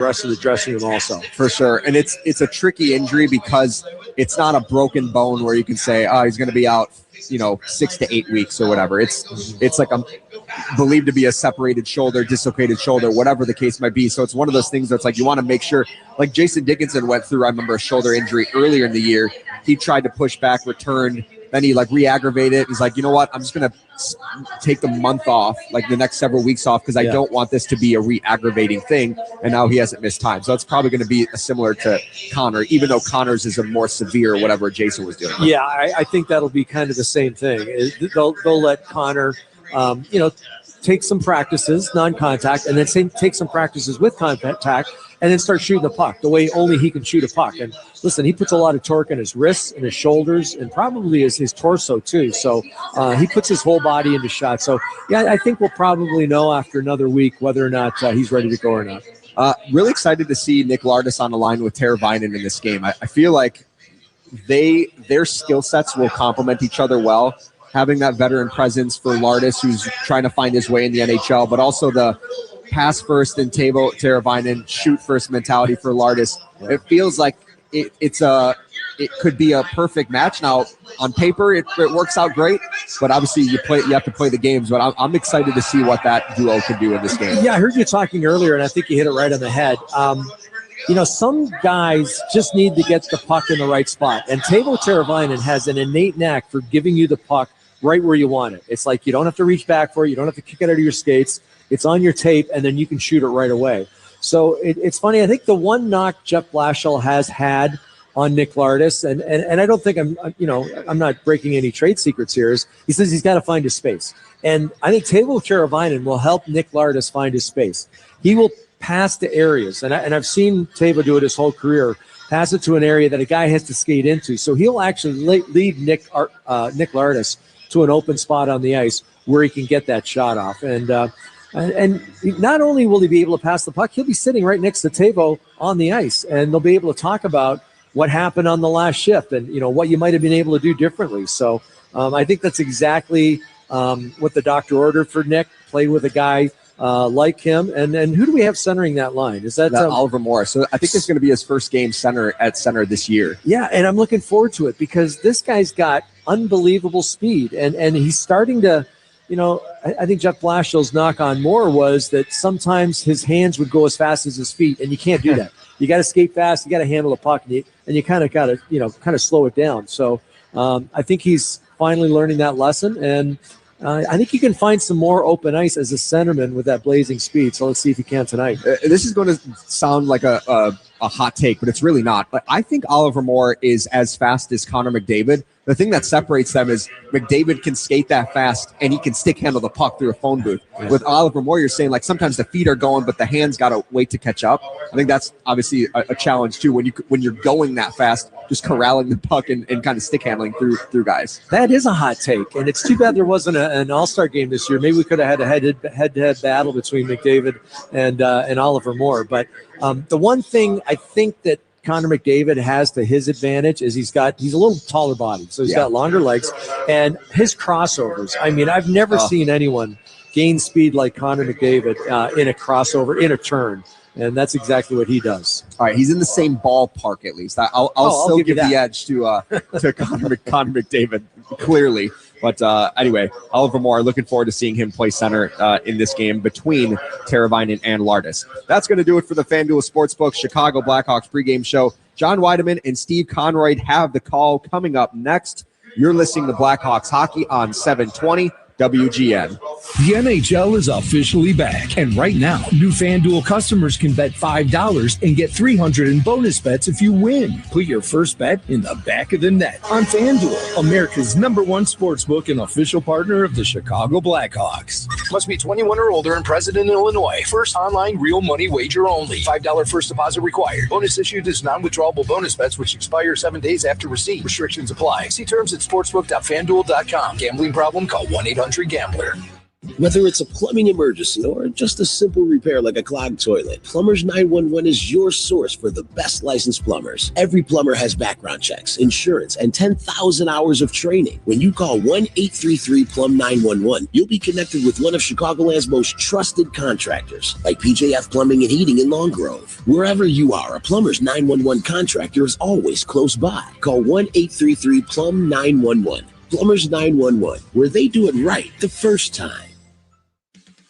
rest of the dressing room also. For sure. And it's a tricky injury because it's not a broken bone where you can say, oh, he's going to be out, 6 to 8 weeks or whatever. It's like believed to be a separated shoulder, dislocated shoulder, whatever the case might be. So it's one of those things that's like you want to make sure, like Jason Dickinson went through, I remember, a shoulder injury earlier in the year. He tried to push back, returned, then he re-aggravated it. He's like, you know what? I'm just going to take the month off, the next several weeks off, because I don't want this to be a re-aggravating thing. And now he hasn't missed time. So it's probably going to be similar to Connor, even though Connor's is a more severe whatever Jason was doing. Yeah, I think that'll be kind of the same thing. They'll let Connor, take some practices, non-contact, and then take some practices with contact, and then start shooting the puck the way only he can shoot a puck. And listen, he puts a lot of torque in his wrists and his shoulders and probably his torso too. So he puts his whole body into shots. So, yeah, I think we'll probably know after another week whether or not he's ready to go or not. Really excited to see Nick Lardis on the line with Teravainen in this game. I feel like their skill sets will complement each other well. Having that veteran presence for Lardis, who's trying to find his way in the NHL, but also the pass first and Teravainen shoot first mentality for Lardis. Yeah. It feels like it could be a perfect match. Now, on paper, it works out great, but obviously you have to play the games. But I'm excited to see what that duo can do in this game. Yeah, I heard you talking earlier, and I think you hit it right on the head. Some guys just need to get the puck in the right spot, and Teuvo Teravainen has an innate knack for giving you the puck right where you want it. It's like you don't have to reach back for it. You don't have to kick it out of your skates. It's on your tape, and then you can shoot it right away. So it's funny. I think the one knock Jeff Blashill has had on Nick Lardis, and I don't think I'm not breaking any trade secrets here, is he says he's got to find his space. And I think Teuvo Teravainen will help Nick Lardis find his space. He will pass to areas, and I've seen Teuvo do it his whole career, pass it to an area that a guy has to skate into. So he'll actually lead Nick Lardis to an open spot on the ice where he can get that shot off. And not only will he be able to pass the puck, he'll be sitting right next to Teuvo on the ice, and they'll be able to talk about what happened on the last shift and, what you might have been able to do differently. So I think that's exactly what the doctor ordered for Nick, play with a guy like him. And who do we have centering that line? Is that Oliver Morris? So I think it's going to be his first game at center this year. Yeah, and I'm looking forward to it because this guy's got unbelievable speed, and he's starting to, I think Jeff Blashill's knock on Moore was that sometimes his hands would go as fast as his feet, and you can't do that. You got to skate fast, you got to handle the puck, and you kind of got to, slow it down. So I think he's finally learning that lesson, and I think you can find some more open ice as a centerman with that blazing speed. So let's see if he can tonight. This is going to sound like a hot take, but it's really not. But I think Oliver Moore is as fast as Connor McDavid. The thing that separates them is McDavid can skate that fast and he can stick handle the puck through a phone booth. Yeah. With Oliver Moore, you're saying sometimes the feet are going, but the hands got to wait to catch up. I think that's obviously a challenge too when you're going that fast, just corralling the puck and kind of stick handling through guys. That is a hot take, and it's too bad there wasn't an All-Star game this year. Maybe we could have had a head-to-head battle between McDavid and Oliver Moore. But the one thing I think that Connor McDavid has to his advantage is he's a little taller body, so he's got longer legs, and his crossovers. I mean, I've never seen anyone gain speed like Connor McDavid in a crossover, in a turn, and that's exactly what he does. All right, he's in the same ballpark at least. I'll still give the edge to Connor McDavid, clearly. But anyway, Oliver Moore, looking forward to seeing him play center in this game between Teravainen and Lardis. That's going to do it for the FanDuel Sportsbook Chicago Blackhawks pregame show. John Weideman and Steve Conroy have the call coming up next. You're listening to Blackhawks Hockey on 720 WGN. The NHL is officially back, and right now, new FanDuel customers can bet $5 and get $300 in bonus bets if you win. Put your first bet in the back of the net on FanDuel, America's #1 sportsbook and official partner of the Chicago Blackhawks. Must be 21 or older and present in Illinois. First online real money wager only. $5 first deposit required. Bonus issued as non-withdrawable bonus bets which expire 7 days after receipt. Restrictions apply. See terms at sportsbook.fanduel.com. Gambling problem? Call 1-800-GAMBLER. Whether it's a plumbing emergency or just a simple repair like a clogged toilet, Plumbers 911 is your source for the best licensed plumbers. Every plumber has background checks, insurance, and 10,000 hours of training. When you call 1-833-PLUM-911, you'll be connected with one of Chicagoland's most trusted contractors, like PJF Plumbing and Heating in Long Grove. Wherever you are, a Plumbers 911 contractor is always close by. Call 1-833-PLUM-911. Plumbers 911, where they do it right the first time.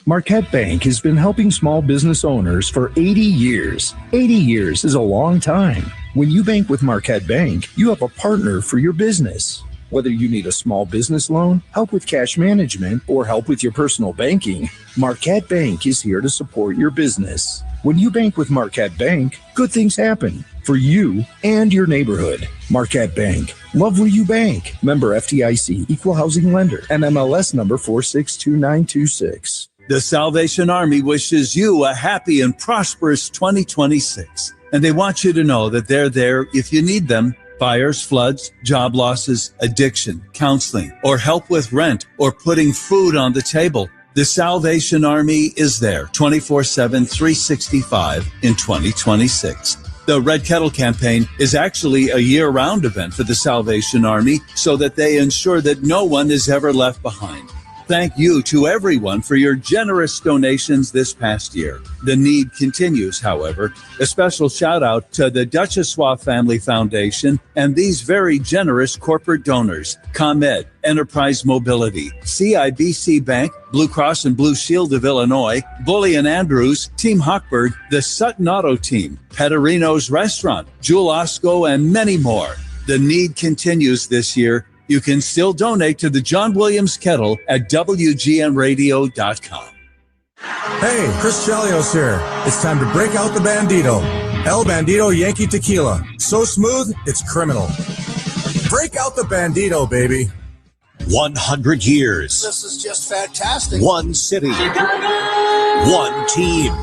Marquette Bank has been helping small business owners for 80 years. 80 years is a long time. When you bank with Marquette Bank, you have a partner for your business. Whether you need a small business loan, help with cash management, or help with your personal banking, Marquette Bank is here to support your business. When you bank with Marquette Bank, good things happen for you and your neighborhood. Marquette Bank. Love where you bank. Member FDIC, Equal Housing Lender, NMLS number 462926. The Salvation Army wishes you a happy and prosperous 2026. And they want you to know that they're there if you need them. Fires, floods, job losses, addiction, counseling, or help with rent or putting food on the table. The Salvation Army is there 24/7, 365 in 2026. The Red Kettle Campaign is actually a year-round event for the Salvation Army so that they ensure that no one is ever left behind. Thank you to everyone for your generous donations this past year. The need continues, however. A special shout out to the Duchossois Family Foundation and these very generous corporate donors: ComEd, Enterprise Mobility, CIBC Bank, Blue Cross and Blue Shield of Illinois, Bully and Andrews, Team Hochberg, the Sutton Auto Team, Petorino's Restaurant, Jewel Osco, and many more. The need continues this year. You can still donate to the John Williams Kettle at WGNradio.com. Hey, Chris Chelios here. It's time to break out the Bandito. El Bandito Yankee Tequila. So smooth, it's criminal. Break out the Bandito, baby. 100 years. This is just fantastic. One city. Chicago! One team.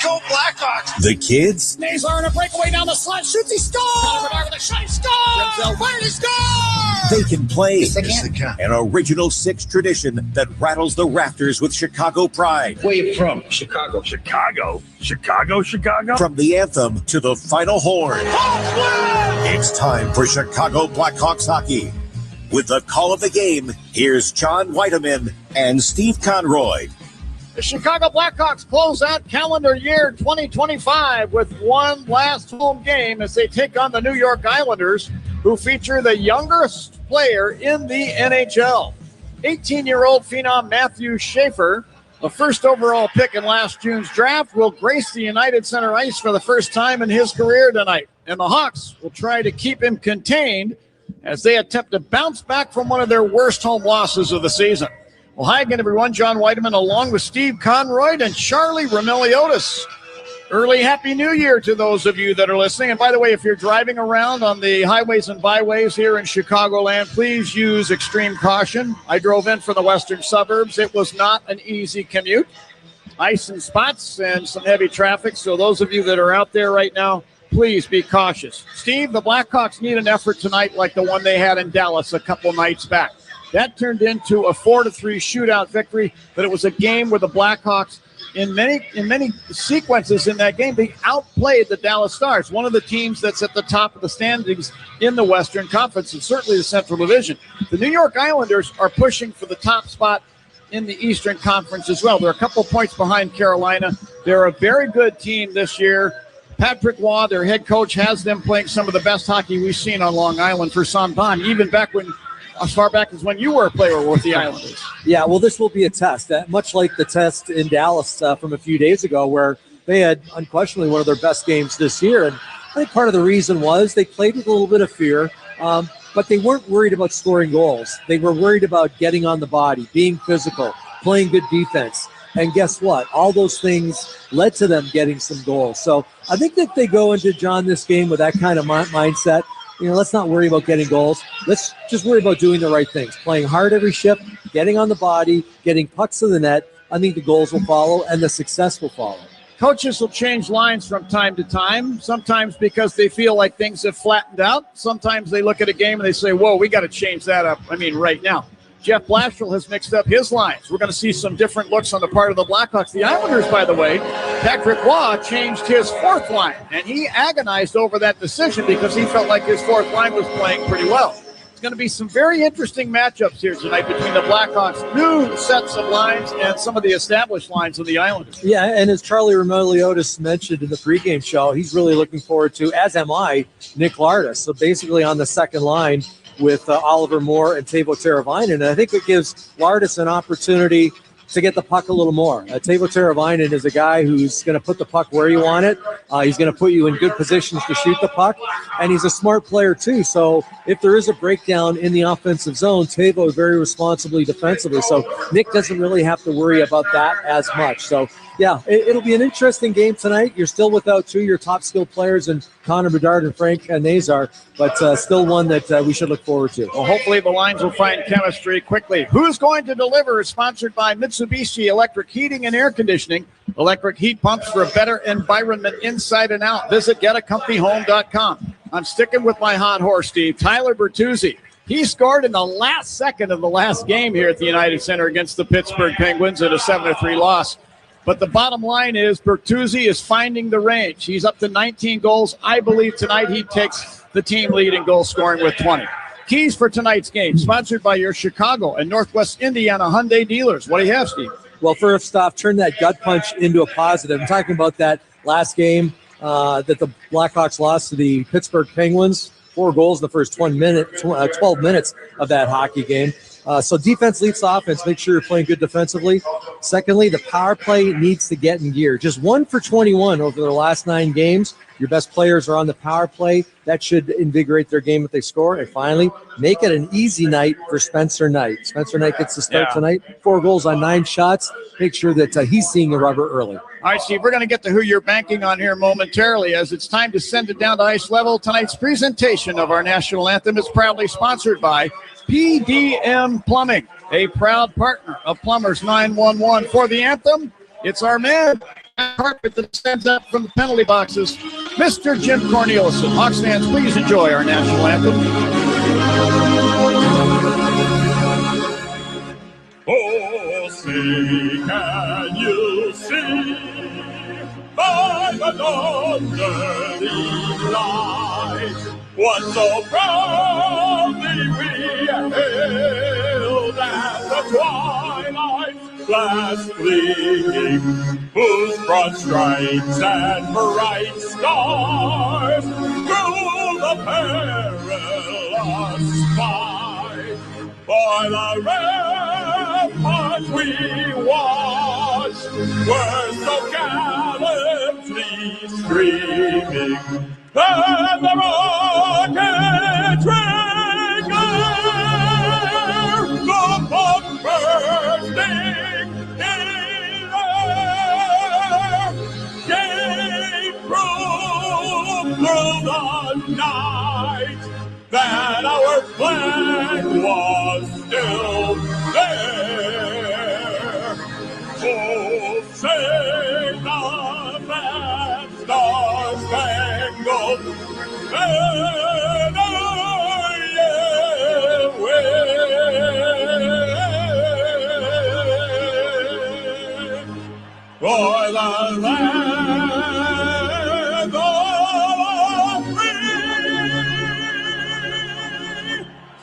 Go Blackhawks! The kids. Nazar on a breakaway down the slot. Shoots, he scores! With a shot, scores! Fired, he scores! They can play. Yes, they can. An original six tradition that rattles the rafters with Chicago pride. Where you from? Chicago. Chicago? Chicago? From the anthem to the final horn. It's time for Chicago Blackhawks hockey. With the call of the game, here's John Whiteman and Steve Conroy. The Chicago Blackhawks close out calendar year 2025 with one last home game as they take on the New York Islanders, who feature the youngest player in the NHL. 18-year-old phenom Matthew Schaefer, a first overall pick in last June's draft, will grace the United Center ice for the first time in his career tonight. And the Hawks will try to keep him contained as they attempt to bounce back from one of their worst home losses of the season. Well, hi again, everyone. John Whiteman along with Steve Conroy and Charlie Romiliotis. Early Happy New Year to those of you that are listening. And by the way, if you're driving around on the highways and byways here in Chicagoland, please use extreme caution. I drove in from the western suburbs. It was not an easy commute. Ice and spots and some heavy traffic. So those of you that are out there right now, please be cautious. Steve, the Blackhawks need an effort tonight like the one they had in Dallas a couple nights back. That turned into a 4-3 shootout victory, but it was a game where the Blackhawks, in many sequences in that game, they outplayed the Dallas Stars, one of the teams that's at the top of the standings in the Western Conference and certainly the Central Division. The New York Islanders are pushing for the top spot in the Eastern Conference as well. They're a couple points behind Carolina. They're a very good team this year. Patrick Waugh, their head coach, has them playing some of the best hockey we've seen on Long Island for some time, even back when as far back as when you were a player with the Islanders. Yeah, well, this will be a test, much like the test in Dallas from a few days ago, where they had unquestionably one of their best games this year. And I think part of the reason was they played with a little bit of fear, but they weren't worried about scoring goals. They were worried about getting on the body, being physical, playing good defense. And guess what? All those things led to them getting some goals. So I think that they go into, John, this game with that kind of mindset. Let's not worry about getting goals. Let's just worry about doing the right things, playing hard every shift, getting on the body, getting pucks to the net. I think the goals will follow and the success will follow. Coaches will change lines from time to time, sometimes because they feel like things have flattened out. Sometimes they look at a game and they say, whoa, we got to change that up, right now. Jeff Blashill has mixed up his lines. We're going to see some different looks on the part of the Blackhawks. The Islanders, by the way, Patrick Waugh changed his fourth line, and he agonized over that decision because he felt like his fourth line was playing pretty well. It's going to be some very interesting matchups here tonight between the Blackhawks' new sets of lines and some of the established lines of the Islanders. Yeah, and as Charlie Roumeliotis mentioned in the pregame show, he's really looking forward to, as am I, Nick Lardis. So basically on the second line with Oliver Moore and Teuvo Teravainen. And I think it gives Lardis an opportunity to get the puck a little more. Teuvo Teravainen is a guy who's going to put the puck where you want it. He's going to put you in good positions to shoot the puck, and he's a smart player too. So if there is a breakdown in the offensive zone, Teuvo very responsibly defensively. So Nick doesn't really have to worry about that as much. So yeah, it'll be an interesting game tonight. You're still without two of your top skilled players in Connor Bedard and Frank Nazar, but still one that we should look forward to. Well, hopefully the lines will find chemistry quickly. Who's Going to Deliver is sponsored by Mitsubishi Electric Heating and Air Conditioning. Electric heat pumps for a better environment inside and out. Visit getacomfyhome.com. I'm sticking with my hot horse, Steve. Tyler Bertuzzi. He scored in the last second of the last game here at the United Center against the Pittsburgh Penguins in a 7-3 loss. But the bottom line is Bertuzzi is finding the range. He's up to 19 goals. I believe tonight he takes the team lead in goal scoring with 20. Keys for tonight's game, sponsored by your Chicago and Northwest Indiana Hyundai dealers. What do you have, Steve? Well, first off, turn that gut punch into a positive. I'm talking about that last game that the Blackhawks lost to the Pittsburgh Penguins. 4 goals in the first 12 minutes of that hockey game. So defense leads the offense. Make sure you're playing good defensively. Secondly, the power play needs to get in gear. Just 1 for 21 over the last 9 games. Your best players are on the power play. That should invigorate their game if they score. And finally, make it an easy night for Spencer Knight. Spencer Knight gets to start tonight. 4 goals on 9 shots. Make sure that he's seeing the rubber early. All right, Steve, we're going to get to who you're banking on here momentarily as it's time to send it down to ice level. Tonight's presentation of our national anthem is proudly sponsored by PDM Plumbing, a proud partner of Plumbers 911. For the anthem, it's our man carpet that stands up from the penalty boxes, Mr. Jim Cornelison. Hawks fans, please enjoy our national anthem. Oh, see, can you see by the dawn's early light what so proudly we hailed at the twilight's last gleaming, whose broad stripes and bright stars through the perilous fight by the ramparts we watched were so gallantly streaming, and the rockets ring there, the bomb bursting in air, gave proof through the night that our flag was still there. Oh, sing the vast star-spangled banner, yeah, wave. For the land of free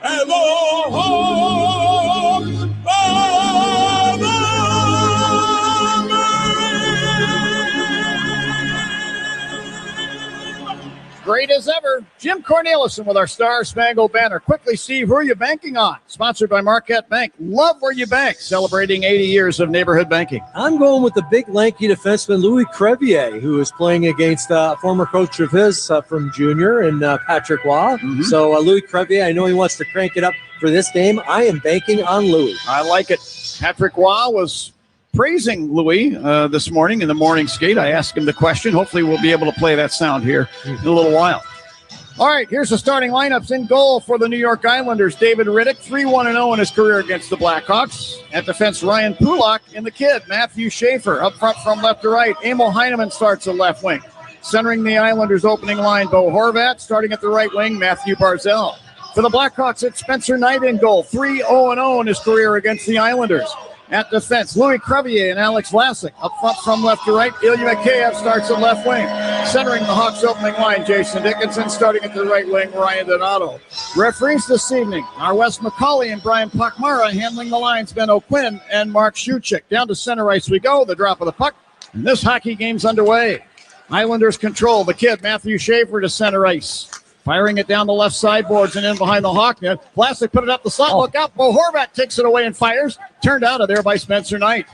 and the home of the Great as ever, Jim Cornelison with our Star-Spangled Banner. Quickly, Steve, who are you banking on? Sponsored by Marquette Bank. Love where you bank, celebrating 80 years of neighborhood banking. I'm going with the big, lanky defenseman, Louis Crevier, who is playing against a former coach of his from junior and Patrick Waugh. Mm-hmm. So Louis Crevier, I know he wants to crank it up for this game. I am banking on Louis. I like it. Patrick Waugh was praising Louis this morning in the morning skate. I asked him the question. Hopefully we'll be able to play that sound here in a little while. All right, here's the starting lineups. In goal for the New York Islanders, David Riddick, 3-1-0 in his career against the Blackhawks. At defense, Ryan Pulak, and the kid, Matthew Schaefer. Up front from left to right, Emil Heineman starts at left wing. Centering the Islanders' opening line, Bo Horvat. Starting at the right wing, Matthew Barzal. For the Blackhawks, it's Spencer Knight in goal. 3-0-0 in his career against the Islanders. At defense, Louis Crevier and Alex Vlasic. Up front from left to right, Ilya Mikheyev starts at left wing. Centering the Hawks' opening line, Jason Dickinson. Starting at the right wing, Ryan Donato. Referees this evening are Wes McCauley and Brian Pakmara. Handling the lines, Ben O'Quinn and Mark Shuchik. Down to center ice we go. The drop of the puck. And this hockey game's underway. Islanders control. The kid, Matthew Schaefer, to center ice. Firing it down the left sideboards and in behind the Hawk net. Vlasic put it up the slot. Look out. Bo Horvat takes it away and fires. Turned out of there by Spencer Knight.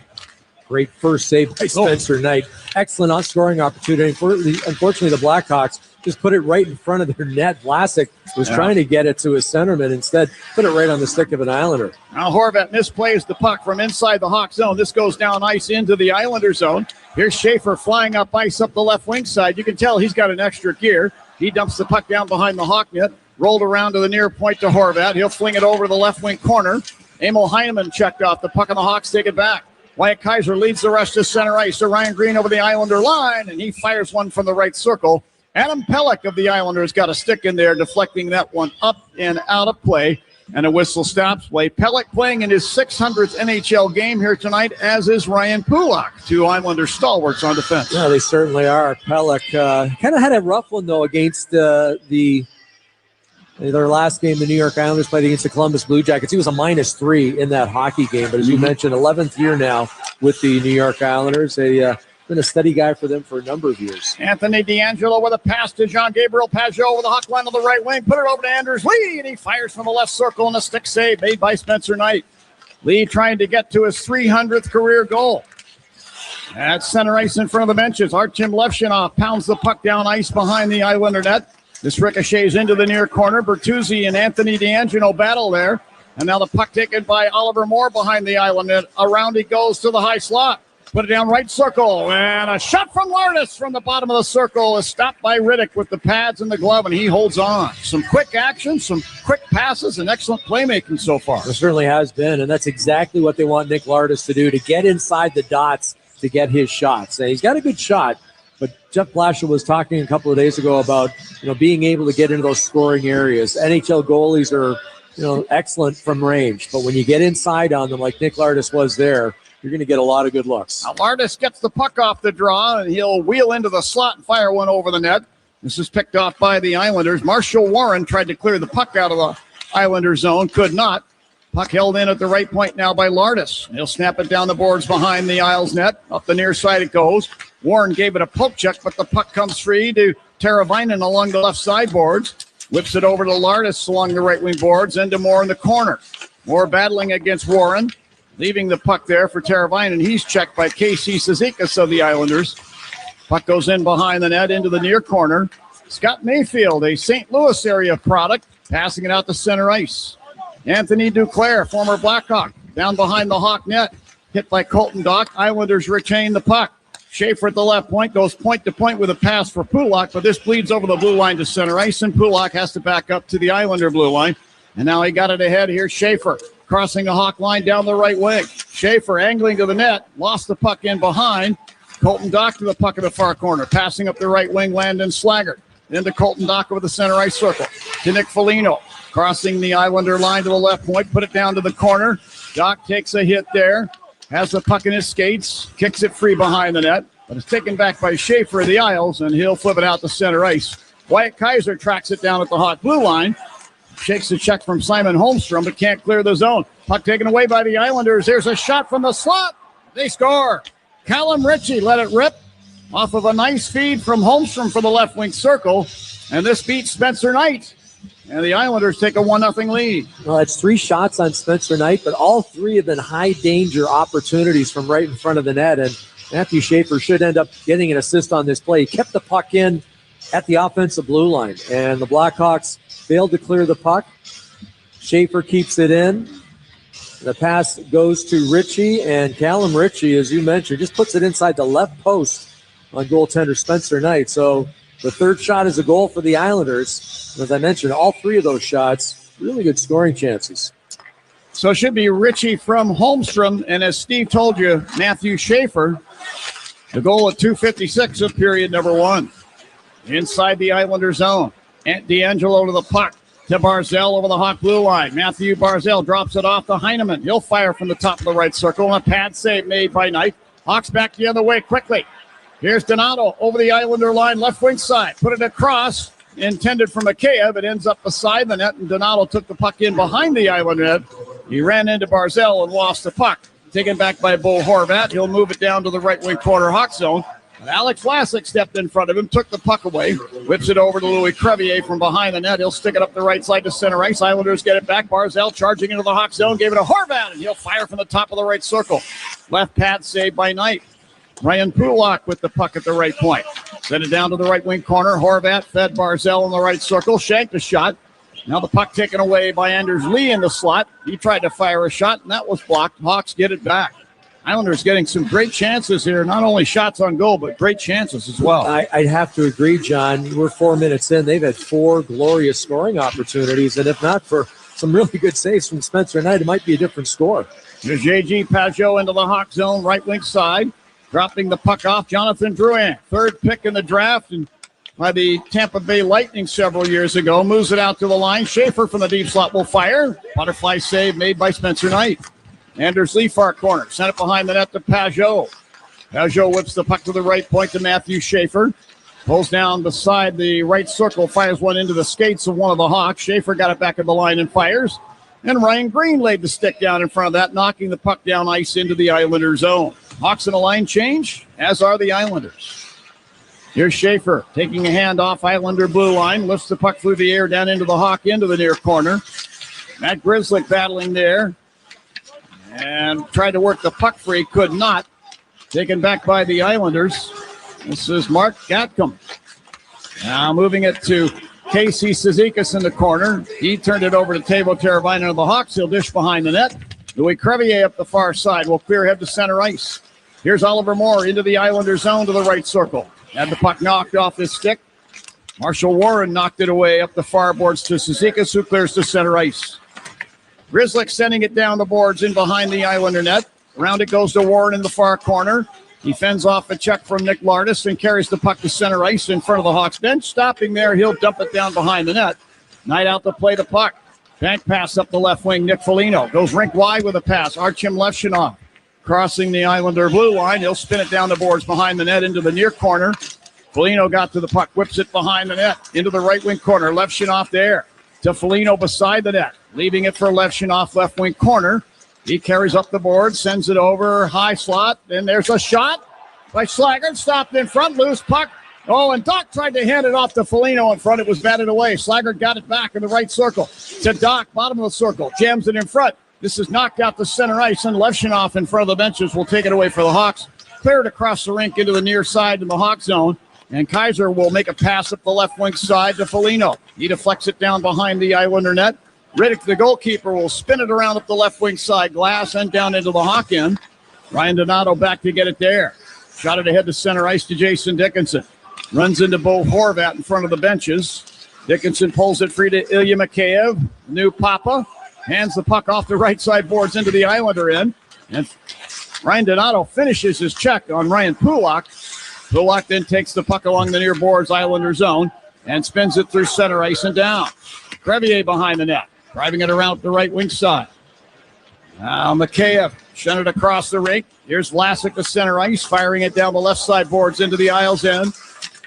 Great first save by Spencer Knight. Excellent scoring opportunity. Unfortunately, the Blackhawks just put it right in front of their net. Vlasic was trying to get it to his centerman. Instead, put it right on the stick of an Islander. Now Horvat misplays the puck from inside the Hawk zone. This goes down ice into the Islander zone. Here's Schaefer flying up ice up the left wing side. You can tell he's got an extra gear. He dumps the puck down behind the Hawk net, rolled around to the near point to Horvat. He'll fling it over to the left wing corner. Emil Heineman checked off the puck, and the Hawks take it back. Wyatt Kaiser leads the rush to center ice to Ryan Green over the Islander line, and he fires one from the right circle. Adam Pelech of the Islanders got a stick in there, deflecting that one up and out of play, and a whistle stops play. Pelech playing in his 600th NHL game here tonight, as is Ryan Pulak, two Islander stalwarts on defense. Yeah, they certainly are. Pelech kind of had a rough one, though, against their last game. The New York Islanders played against the Columbus Blue Jackets. He was a -3 in that hockey game, but as you mentioned, 11th year now with the New York Islanders. They've been a steady guy for them for a number of years. Anthony D'Angelo with a pass to Jean-Gabriel Pageau over the Hawk line on the right wing. Put it over to Anders Lee, and he fires from the left circle, and a stick save made by Spencer Knight. Lee trying to get to his 300th career goal. At center ice in front of the benches, Artem Levshunov pounds the puck down ice behind the Islander net. This ricochets into the near corner. Bertuzzi and Anthony D'Angelo battle there. And now the puck taken by Oliver Moore behind the island net. Around he goes to the high slot. Put it down right circle. And a shot from Lardis from the bottom of the circle is stopped by Riddick with the pads and the glove, and he holds on. Some quick action, some quick passes, and excellent playmaking so far. It certainly has been, and that's exactly what they want Nick Lardis to do, to get inside the dots to get his shots. And he's got a good shot. But Jeff Blashill was talking a couple of days ago about, being able to get into those scoring areas. NHL goalies are, excellent from range. But when you get inside on them, like Nick Lardis was there, you're going to get a lot of good looks. Now Lardis gets the puck off the draw, and he'll wheel into the slot and fire one over the net. This is picked off by the Islanders. Marshall Warren tried to clear the puck out of the Islander zone, could not. Puck held in at the right point now by Lardis. He'll snap it down the boards behind the Isles net. Up the near side it goes. Warren gave it a poke check, but the puck comes free to Teravainen along the left side boards. Whips it over to Lardis along the right wing boards, into Moore in the corner. Moore battling against Warren, leaving the puck there for Teravainen. He's checked by Casey Cizikas of the Islanders. Puck goes in behind the net into the near corner. Scott Mayfield, a St. Louis area product, passing it out to center ice. Anthony Duclair, former Blackhawk, down behind the Hawk net. Hit by Colton Dock. Islanders retain the puck. Schaefer at the left point goes point to point with a pass for Pulak, but this bleeds over the blue line to center ice, and Pulak has to back up to the Islander blue line. And now he got it ahead. Here's Schaefer crossing the Hawk line down the right wing. Schaefer angling to the net, lost the puck in behind. Colton Dock to the puck in the far corner, passing up the right wing, Landon Slaggert. Into Colton Dock over the center ice circle to Nick Foligno, crossing the Islander line to the left point, put it down to the corner. Dock takes a hit there, has the puck in his skates, kicks it free behind the net, but it's taken back by Schaefer of the Isles, and he'll flip it out to center ice. Wyatt Kaiser tracks it down at the Hawk blue line, shakes the check from Simon Holmstrom, but can't clear the zone. Puck taken away by the Islanders. There's a shot from the slot. They score. Callum Ritchie let it rip off of a nice feed from Holmstrom for the left wing circle, and this beats Spencer Knight. And the Islanders take a 1-0 lead. Well, it's 3 shots on Spencer Knight, but all 3 have been high-danger opportunities from right in front of the net, and Matthew Schaefer should end up getting an assist on this play. He kept the puck in at the offensive blue line, and the Blackhawks failed to clear the puck. Schaefer keeps it in. The pass goes to Ritchie, and Callum Ritchie, as you mentioned, just puts it inside the left post on goaltender Spencer Knight. So the third shot is a goal for the Islanders. As I mentioned, all 3 of those shots, really good scoring chances. So it should be Ritchie from Holmstrom, and as Steve told you, Matthew Schaefer. The goal at 2:56 of period number 1. Inside the Islander zone. D'Angelo to the puck. to Barzell over the Hawk blue line. Matthew Barzell drops it off to Heineman. He'll fire from the top of the right circle. And a pad save made by Knight. Hawks back the other way quickly. Here's Donato over the Islander line, left wing side. Put it across. Intended for Mikheyev. It ends up beside the net, and Donato took the puck in behind the Islander net. He ran into Barzell and lost the puck. Taken back by Bo Horvat. He'll move it down to the right wing corner Hawk zone. But Alex Vlasic stepped in front of him, took the puck away, whips it over to Louis Crevier from behind the net. He'll stick it up the right side to center ice. Islanders get it back. Barzell charging into the Hawk zone, gave it to Horvat, and he'll fire from the top of the right circle. Left pad saved by Knight. Ryan Pulak with the puck at the right point. Send it down to the right wing corner. Horvat fed Barzell in the right circle, shanked a shot. Now the puck taken away by Anders Lee in the slot. He tried to fire a shot, and that was blocked. Hawks get it back. Islanders getting some great chances here, not only shots on goal, but great chances as well. I'd have to agree, John. We're 4 minutes in. They've had 4 glorious scoring opportunities, and if not for some really good saves from Spencer Knight, it might be a different score. Here's J.G. Pajot into the Hawk zone, right wing side. Dropping the puck off, Jonathan Drouin, third pick in the draft and by the Tampa Bay Lightning several years ago. Moves it out to the line. Schaefer from the deep slot will fire. Butterfly save made by Spencer Knight. Anders Lee far corner. Sent it behind the net to Pajot. Pajot whips the puck to the right point to Matthew Schaefer. Pulls down beside the right circle. Fires one into the skates of one of the Hawks. Schaefer got it back at the line and fires. And Ryan Green laid the stick down in front of that, knocking the puck down ice into the Islander zone. Hawks in a line change, as are the Islanders. Here's Schaefer taking a hand off Islander blue line. Lifts the puck through the air down into the Hawk into the near corner. Matt Grzelcyk battling there. And tried to work the puck free, could not. Taken back by the Islanders. This is Mark Gatcomb. Now moving it to Casey Cizikas in the corner. He turned it over to Teuvo Teravainen of the Hawks. He'll dish behind the net. Louis Crevier up the far side will clear head to center ice. Here's Oliver Moore into the Islander zone to the right circle. Had the puck knocked off his stick. Marshall Warren knocked it away up the far boards to Cizikas, who clears to center ice. Grzelcyk sending it down the boards in behind the Islander net. Around it goes to Warren in the far corner. He fends off a check from Nick Lardis and carries the puck to center ice in front of the Hawks bench. Stopping there, he'll dump it down behind the net. Knight out to play the puck. Bank pass up the left wing. Nick Foligno goes rink wide with a pass. Artyom Levshunov crossing the Islander blue line. He'll spin it down the boards behind the net into the near corner. Foligno got to the puck, whips it behind the net into the right wing corner. Levshunov there to Foligno beside the net. Leaving it for Levshunov, left wing corner. He carries up the board, sends it over, high slot, and there's a shot by Slaggert, stopped in front, loose puck. Oh, and Doc tried to hand it off to Foligno in front. It was batted away. Slaggert got it back in the right circle to Doc, bottom of the circle, jams it in front. This is knocked out to center ice, and Levshunov in front of the benches will take it away for the Hawks. Cleared across the rink into the near side in the Hawk zone, and Kaiser will make a pass up the left wing side to Foligno. He deflects it down behind the Islander net. Riddick, the goalkeeper, will spin it around up the left wing side glass and down into the Hawk end. Ryan Donato back to get it there. Shot it ahead to center ice to Jason Dickinson. Runs into Bo Horvat in front of the benches. Dickinson pulls it free to Ilya Mikheyev. New Papa hands the puck off the right side boards into the Islander end. And Ryan Donato finishes his check on Ryan Pulak. Pulak then takes the puck along the near boards Islander zone and spins it through center ice and down. Crevier behind the net, driving it around the right wing side. Now Mikheyev sent it across the rink. Here's Vlasic to center ice, firing it down the left side boards into the Isles end.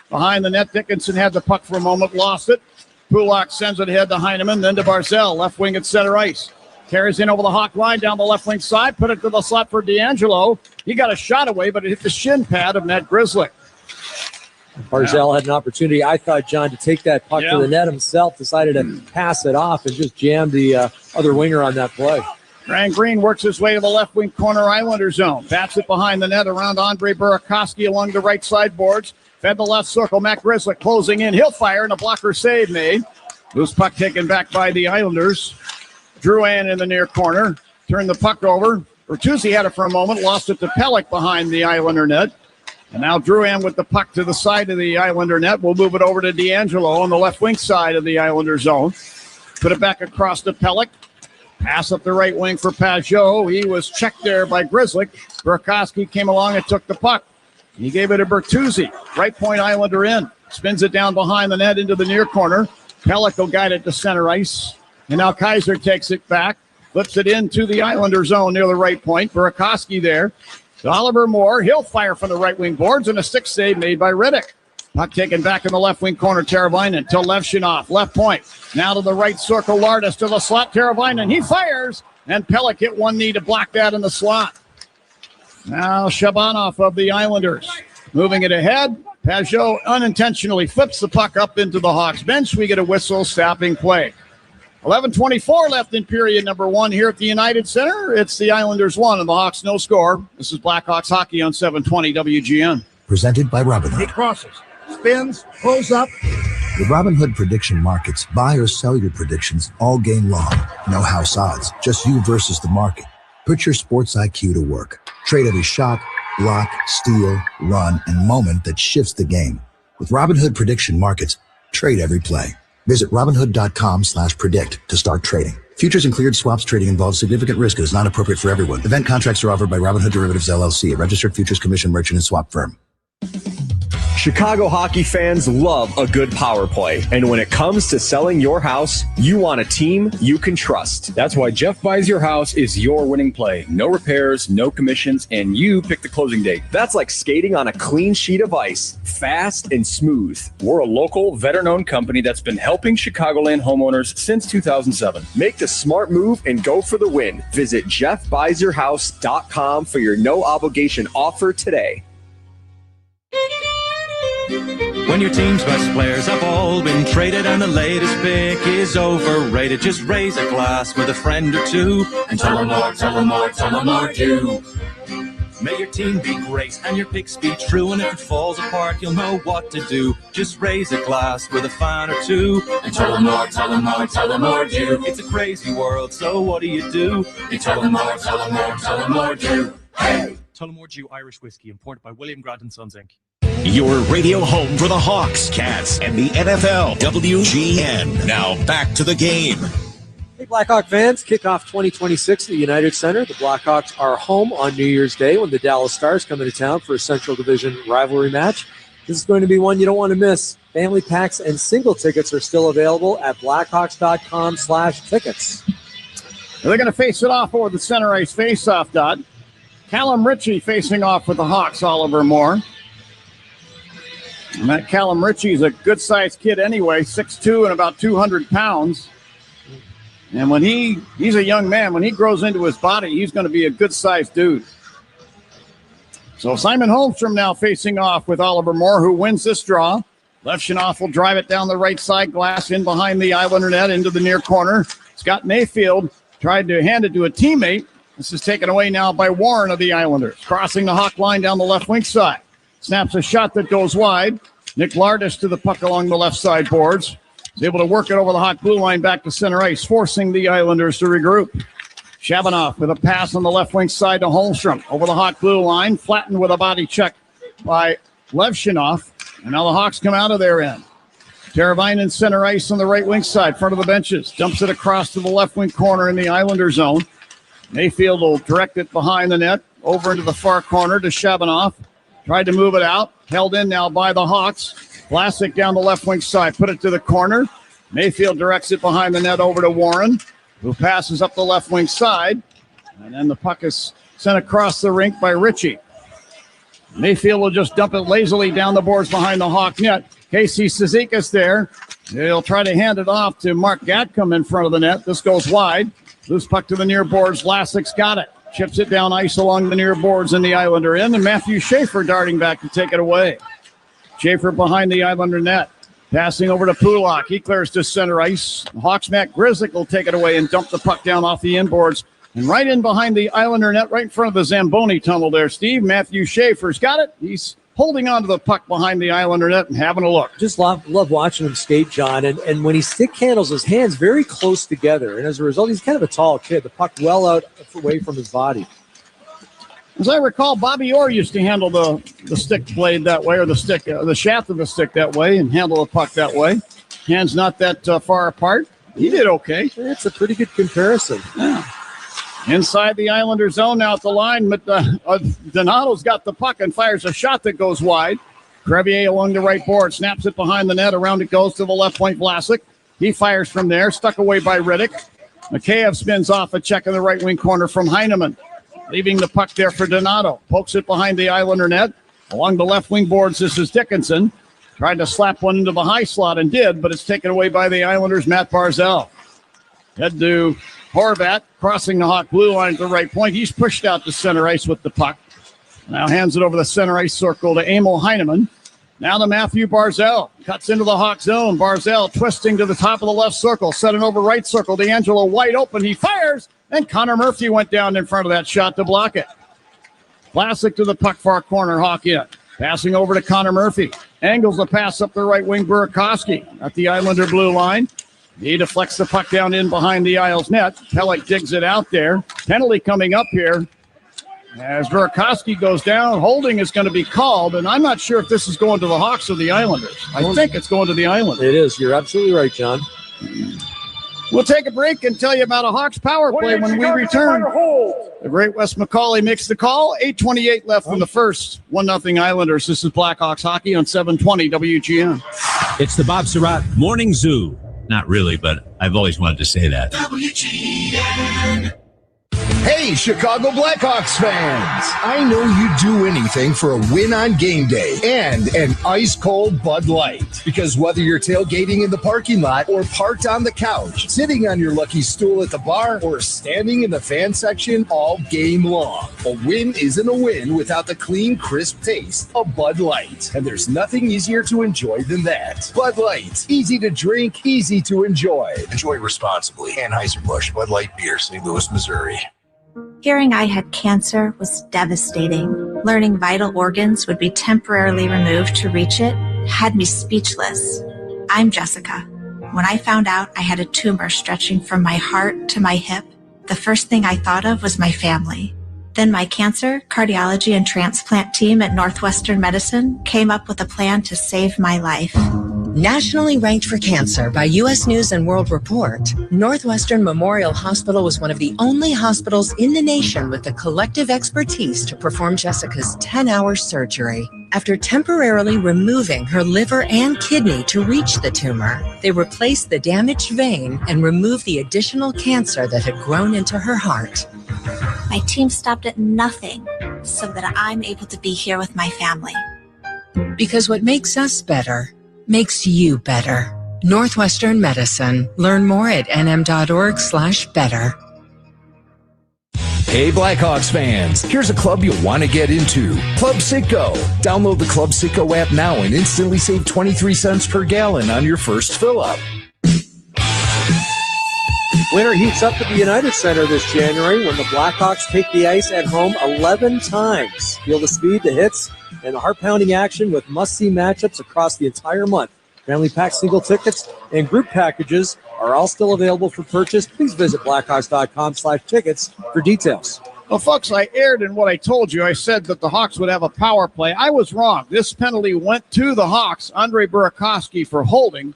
Behind the net, Dickinson had the puck for a moment, lost it. Pulak sends it ahead to Heineman, then to Barzell, left wing at center ice. Carries in over the Hawk line down the left wing side, put it to the slot for D'Angelo. He got a shot away, but it hit the shin pad of Matt Grzelcyk. Barzell had an opportunity, I thought, John, to take that puck to the net himself, decided to pass it off and just jammed the other winger on that play. Ryan Green works his way to the left wing corner Islander zone. Bats it behind the net around Andre Burakovsky along the right side boards. Fed the left circle. Matt Grzelcyk closing in. He'll fire and a blocker save made. Loose puck taken back by the Islanders. Drouin in the near corner. Turned the puck over. Bertuzzi had it for a moment. Lost it to Pelech behind the Islander net. And now Drouin with the puck to the side of the Islander net. We'll move it over to D'Angelo on the left wing side of the Islander zone. Put it back across to Pelech. Pass up the right wing for Pajot. He was checked there by Grzelcyk. Burakovsky came along and took the puck. He gave it to Bertuzzi. Right point Islander in. Spins it down behind the net into the near corner. Pellick will guide it to center ice. And now Kaiser takes it back, flips it into the Islander zone near the right point. Burakovsky there. To Oliver Moore. He'll fire from the right wing boards, and a stick save made by Riddick. Puck taken back in the left wing corner. Teravainen to Levshunov. Left point. Now to the right circle. Lardis to the slot. Teravainen. He fires. And Pellick hit one knee to block that in the slot. Now Shabanov of the Islanders. Moving it ahead. Pajot unintentionally flips the puck up into the Hawks bench. We get a whistle, stopping play. 11:24 left in period number 1 here at the United Center. It's the Islanders 1 and the Hawks no score. This is Blackhawks hockey on 720 WGN. Presented by Robinhood. He crosses, spins, pulls up. With Robinhood prediction markets, buy or sell your predictions all game long. No house odds, just you versus the market. Put your sports IQ to work. Trade every shot, block, steal, run, and moment that shifts the game. With Robinhood prediction markets, trade every play. Visit Robinhood.com/predict to start trading. Futures and cleared swaps trading involves significant risk and is not appropriate for everyone. Event contracts are offered by Robinhood Derivatives LLC, a registered futures commission merchant and swap firm. Chicago hockey fans love a good power play. And when it comes to selling your house, you want a team you can trust. That's why Jeff Buys Your House is your winning play. No repairs, no commissions, and you pick the closing date. That's like skating on a clean sheet of ice, fast and smooth. We're a local, veteran-owned company that's been helping Chicagoland homeowners since 2007. Make the smart move and go for the win. Visit JeffBuysYourHouse.com for your no-obligation offer today. When your team's best players have all been traded and the latest pick is overrated, just raise a glass with a friend or two and tell them more, tell them more, tell them more too. May your team be great and your picks be true, and if it falls apart, you'll know what to do. Just raise a glass with a fan or two and tell them more, tell them more, tell them more too. It's a crazy world, so what do? You tell them more, tell them more, tell them more too. Hey! Tullamore Dew Irish Whiskey, imported by William Grant & Sons, Inc. Your radio home for the Hawks, Cats, and the NFL, WGN. Now back to the game. Hey, Blackhawk fans, kickoff 2026 at the United Center. The Blackhawks are home on New Year's Day when the Dallas Stars come into town for a Central Division rivalry match. This is going to be one you don't want to miss. Family packs and single tickets are still available at blackhawks.com/tickets. They're going to face it off over the center ice face-off dot. Callum Ritchie facing off with the Hawks, Oliver Moore. And that Callum Ritchie is a good-sized kid anyway, 6'2" and about 200 pounds. And when he's a young man, when he grows into his body, he's going to be a good-sized dude. So Simon Holmstrom now facing off with Oliver Moore, who wins this draw. Levshunov will drive it down the right side glass in behind the Islander net into the near corner. Scott Mayfield tried to hand it to a teammate. This is taken away now by Warren of the Islanders. Crossing the Hawk line down the left wing side. Snaps a shot that goes wide. Nick Lardis to the puck along the left side boards. He's able to work it over the Hawk blue line back to center ice, forcing the Islanders to regroup. Shabanov with a pass on the left wing side to Holmstrom. Over the Hawk blue line, flattened with a body check by Levshunov. And now the Hawks come out of their end. Teravainen center ice on the right wing side, front of the benches. Dumps it across to the left wing corner in the Islander zone. Mayfield will direct it behind the net, over into the far corner to Shabanov. Tried to move it out. Held in now by the Hawks. Vlasic down the left wing side. Put it to the corner. Mayfield directs it behind the net over to Warren, who passes up the left wing side. And then the puck is sent across the rink by Ritchie. Mayfield will just dump it lazily down the boards behind the Hawk net. Casey Cizikas there. He'll try to hand it off to Mark Gatcomb in front of the net. This goes wide. Loose puck to the near boards. Vlasic's got it. Chips it down ice along the near boards in the Islander end. And Matthew Schaefer darting back to take it away. Schaefer behind the Islander net. Passing over to Pulak. He clears to center ice. The Hawks' Matt Grzelcyk will take it away and dump the puck down off the inboards. And right in behind the Islander net, right in front of the Zamboni tunnel there, Steve. Matthew Schaefer's got it. He's holding on to the puck behind the Islander net and having a look. Just love watching him skate, John. And when he stick handles, his hands very close together. And as a result, he's kind of a tall kid. The puck well out away from his body. As I recall, Bobby Orr used to handle the stick blade that way, or the shaft of the stick that way, and handle the puck that way. Hands not that far apart. He did okay. It's a pretty good comparison. Yeah. Inside the Islander zone now at the line, but Donato's got the puck and fires a shot that goes wide. Crevier along the right board, snaps it behind the net. Around it goes to the left point, Vlasic. He fires from there, stuck away by Riddick. Mikheyev spins off a check in the right wing corner from Heineman. Leaving the puck there for Donato. Pokes it behind the Islander net. Along the left wing boards, this is Dickinson. Tried to slap one into the high slot and did, but it's taken away by the Islanders' Matt Barzal. Head to Horvat, crossing the Hawk blue line at the right point. He's pushed out to center ice with the puck. Now hands it over the center ice circle to Emil Heineman. Now to Matthew Barzal. Cuts into the Hawk zone. Barzal twisting to the top of the left circle. Setting over right circle. D'Angelo wide open. He fires. And Connor Murphy went down in front of that shot to block it. Classic to the puck far corner. Hawk in. Passing over to Connor Murphy. Angles the pass up the right wing. Burakovsky at the Islander blue line. He deflects the puck down in behind the Isles net. Pelech digs it out there. Penalty coming up here. As Burakovsky goes down, holding is going to be called, and I'm not sure if this is going to the Hawks or the Islanders. I think it's going to the Islanders. It is. You're absolutely right, John. We'll take a break and tell you about a Hawks power play when we return. The great Wes McCauley makes the call. 8:28 left in the first. 1-0 Islanders. This is Blackhawks hockey on 720 WGN. It's the Bob Surratt Morning Zoo. Not really, but I've always wanted to say that. WGN. Hey, Chicago Blackhawks fans! I know you'd do anything for a win on game day and an ice-cold Bud Light. Because whether you're tailgating in the parking lot or parked on the couch, sitting on your lucky stool at the bar, or standing in the fan section all game long, a win isn't a win without the clean, crisp taste of Bud Light. And there's nothing easier to enjoy than that. Bud Light. Easy to drink, easy to enjoy. Enjoy responsibly. Anheuser-Busch Bud Light Beer, St. Louis, Missouri. Hearing I had cancer was devastating. Learning vital organs would be temporarily removed to reach it had me speechless. I'm Jessica. When I found out I had a tumor stretching from my heart to my hip, the first thing I thought of was my family. Then my cancer, cardiology, and transplant team at Northwestern Medicine came up with a plan to save my life. Nationally ranked for cancer by U.S. News and World Report, Northwestern Memorial Hospital was one of the only hospitals in the nation with the collective expertise to perform Jessica's 10-hour surgery. After temporarily removing her liver and kidney to reach the tumor, they replaced the damaged vein and removed the additional cancer that had grown into her heart. My team stopped at nothing so that I'm able to be here with my family. Because what makes us better makes you better. Northwestern Medicine. Learn more at nm.org/better. Hey, Blackhawks fans, here's a club you'll want to get into. Club Citgo. Download the Club Citgo app now and instantly save 23 cents per gallon on your first fill-up. Winter heats up at the United Center this January when the Blackhawks take the ice at home 11 times. Feel the speed, the hits, and the heart-pounding action with must-see matchups across the entire month. Family pack single tickets and group packages are all still available for purchase. Please visit blackhawks.com/tickets for details. Well, folks, I erred in what I told you. I said that the Hawks would have a power play. I was wrong. This penalty went to the Hawks. Andre Burakovsky for holding.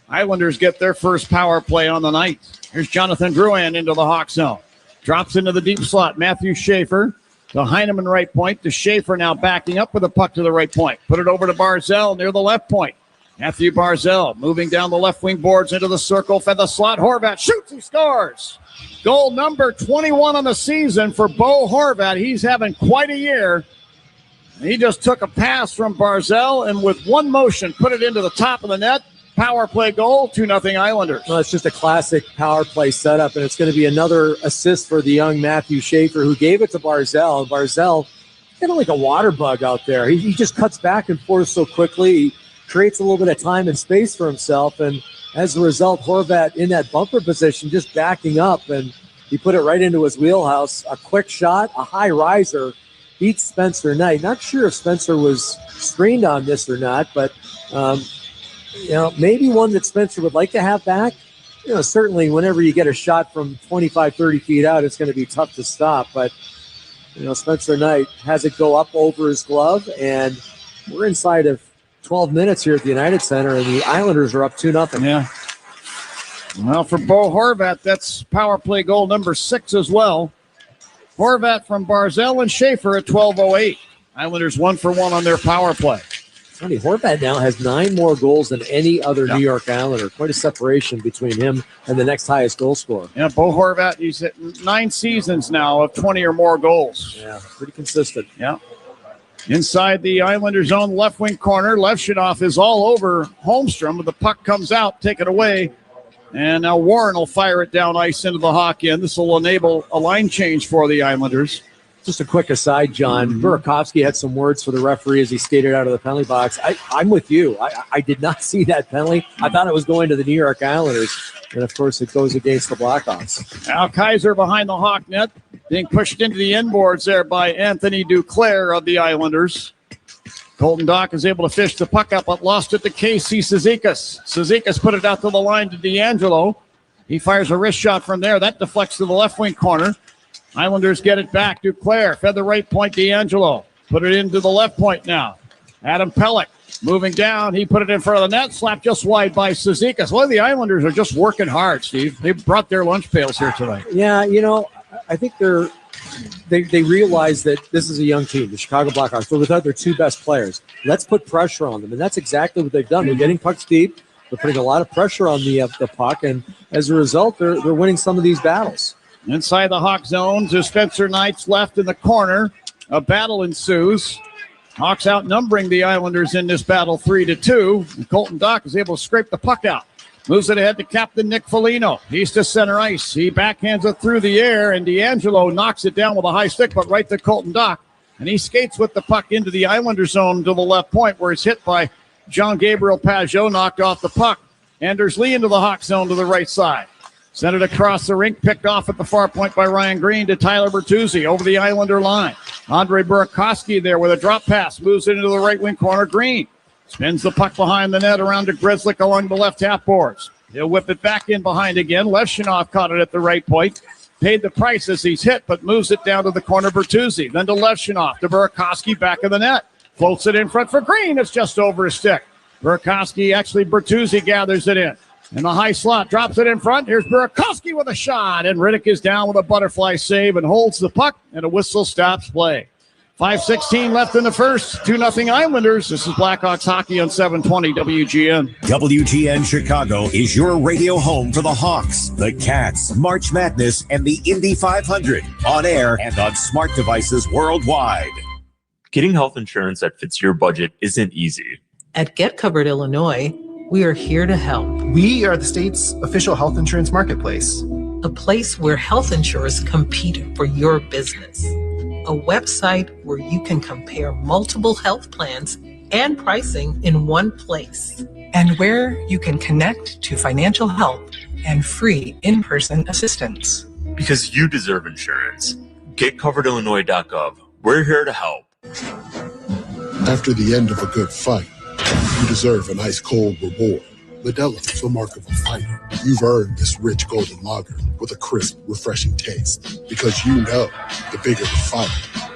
Islanders get their first power play on the night. Here's Jonathan Drouin into the Hawk zone. Drops into the deep slot. Matthew Schaefer to Heineman right point. To Schaefer now backing up with a puck to the right point. Put it over to Barzal near the left point. Matthew Barzal moving down the left wing boards into the circle. Fed the slot. Horvat shoots. He scores. Goal number 21 on the season for Bo Horvat. He's having quite a year. He just took a pass from Barzal and with one motion put it into the top of the net. Power play goal, 2-0 Islanders. Well, it's just a classic power play setup, and it's going to be another assist for the young Matthew Schaefer, who gave it to Barzal. Barzal, kind of like a water bug out there. He just cuts back and forth so quickly. He creates a little bit of time and space for himself, and as a result, Horvat in that bumper position, just backing up, and he put it right into his wheelhouse. A quick shot, a high riser, beats Spencer Knight. Not sure if Spencer was screened on this or not, but maybe one that Spencer would like to have back. Certainly whenever you get a shot from 25, 30 feet out, it's going to be tough to stop. But, Spencer Knight has it go up over his glove, and we're inside of 12 minutes here at the United Center, and the Islanders are up 2-0. Yeah. Well, for Bo Horvat, that's power play goal number 6 as well. Horvat from Barzal and Schaefer at 12:08. Islanders 1 for 1 on their power play. Funny, Horvat now has 9 more goals than any other New York Islander. Quite a separation between him and the next highest goal scorer. Yeah, Bo Horvat, he's at 9 seasons now of 20 or more goals. Yeah, pretty consistent. Yeah. Inside the Islander zone, left wing corner, Levshunov is all over Holmstrom, but the puck comes out, take it away. And now Warren will fire it down ice into the Hawk end. This will enable a line change for the Islanders. Just a quick aside, John. Burakovsky had some words for the referee as he skated out of the penalty box. I'm with you. I did not see that penalty. I thought it was going to the New York Islanders. And, of course, it goes against the Blackhawks. Now Kaiser behind the Hawk net, being pushed into the inboards there by Anthony Duclair of the Islanders. Colton Dach is able to fish the puck up, but lost it to Casey Cizikas. Cizikas put it out to the line to D'Angelo. He fires a wrist shot from there. That deflects to the left wing corner. Islanders get it back. Duclair fed the right point. D'Angelo put it into the left point now. Adam Pelech moving down. He put it in front of the net. Slapped just wide by Cizikas. Well, the Islanders are just working hard, Steve. They brought their lunch pails here tonight. Yeah, I think they realize that this is a young team, the Chicago Blackhawks. They're without their 2 best players. Let's put pressure on them, and that's exactly what they've done. They're getting pucks deep. They're putting a lot of pressure on the puck, and as a result, they're winning some of these battles. Inside the Hawk zone to Spencer Knight's left in the corner. A battle ensues. Hawks outnumbering the Islanders in this battle 3-2. And Colton Dach is able to scrape the puck out. Moves it ahead to Captain Nick Foligno. He's to center ice. He backhands it through the air, and D'Angelo knocks it down with a high stick, but right to Colton Dach. And he skates with the puck into the Islander zone to the left point, where it's hit by Jean Gabriel Pajot, knocked off the puck. Anders Lee into the Hawk zone to the right side. Sent it across the rink, picked off at the far point by Ryan Green to Tyler Bertuzzi over the Islander line. Andre Burakovsky there with a drop pass, moves it into the right wing corner. Green spins the puck behind the net around to Grzelcyk along the left half boards. He'll whip it back in behind again. Levshunov caught it at the right point. Paid the price as he's hit, but moves it down to the corner. Bertuzzi, then to Levshunov, to Burakovsky back of the net. Floats it in front for Green. It's just over his stick. Bertuzzi gathers it in. In the high slot, drops it in front. Here's Burakovsky with a shot, and Riddick is down with a butterfly save and holds the puck, and a whistle stops play. 5:16 left in the first. 2-0 Islanders. This is Blackhawks hockey on 720 WGN. WGN Chicago is your radio home for the Hawks, the Cats, March Madness, and the Indy 500. On air and on smart devices worldwide. Getting health insurance that fits your budget isn't easy. At Get Covered Illinois, we are here to help. We are the state's official health insurance marketplace. A place where health insurers compete for your business. A website where you can compare multiple health plans and pricing in one place. And where you can connect to financial help and free in-person assistance. Because you deserve insurance. GetCoveredIllinois.gov. We're here to help. After the end of a good fight, you deserve an ice-cold reward. Modelo is the mark of a fighter. You've earned this rich golden lager with a crisp, refreshing taste. Because you know, the bigger the fight,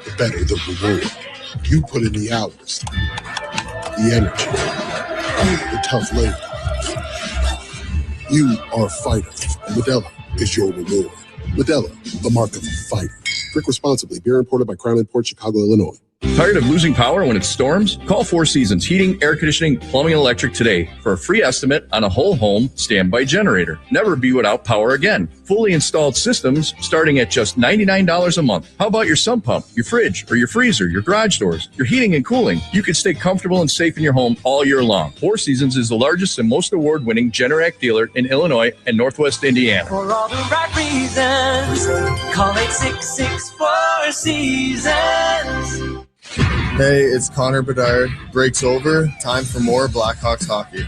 the better the reward. You put in the hours, the energy, the tough labor. You are a fighter, and Modelo is your reward. Modelo, the mark of a fighter. Drink responsibly. Beer imported by Crown Imports, Chicago, Illinois. Tired of losing power when it storms? Call Four Seasons Heating, Air Conditioning, Plumbing, and Electric today for a free estimate on a whole home standby generator. Never be without power again. Fully installed systems starting at just $99 a month. How about your sump pump, your fridge, or your freezer, your garage doors, your heating and cooling? You can stay comfortable and safe in your home all year long. Four Seasons is the largest and most award-winning Generac dealer in Illinois and Northwest Indiana. For all the right reasons, call 866-4 Seasons. Hey, it's Connor Bedard. Break's over. Time for more Blackhawks hockey.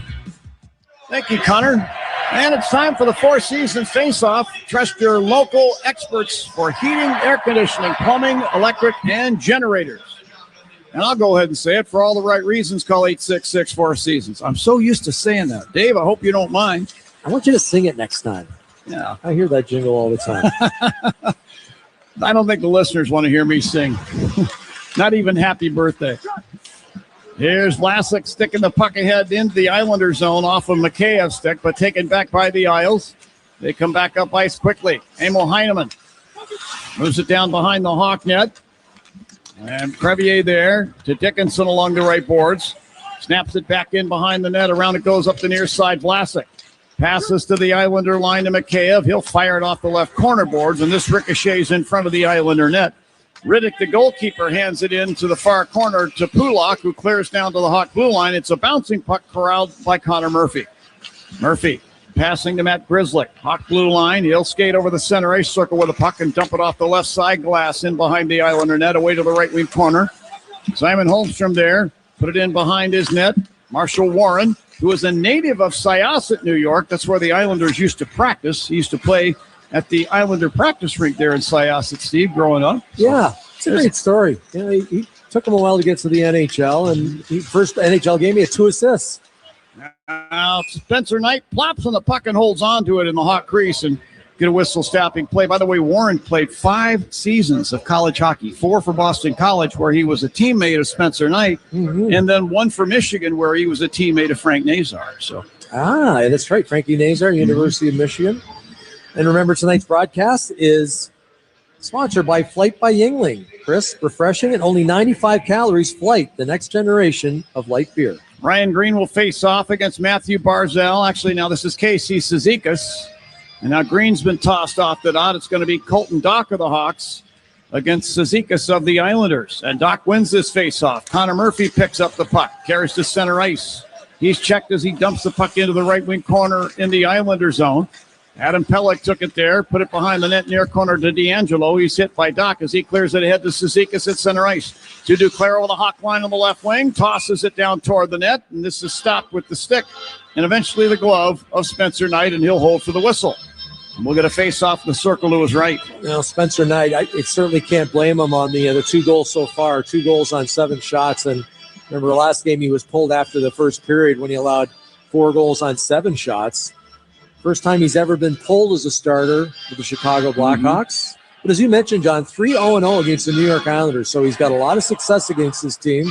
Thank you, Connor. And it's time for the Four Seasons face-off. Trust your local experts for heating, air conditioning, plumbing, electric, and generators. And I'll go ahead and say it. For all the right reasons, call 866-4 Seasons. I'm so used to saying that. Dave, I hope you don't mind. I want you to sing it next time. Yeah. I hear that jingle all the time. I don't think the listeners want to hear me sing. Not even happy birthday. Here's Vlasic sticking the puck ahead into the Islander zone off of Makheyev's stick, but taken back by the Isles. They come back up ice quickly. Emil Heineman moves it down behind the Hawk net. And Crevier there to Dickinson along the right boards. Snaps it back in behind the net. Around it goes up the near side. Vlasic passes to the Islander line to Mikheyev. He'll fire it off the left corner boards, and this ricochets in front of the Islander net. Riddick, the goalkeeper, hands it in to the far corner to Pulak, who clears down to the Hawk blue line. It's a bouncing puck corralled by Connor Murphy. Murphy passing to Matt Grzelcyk. Hawk blue line. He'll skate over the center ice circle with a puck and dump it off the left side glass in behind the Islander net, away to the right wing corner. Simon Holmstrom there. Put it in behind his net. Marshall Warren, who is a native of Syosset, New York. That's where the Islanders used to practice. He used to play at the Islander practice rink there in Syosset, Steve, growing up. Yeah, it's a great story. You know, he took him a while to get to the NHL, and first NHL game, he had 2 assists. Now Spencer Knight plops on the puck and holds on to it in the Hawk crease and get a whistle stopping play. By the way, Warren played 5 seasons of college hockey, 4 for Boston College, where he was a teammate of Spencer Knight, and then 1 for Michigan, where he was a teammate of Frank Nazar. So, that's right, Frankie Nazar, University of Michigan. And remember, tonight's broadcast is sponsored by Flight by Yuengling. Crisp, refreshing, and only 95 calories. Flight, the next generation of light beer. Ryan Green will face off against Matthew Barzal. Actually, now this is Casey Cizikas. And now Green's been tossed off the dot. It's going to be Colton Dock of the Hawks against Cizikas of the Islanders. And Dock wins this faceoff. Connor Murphy picks up the puck, carries to center ice. He's checked as he dumps the puck into the right wing corner in the Islander zone. Adam Pelech took it there, put it behind the net near corner to D'Angelo. He's hit by Dock as he clears it ahead to Cizikas at center ice. To Duclair with a Hawk line on the left wing, tosses it down toward the net, and this is stopped with the stick. And eventually the glove of Spencer Knight, and he'll hold for the whistle. And we'll get a face-off in the circle to his right. Well, Spencer Knight, I certainly can't blame him on the 2 goals so far, 2 goals on 7 shots. And remember, last game he was pulled after the first period when he allowed 4 goals on 7 shots. First time he's ever been pulled as a starter with the Chicago Blackhawks. But as you mentioned, John, 3-0-0 against the New York Islanders. So he's got a lot of success against this team.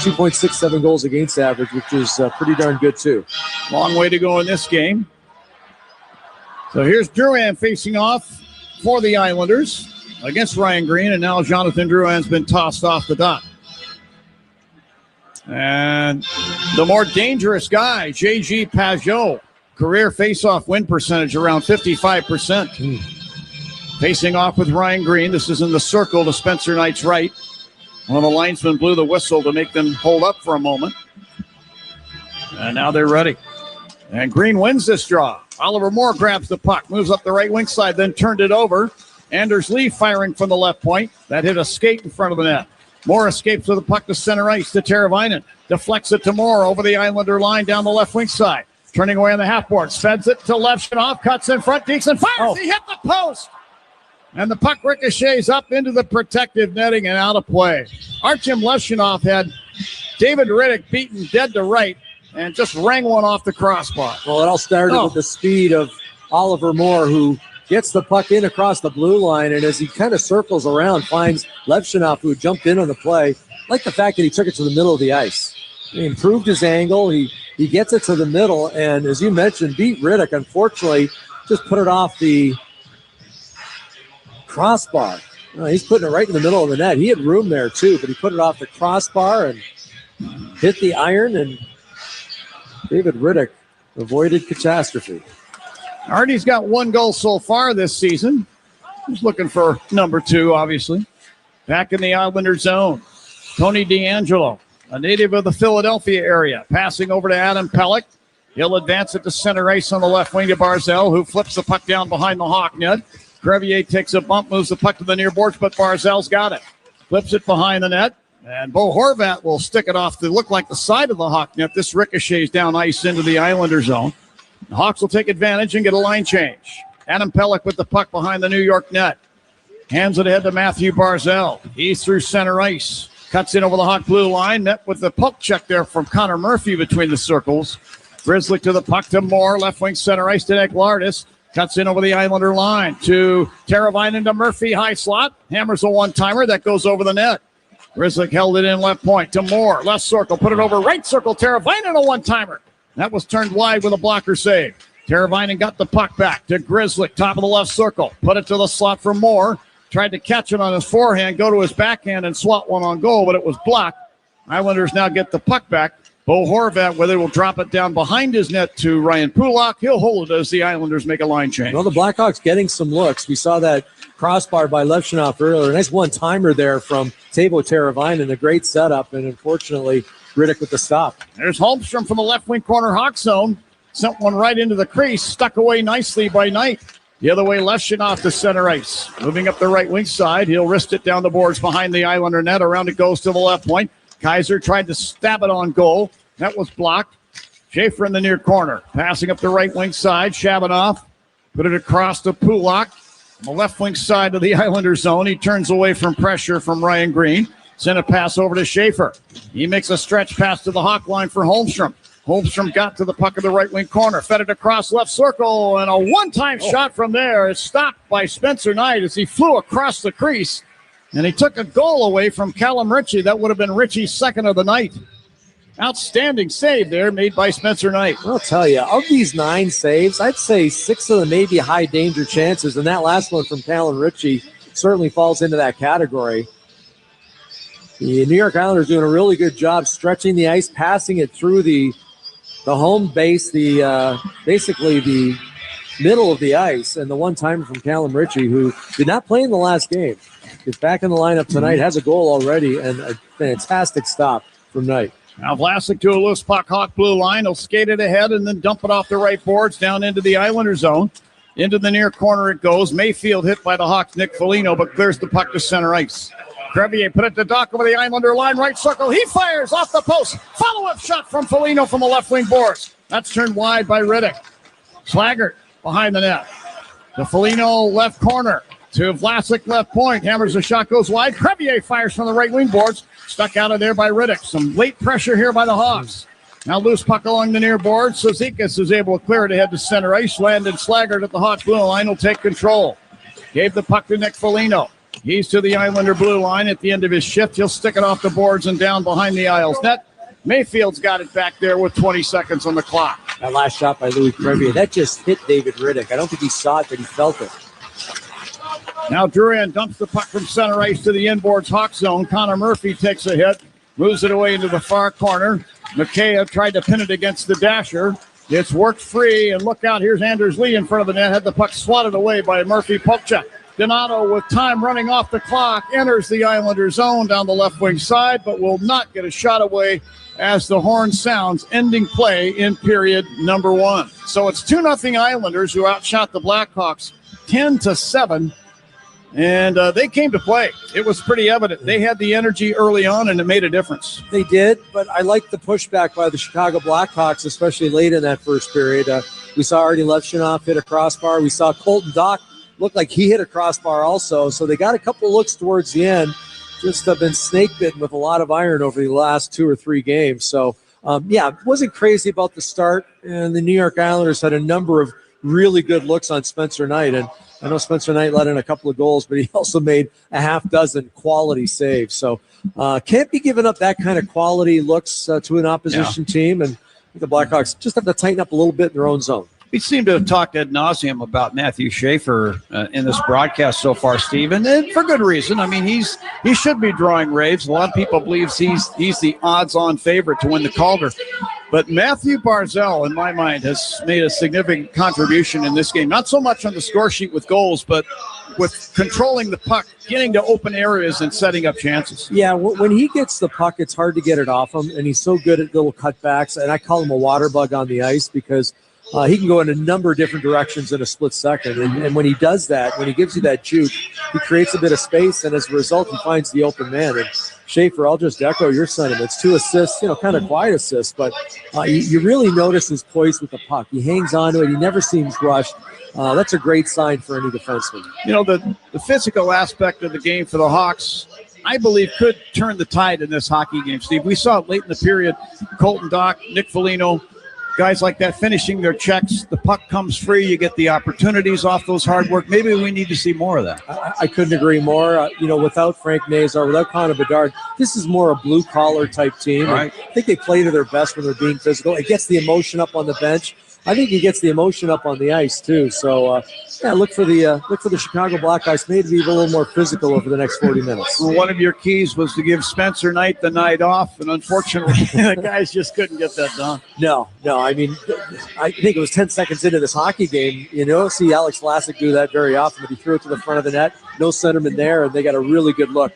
2.67 goals against average, which is pretty darn good, too. Long way to go in this game. So here's Drouin facing off for the Islanders against Ryan Green. And now Jonathan Drouin's been tossed off the dot. And the more dangerous guy, J.G. Pajot. Career face-off win percentage around 55%. Facing off with Ryan Green. This is in the circle to Spencer Knight's right. One of the linesmen blew the whistle to make them hold up for a moment. And now they're ready. And Green wins this draw. Oliver Moore grabs the puck, moves up the right wing side, then turned it over. Anders Lee firing from the left point. That hit a skate in front of the net. Moore escapes with the puck to center ice to Teravainen. Deflects it to Moore over the Islander line down the left wing side. Turning away on the half board. Feds it to Levshunov. Cuts in front. Deason fires. He hit the post. And the puck ricochets up into the protective netting and out of play. Artyom Levshunov had David Riddick beaten dead to right and just rang one off the crossbar. Well, it all started with the speed of Oliver Moore, who gets the puck in across the blue line, and as he kind of circles around, finds Levshunov, who jumped in on the play. I like the fact that he took it to the middle of the ice. He improved his angle. He gets it to the middle, and as you mentioned, beat Riddick. Unfortunately, just put it off the crossbar. He's putting it right in the middle of the net. He had room there, too, but he put it off the crossbar and hit the iron, and David Riddick avoided catastrophe. Artie's got 1 goal so far this season. He's looking for number 2, obviously. Back in the Islander zone, Tony D'Angelo, a native of the Philadelphia area, passing over to Adam Pelech. He'll advance it to center ice on the left wing to Barzal, who flips the puck down behind the Hawk net. Crevier takes a bump, moves the puck to the near boards, but Barzal's got it. Flips it behind the net, and Bo Horvat will stick it off to look like the side of the Hawk net. This ricochets down ice into the Islander zone. The Hawks will take advantage and get a line change. Adam Pelech with the puck behind the New York net. Hands it ahead to Matthew Barzal. He's through center ice. Cuts in over the Hawk blue line. Net with the poke check there from Connor Murphy between the circles. Grzelcyk to the puck to Moore. Left wing center ice to Eklardis. Cuts in over the Islander line to Teravainen to Murphy. High slot. Hammers a one-timer. That goes over the net. Grzelcyk held it in left point to Moore. Left circle. Put it over right circle. Teravainen a one-timer. That was turned wide with a blocker save. Teravainen got the puck back to Grzelcyk. Top of the left circle. Put it to the slot for Moore. Tried to catch it on his forehand, go to his backhand and swat one on goal, but it was blocked. Islanders now get the puck back Bo Horvat, whether will drop it down behind his net to Ryan Pulock. He'll hold it as the Islanders make a line change. Well, the Blackhawks getting some looks. We saw that crossbar by Levshunov earlier. A nice one-timer there from Teuvo Teravainen. A great setup, and unfortunately, Riddick with the stop. There's Holmstrom from the left wing corner Hawk zone. Sent one right into the crease. Stuck away nicely by Knight. The other way, Levshunov to center ice. Moving up the right wing side. He'll wrist it down the boards behind the Islander net. Around it goes to the left point. Kaiser tried to stab it on goal. That was blocked. Schaefer in the near corner. Passing up the right wing side. Shabanoff put it across to Pulock. On the left wing side of the Islander zone. He turns away from pressure from Ryan Green. Send a pass over to Schaefer. He makes a stretch pass to the Hawk line for Holmstrom. Holmstrom got to the puck in the right wing corner. Fed it across left circle. And a one-time shot from there is stopped by Spencer Knight as he flew across the crease. And he took a goal away from Callum Ritchie. That would have been Ritchie's second of the night. Outstanding save there made by Spencer Knight. I'll tell you, of these 9 saves, I'd say 6 of them may be high danger chances. And that last one from Callum Ritchie certainly falls into that category. The New York Islanders doing a really good job stretching the ice, passing it through the home base, basically the middle of the ice, and the one-timer from Callum Ritchie, who did not play in the last game. Is back in the lineup tonight, has a goal already, and a fantastic stop from Knight. Now Vlasic to a loose puck, Hawk blue line. He'll skate it ahead and then dump it off the right boards down into the Islander zone. Into the near corner it goes. Mayfield hit by the Hawks, Nick Foligno, but clears the puck to center ice. Crevier put it to Doc over the Islander line, right circle. He fires off the post. Follow-up shot from Foligno from the left wing boards. That's turned wide by Riddick. Slaggert behind the net. To Foligno left corner. To Vlasic left point. Hammers the shot, goes wide. Crevier fires from the right wing boards. Stuck out of there by Riddick. Some late pressure here by the Hawks. Now loose puck along the near board. Cizikas is able to clear it ahead to center ice. Landon Slaggert at the Hawks blue line will take control. Gave the puck to Nick Foligno. He's to the Islander blue line at the end of his shift. He'll stick it off the boards and down behind the Isles net. Mayfield's got it back there with 20 seconds on the clock. That last shot by Louis Crevier, that just hit David Riddick. I don't think he saw it, but he felt it. Now Drouin dumps the puck from center ice to the inboards Hawk zone. Connor Murphy takes a hit, moves it away into the far corner. McKay tried to pin it against the dasher. It's worked free, and look out, here's Anders Lee in front of the net. Had the puck swatted away by Murphy Polchak. Donato, with time running off the clock, enters the Islander zone down the left wing side, but will not get a shot away as the horn sounds, ending play in period number 1. So it's 2-0 Islanders, who outshot the Blackhawks 10-7. And they came to play. It was pretty evident. They had the energy early on, and it made a difference. They did, but I like the pushback by the Chicago Blackhawks, especially late in that first period. We saw Artie Levshunov hit a crossbar. We saw Colton Dock look like he hit a crossbar also. So they got a couple of looks towards the end. Just have been snake bitten with a lot of iron over the last 2 or 3 games. So, wasn't crazy about the start. And the New York Islanders had a number of really good looks on Spencer Knight. And I know Spencer Knight let in a couple of goals, but he also made a half dozen quality saves. So can't be giving up that kind of quality looks to an opposition team. And the Blackhawks just have to tighten up a little bit in their own zone. We seem to have talked ad nauseum about Matthew Schaefer in this broadcast so far, Stephen, and for good reason. I mean, he should be drawing raves. A lot of people believe he's the odds-on favorite to win the Calder. But Matthew Barzal, in my mind, has made a significant contribution in this game. Not so much on the score sheet with goals, but with controlling the puck, getting to open areas and setting up chances. Yeah, when he gets the puck, it's hard to get it off him, and he's so good at little cutbacks. And I call him a water bug on the ice because he can go in a number of different directions in a split second. And when he does that, when he gives you that juke, he creates a bit of space, and as a result, he finds the open man. And Schaefer, I'll just echo your sentiments. 2 assists, kind of quiet assists, but you really notice his poise with the puck. He hangs on to it. He never seems rushed. That's a great sign for any defenseman. The physical aspect of the game for the Hawks, I believe, could turn the tide in this hockey game, Steve. We saw it late in the period. Colton Dock, Nick Foligno, guys like that finishing their checks. The puck comes free. You get the opportunities off those hard work. Maybe we need to see more of that. I couldn't agree more. Without Frank Nazar, without Connor Bedard, this is more a blue-collar type team. Right. I think they play to their best when they're being physical. It gets the emotion up on the bench. I think he gets the emotion up on the ice too. So look for the Chicago Blackhawks maybe to be a little more physical over the next 40 minutes. Well, one of your keys was to give Spencer Knight the night off, and unfortunately, the guys just couldn't get that done. No. I mean, I think it was 10 seconds into this hockey game. You know, see Alex Vlasic do that very often, but he threw it to the front of the net. No centerman there, and they got a really good look.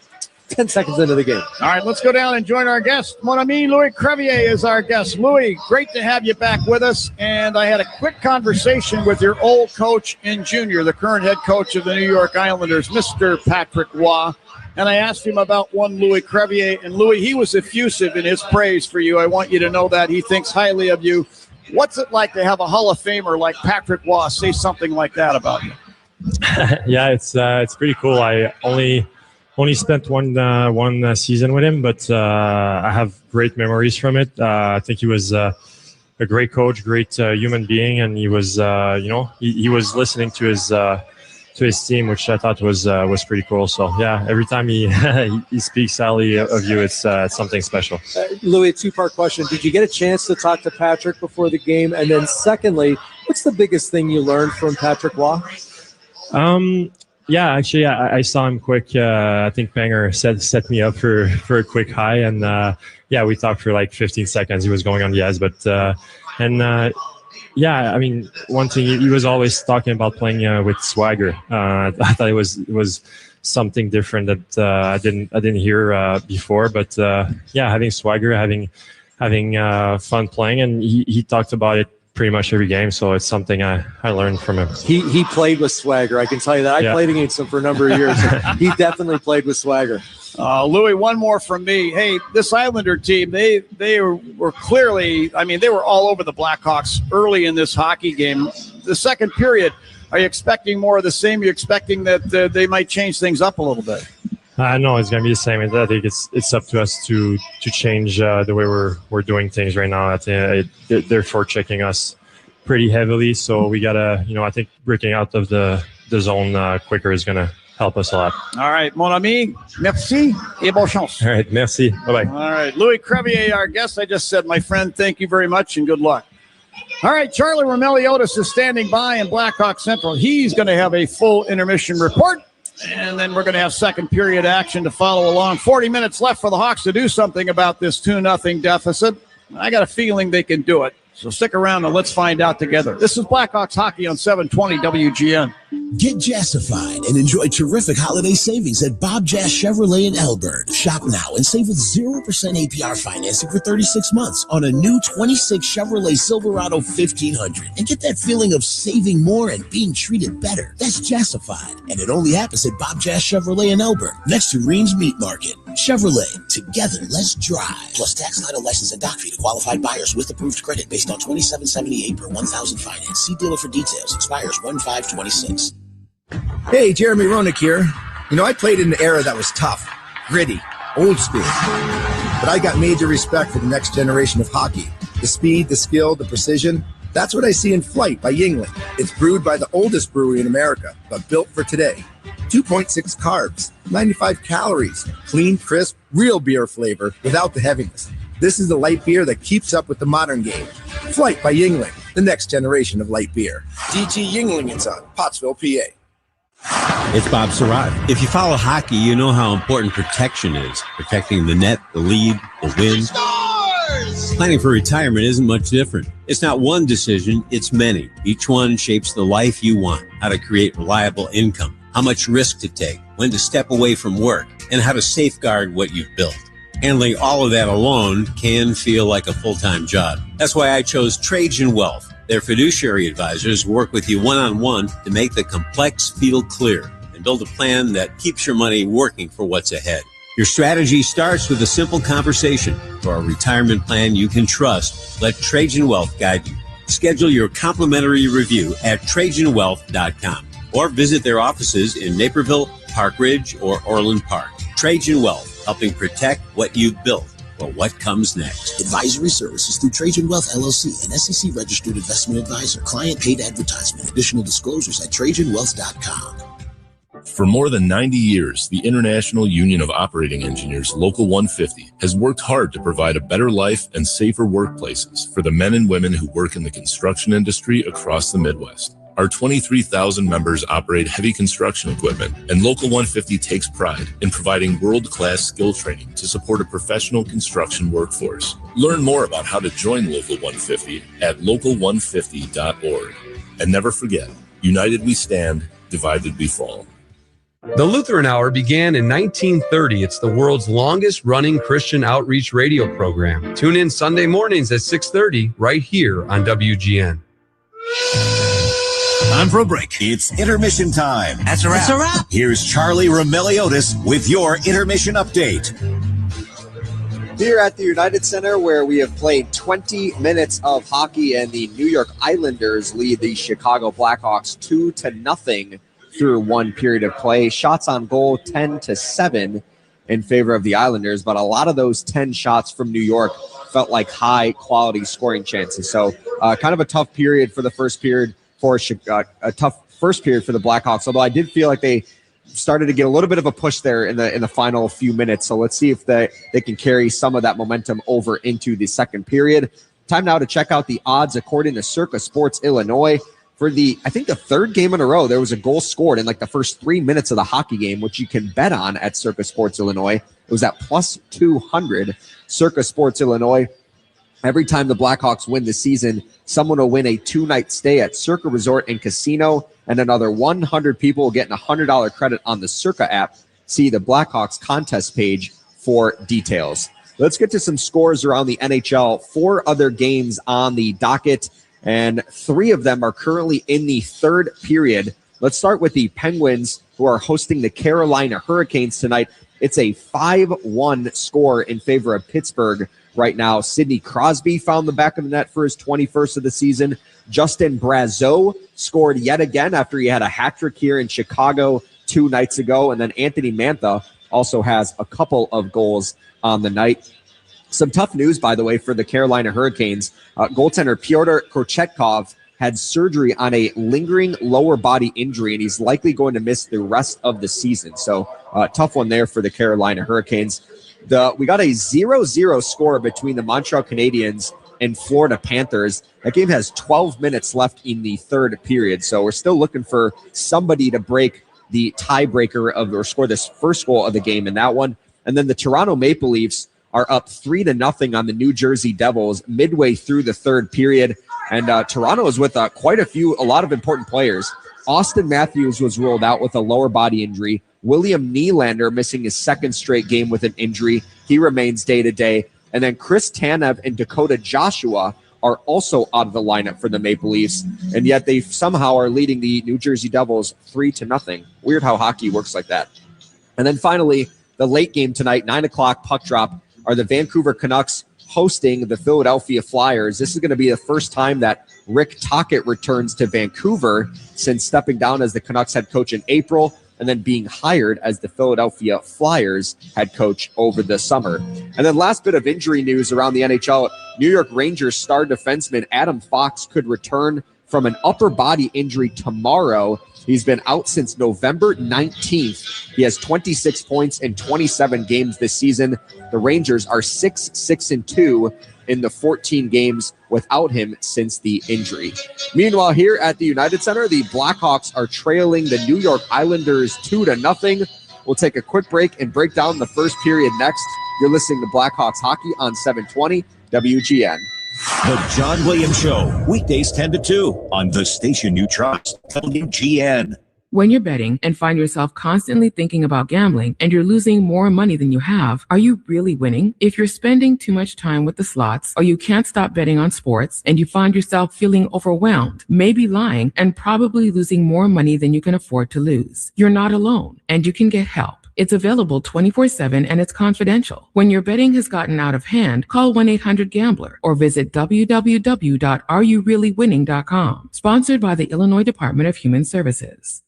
10 seconds into the game. All right, let's go down and join our guest. Mon ami, Louis Crevier is our guest. Louis, great to have you back with us. And I had a quick conversation with your old coach in junior, the current head coach of the New York Islanders, Mr. Patrick Roy. And I asked him about one Louis Crevier. And Louis, he was effusive in his praise for you. I want you to know that. He thinks highly of you. What's it like to have a Hall of Famer like Patrick Roy say something like that about you? Yeah, it's pretty cool. I only spent one season with him, but I have great memories from it. I think he was a great coach, great human being, and he was he was listening to his team, which I thought was pretty cool. So yeah, every time he he speaks highly of you, it's something special. Louis, a two-part question: did you get a chance to talk to Patrick before the game? And then secondly, what's the biggest thing you learned from Patrick Roy? Yeah, actually, I saw him quick. I think Banger set me up for a quick high, and we talked for like 15 seconds. He was going on the ice, but I mean, one thing he was always talking about playing with swagger. I thought it was something different that I didn't hear before. But having swagger, having fun playing, and he talked about it pretty much every game, so it's something I learned from him. He played with swagger. I can tell you that. I played against him for a number of years. He definitely played with swagger. Louis, one more from me. Hey, this Islander team, they were clearly, I mean, they were all over the Blackhawks early in this hockey game. The second period, are you expecting more of the same? Are you expecting that they might change things up a little bit? No, it's going to be the same. I think it's up to us to change the way we're doing things right now. I think they're forechecking us pretty heavily, so we gotta, I think breaking out of the zone quicker is going to help us a lot. All right, mon ami, merci et bonne chance. All right, merci. Bye bye. All right, Louis Crevier, our guest. I just said, my friend, thank you very much and good luck. All right, Charlie Romeliotis is standing by in Blackhawk Central. He's going to have a full intermission report. And then we're going to have second period action to follow along. 40 minutes left for the Hawks to do something about this 2-0 deficit. I got a feeling they can do it. So stick around and let's find out together. This is Blackhawks hockey on 720 WGN. Get Jassified and enjoy terrific holiday savings at Bob Jass Chevrolet in Elbert. Shop now and save with 0% APR financing for 36 months on a new 26 Chevrolet Silverado 1500. And get that feeling of saving more and being treated better. That's Jassified. And it only happens at Bob Jass Chevrolet in Elbert, next to Reams Meat Market. Chevrolet, together, let's drive. Plus tax, title, license, and doc fee to qualified buyers with approved credit based on $27.78 per 1,000 finance. See dealer for details. Expires 1/5/26. Hey, Jeremy Roenick here. I played in an era that was tough, gritty, old school. But I got major respect for the next generation of hockey. The speed, the skill, the precision. That's what I see in Flight by Yuengling. It's brewed by the oldest brewery in America, but built for today. 2.6 carbs, 95 calories, clean, crisp, real beer flavor without the heaviness. This is the light beer that keeps up with the modern game. Flight by Yuengling, the next generation of light beer. DT Yuengling and Son, Pottsville, PA. It's Bob Surratt. If you follow hockey, you know how important protection is. Protecting the net, the lead, the win. Planning for retirement isn't much different. It's not one decision, it's many. Each one shapes the life you want. How to create reliable income, how much risk to take, when to step away from work, and how to safeguard what you've built. Handling all of that alone can feel like a full-time job. That's why I chose Trajan Wealth. Their fiduciary advisors work with you one-on-one to make the complex feel clear and build a plan that keeps your money working for what's ahead. Your strategy starts with a simple conversation. For a retirement plan you can trust, let Trajan Wealth guide you. Schedule your complimentary review at TrajanWealth.com or visit their offices in Naperville, Park Ridge, or Orland Park. Trajan Wealth, helping protect what you've built for what comes next. Advisory services through Trajan Wealth LLC, an SEC registered investment advisor. Client paid advertisement. Additional disclosures at TrajanWealth.com. For more than 90 years, the International Union of Operating Engineers Local 150 has worked hard to provide a better life and safer workplaces for the men and women who work in the construction industry across the Midwest. Our 23,000 members operate heavy construction equipment, and Local 150 takes pride in providing world-class skill training to support a professional construction workforce. Learn more about how to join Local 150 at local150.org. And never forget, united we stand, divided we fall. The Lutheran Hour began in 1930. It's the world's longest running Christian outreach radio program. Tune in Sunday mornings at 6:30 right here on WGN. Time for a break. It's intermission time. That's a wrap. Here's Charlie Remiliotis with your intermission update. Here at the United Center, where we have played 20 minutes of hockey, and the New York Islanders lead the Chicago Blackhawks 2-0 through one period of play. Shots on goal 10-7 in favor of the Islanders, but a lot of those 10 shots from New York felt like high-quality scoring chances. So kind of a tough period for the first period for a tough first period for the Blackhawks, although I did feel like they started to get a little bit of a push there in the final few minutes. So let's see if they can carry some of that momentum over into the second period. Time now to check out the odds according to Circa Sports Illinois. For I think the third game in a row, there was a goal scored in like the first 3 minutes of the hockey game, which you can bet on at Circa Sports Illinois. It was at plus 200. Circa Sports Illinois. Every time the Blackhawks win this season, someone will win a 2-night stay at Circa Resort and Casino, and another 100 people will get a $100 credit on the Circa app. See the Blackhawks contest page for details. Let's get to some scores around the NHL. 4 other games on the docket, and 3 of them are currently in the third period. Let's start with the Penguins, who are hosting the Carolina Hurricanes tonight. It's a 5-1 score in favor of Pittsburgh right now. Sidney Crosby found the back of the net for his 21st of the season. Justin Brazeau scored yet again after he had a hat trick here in Chicago 2 nights ago. And then Anthony Mantha also has a couple of goals on the night. Some tough news, by the way, for the Carolina Hurricanes. Goaltender Pyotr Kochetkov had surgery on a lingering lower body injury, and he's likely going to miss the rest of the season. So tough one there for the Carolina Hurricanes. We got a 0-0 score between the Montreal Canadiens and Florida Panthers. That game has 12 minutes left in the third period, so we're still looking for somebody to break the tiebreaker or score this first goal of the game in that one. And then the Toronto Maple Leafs are up 3-0 on the New Jersey Devils midway through the third period. And Toronto is with a lot of important players. Austin Matthews was ruled out with a lower body injury. William Nylander missing his second straight game with an injury. He remains day-to-day. And then Chris Tanev and Dakota Joshua are also out of the lineup for the Maple Leafs. And yet they somehow are leading the New Jersey Devils 3-0. Weird how hockey works like that. And then finally, the late game tonight, 9 o'clock puck drop, are the Vancouver Canucks hosting the Philadelphia Flyers. This is going to be the first time that Rick Tocchet returns to Vancouver since stepping down as the Canucks head coach in April and then being hired as the Philadelphia Flyers head coach over the summer. And then last bit of injury news around the NHL, New York Rangers star defenseman Adam Fox could return from an upper body injury tomorrow. He's been out since November 19th. He has 26 points in 27 games this season. The Rangers are 6-2 in the 14 games without him since the injury. Meanwhile, here at the United Center, the Blackhawks are trailing the New York Islanders 2-0. We'll take a quick break and break down the first period next. You're listening to Blackhawks Hockey on 720 WGN. The John Williams Show, weekdays 10 to 2 on the station you trust, WGN. When you're betting and find yourself constantly thinking about gambling and you're losing more money than you have, are you really winning? If you're spending too much time with the slots or you can't stop betting on sports and you find yourself feeling overwhelmed, maybe lying, and probably losing more money than you can afford to lose, you're not alone and you can get help. It's available 24/7 and it's confidential. When your betting has gotten out of hand, call 1-800-GAMBLER or visit www.areyoureallywinning.com. Sponsored by the Illinois Department of Human Services.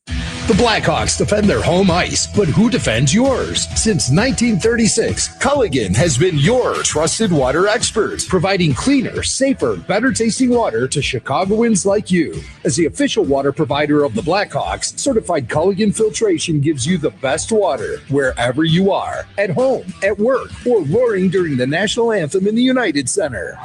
The Blackhawks defend their home ice, but who defends yours? Since 1936, Culligan has been your trusted water expert, providing cleaner, safer, better-tasting water to Chicagoans like you. As the official water provider of the Blackhawks, certified Culligan filtration gives you the best water wherever you are, at home, at work, or roaring during the national anthem in the United Center.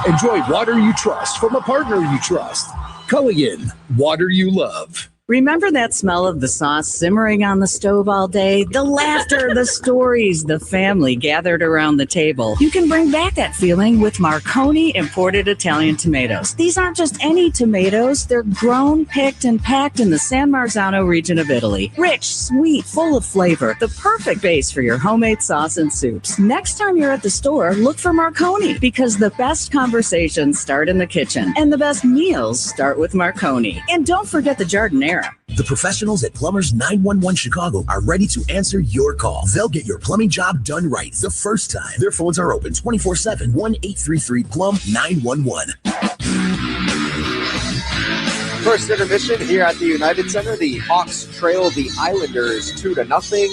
Enjoy water you trust from a partner you trust. Culligan, water you love. Remember that smell of the sauce simmering on the stove all day? The laughter, the stories, the family gathered around the table. You can bring back that feeling with Marconi imported Italian tomatoes. These aren't just any tomatoes. They're grown, picked, and packed in the San Marzano region of Italy. Rich, sweet, full of flavor. The perfect base for your homemade sauce and soups. Next time you're at the store, look for Marconi, because the best conversations start in the kitchen and the best meals start with Marconi. And don't forget the Jardinera. The professionals at Plumbers 911 Chicago are ready to answer your call. They'll get your plumbing job done right the first time. Their phones are open 24/7, 1-833-PLUM-911. First intermission here at the United Center. The Hawks trail the Islanders 2-0.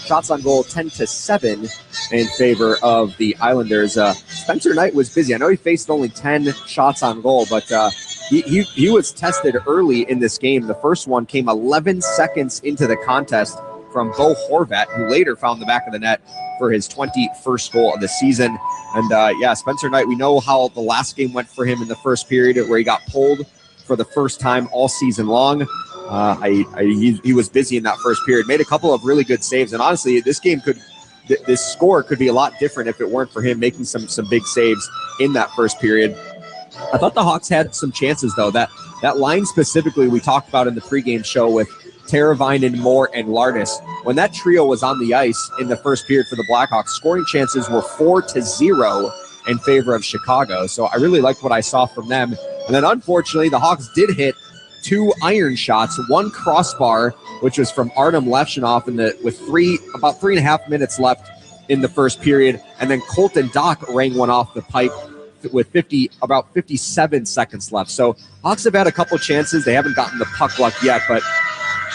Shots on goal 10-7 in favor of the Islanders. Spencer Knight was busy. I know he faced only 10 shots on goal, but he was tested early in this game. The first one came 11 seconds into the contest from Bo Horvat, who later found the back of the net for his 21st goal of the season. And Spencer Knight, we know how the last game went for him in the first period, where he got pulled for the first time all season long. He was busy in that first period, made a couple of really good saves, and honestly, this score could be a lot different if it weren't for him making some big saves in that first period. I thought the Hawks had some chances, though. That line specifically we talked about in the pregame show with Teravainen, Moore, and Lardis. When that trio was on the ice in the first period for the Blackhawks, scoring chances were 4-0 in favor of Chicago. So I really liked what I saw from them. And then unfortunately, the Hawks did hit 2 iron shots, one crossbar, which was from Artem Levshunov with about 3.5 minutes left in the first period. And then Colton Dock rang one off the pipe with about 57 seconds left. So Hawks have had a couple chances. They haven't gotten the puck luck yet, but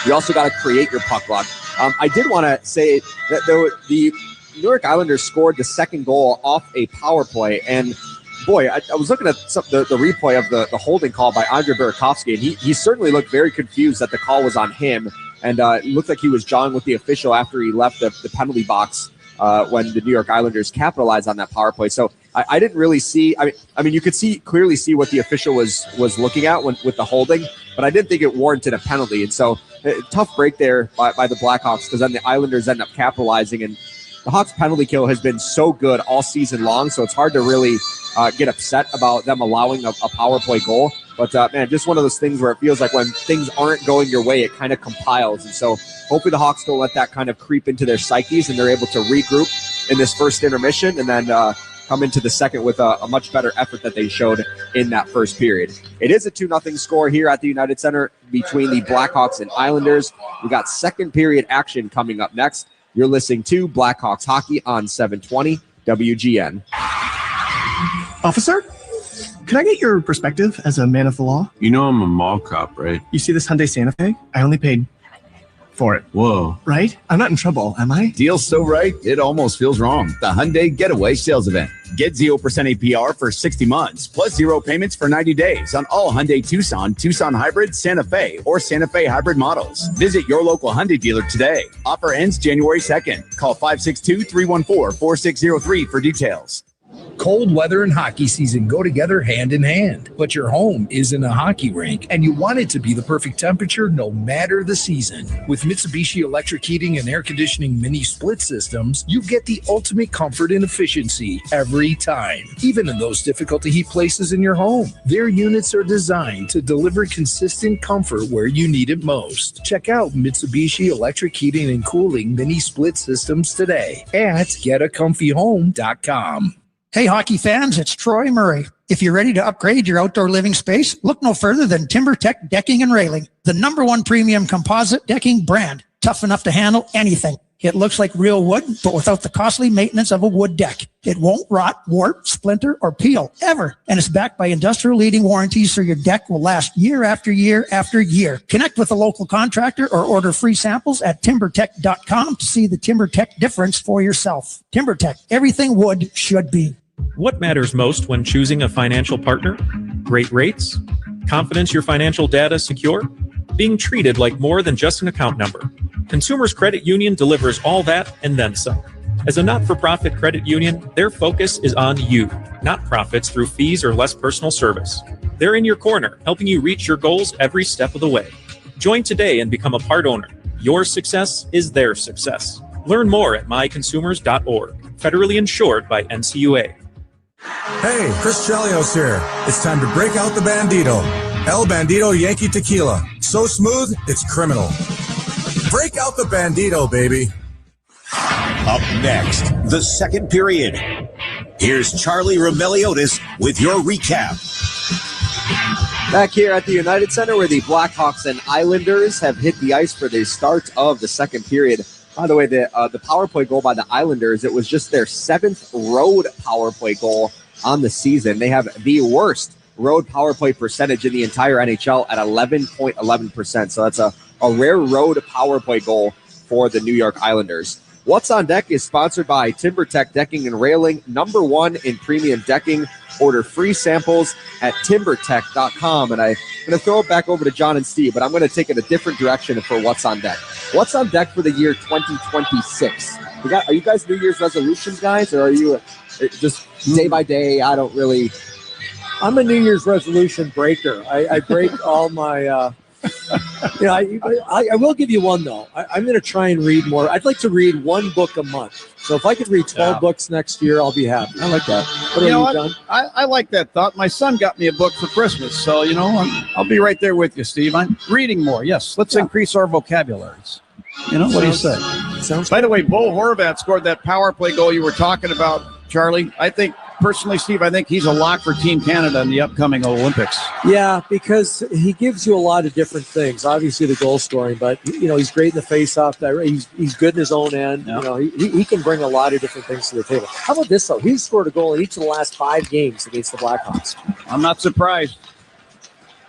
you also got to create your puck luck. I did want to say that the New York Islanders scored the second goal off a power play, and boy, I was looking at the replay of the holding call by Andrei Burakovsky, and he certainly looked very confused that the call was on him, and it looked like he was jawing with the official after he left the penalty box when the New York Islanders capitalized on that power play. So I didn't really see. I mean, you could clearly see what the official was looking at with the holding, but I didn't think it warranted a penalty. And so, tough break there by the Blackhawks, because then the Islanders end up capitalizing. And the Hawks' penalty kill has been so good all season long, so it's hard to really get upset about them allowing a power play goal. But man, just one of those things where it feels like when things aren't going your way, it kind of compiles. And so hopefully the Hawks don't let that kind of creep into their psyches, and they're able to regroup in this first intermission, and then come into the second with a much better effort that they showed in that first period. It is a 2-0 score here at the United Center between the Blackhawks and Islanders. We got second period action coming up next. You're listening to Blackhawks Hockey on 720 WGN. Officer, can I get your perspective as a man of the law? You know I'm a mall cop, right? You see this Hyundai Santa Fe? I only paid for it. Whoa. Right? I'm not in trouble, am I? Deal's so right, it almost feels wrong. The Hyundai Getaway Sales Event. Get 0% APR for 60 months, plus 0 payments for 90 days on all Hyundai Tucson, Tucson Hybrid, Santa Fe, or Santa Fe Hybrid models. Visit your local Hyundai dealer today. Offer ends January 2nd. Call 562-314-4603 for details. Cold weather and hockey season go together hand in hand, but your home isn't a hockey rink, and you want it to be the perfect temperature no matter the season. With Mitsubishi electric heating and air conditioning mini split systems, you get the ultimate comfort and efficiency every time, even in those difficult to heat places in your home. Their units are designed to deliver consistent comfort where you need it most. Check out Mitsubishi electric heating and cooling mini split systems today at getacomfyhome.com. Hey, hockey fans, it's Troy Murray. If you're ready to upgrade your outdoor living space, look no further than TimberTech Decking and Railing, the #1 premium composite decking brand, tough enough to handle anything. It looks like real wood, but without the costly maintenance of a wood deck. It won't rot, warp, splinter, or peel, ever. And it's backed by industrial-leading warranties, so your deck will last year after year after year. Connect with a local contractor or order free samples at timbertech.com to see the TimberTech difference for yourself. TimberTech, everything wood should be. What matters most when choosing a financial partner? Great rates? Confidence your financial data is secure? Being treated like more than just an account number? Consumers Credit Union delivers all that and then some. As a not-for-profit credit union, their focus is on you, not profits through fees or less personal service. They're in your corner, helping you reach your goals every step of the way. Join today and become a part owner. Your success is their success. Learn more at myconsumers.org. Federally insured by NCUA. Hey, Chris Chelios here. It's time to break out the Bandito. El Bandito Yankee Tequila. So smooth, it's criminal. Break out the Bandito, baby. Up next, the second period. Here's Charlie Roumeliotis with your recap. Back here at the United Center where the Blackhawks and Islanders have hit the ice for the start of the second period. By the way, the power play goal by the Islanders, it was just their 7th road power play goal on the season. They have the worst road power play percentage in the entire NHL at 11.11%. So that's a rare road power play goal for the New York Islanders. What's on Deck is sponsored by TimberTech Decking and Railing, #1 in premium decking. Order free samples at timbertech.com. And I'm going to throw it back over to John and Steve, but I'm going to take it a different direction for What's on Deck. What's on Deck for the year 2026? Are you guys New Year's resolutions guys, or are you just day by day? I'm a New Year's resolution breaker. I break all my... I will give you one, though. I'm going to try and read more. I'd like to read one book a month. So if I could read 12 books next year, I'll be happy. I like that. What about you, John? I like that thought. My son got me a book for Christmas. So, I'll be right there with you, Steve. I'm reading more. Yes, let's increase our vocabularies. What do you say? By the way, Bo Horvat scored that power play goal you were talking about, Charlie. I think, personally, Steve, I think he's a lock for Team Canada in the upcoming Olympics. Yeah, because he gives you a lot of different things. Obviously, the goal scoring, but he's great in the face-off. He's good in his own end. Yeah. He can bring a lot of different things to the table. How about this though? He's scored a goal in each of the last 5 games against the Blackhawks. I'm not surprised.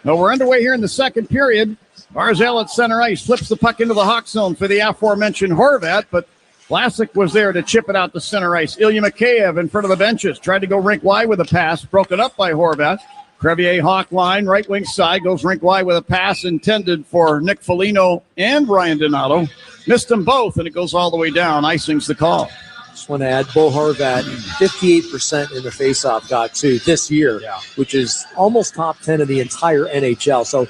No, we're underway here in the second period. Barzal at center ice flips the puck into the Hawk zone for the aforementioned Horvat, but Vlasic was there to chip it out to center ice. Ilya Mikheyev in front of the benches. Tried to go rink wide with a pass. Broken up by Horvat. Crevier Hawk line, right wing side. Goes rink wide with a pass intended for Nick Foligno and Ryan Donato. Missed them both, and it goes all the way down. Icing's the call. Just want to add, Bo Horvat, 58% in the faceoff got to this year, which is almost top 10 in the entire NHL. So,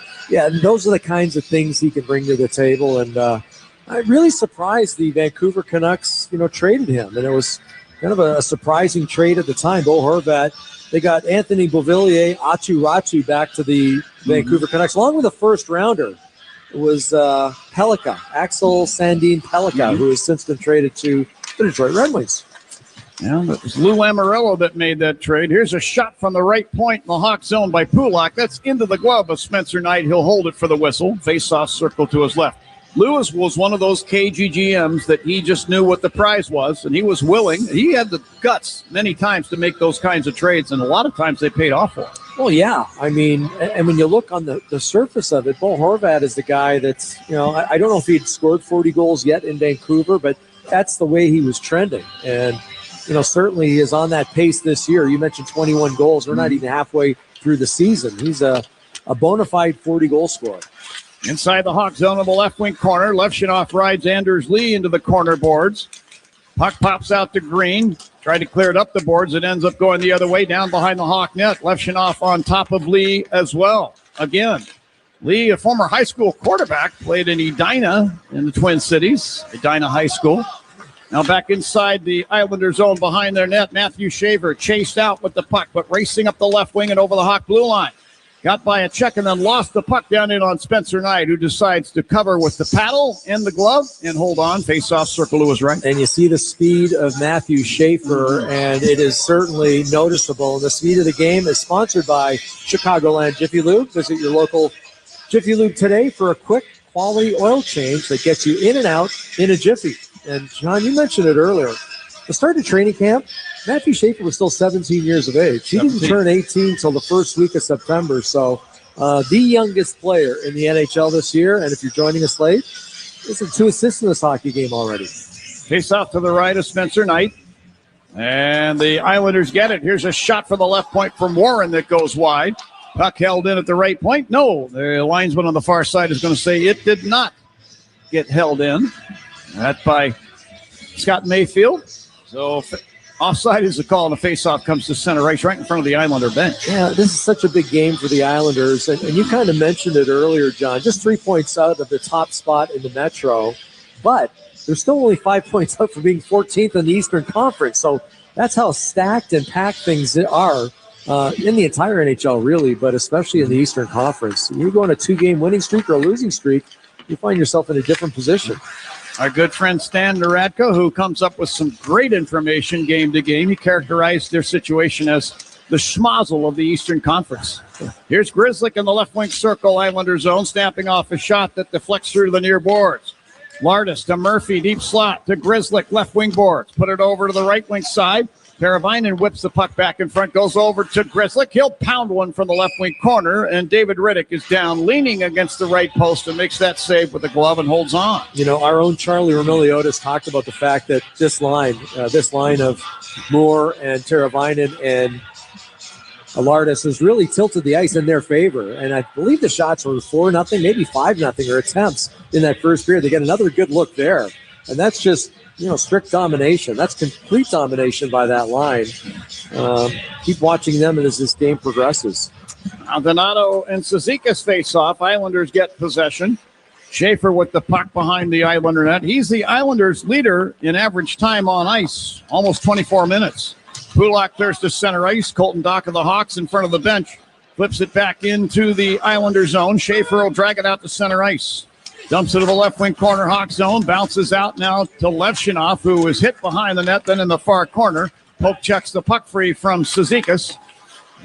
those are the kinds of things he can bring to the table, and I'm really surprised the Vancouver Canucks, traded him. And it was kind of a surprising trade at the time. Bo Horvat, they got Anthony Beauvillier, Atu Ratu back to the Vancouver Canucks, along with a first-rounder. It was Pellikka, Axel Sandin Pellikka, who has since been traded to the Detroit Red Wings. Yeah, it was Lou Lamoriello that made that trade. Here's a shot from the right point in the Hawk zone by Pulak. That's into the glove of Spencer Knight. He'll hold it for the whistle. Face-off circle to his left. Lewis was one of those KGGMs that he just knew what the prize was, and he was willing. He had the guts many times to make those kinds of trades, and a lot of times they paid off for it. Well, yeah. I mean, and when you look on the surface of it, Bo Horvat is the guy that's, I don't know if he'd scored 40 goals yet in Vancouver, but that's the way he was trending. And, certainly he is on that pace this year. You mentioned 21 goals. We're not even halfway through the season. He's a bona fide 40-goal scorer. Inside the Hawk zone on the left wing corner, Levshinoff rides Anders Lee into the corner boards. Puck pops out to Green. Tried to clear it up the boards. It ends up going the other way, down behind the Hawk net. Levshinoff on top of Lee as well. Again, Lee, a former high school quarterback, played in Edina in the Twin Cities, Edina High School. Now back inside the Islander zone behind their net. Matthew Shaver chased out with the puck, but racing up the left wing and over the Hawk blue line. Got by a check and then lost the puck down in on Spencer Knight, who decides to cover with the paddle and the glove and hold on. Face-off circle to his right. And you see the speed of Matthew Schaefer, and it is certainly noticeable. The speed of the game is sponsored by Chicagoland Jiffy Lube. Visit your local Jiffy Lube today for a quick, quality oil change that gets you in and out in a jiffy. And John, you mentioned it earlier. The start of training camp, Matthew Schaefer was still 17 years of age. He didn't turn 18 until the first week of September. So the youngest player in the NHL this year. And if you're joining us late, listen, 2 assists in this hockey game already. Face off to the right of Spencer Knight. And the Islanders get it. Here's a shot for the left point from Warren that goes wide. Puck held in at the right point. No, the linesman on the far side is going to say it did not get held in. That by Scott Mayfield. So offside is the call, and the faceoff comes to center ice right in front of the Islander bench. Yeah, this is such a big game for the Islanders. And you kind of mentioned it earlier, John. Just 3 points out of the top spot in the Metro. But they're still only 5 points up for being 14th in the Eastern Conference. So that's how stacked and packed things are in the entire NHL, really, but especially in the Eastern Conference. You're going a 2-game winning streak or a losing streak, you find yourself in a different position. Our good friend Stan Naradko, who comes up with some great information game to game. He characterized their situation as the schmozzle of the Eastern Conference. Here's Grzelcyk in the left wing circle, Islander zone, snapping off a shot that deflects through the near boards. Lardis to Murphy, deep slot to Grzelcyk, left wing boards. Put it over to the right wing side. Paravainen whips the puck back in front, goes over to Grzelcyk. He'll pound one from the left wing corner, and David Riddick is down, leaning against the right post and makes that save with the glove and holds on. You know, our own Charlie Romiliotis talked about the fact that this line of Moore and Paravainen and Lardis has really tilted the ice in their favor. And I believe the shots were 4-0, maybe 5-0, or attempts in that first period. They get another good look there. And that's just, strict domination. That's complete domination by that line. Keep watching them as this game progresses. Now Donato and Cizikas face off. Islanders get possession. Schaefer with the puck behind the Islander net. He's the Islanders' leader in average time on ice, almost 24 minutes. Pulak clears to center ice. Colton Dock of the Hawks in front of the bench. Flips it back into the Islander zone. Schaefer will drag it out to center ice. Dumps it to the left wing corner, Hawk zone. Bounces out now to Levshunov, who was hit behind the net, then in the far corner. Poke checks the puck free from Cizikas.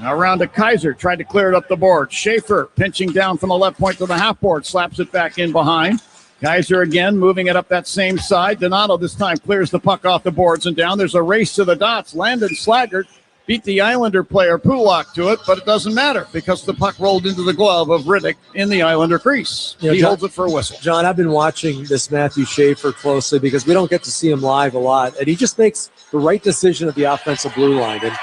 Now around to Kaiser. Tried to clear it up the board. Schaefer pinching down from the left point to the half board. Slaps it back in behind. Kaiser again moving it up that same side. Donato this time clears the puck off the boards and down. There's a race to the dots. Landon Slaggert beat the Islander player Pulak to it, but it doesn't matter because the puck rolled into the glove of Riddick in the Islander crease. He holds it for a whistle. John, I've been watching this Matthew Schaefer closely because we don't get to see him live a lot, and he just makes the right decision at the offensive blue line. And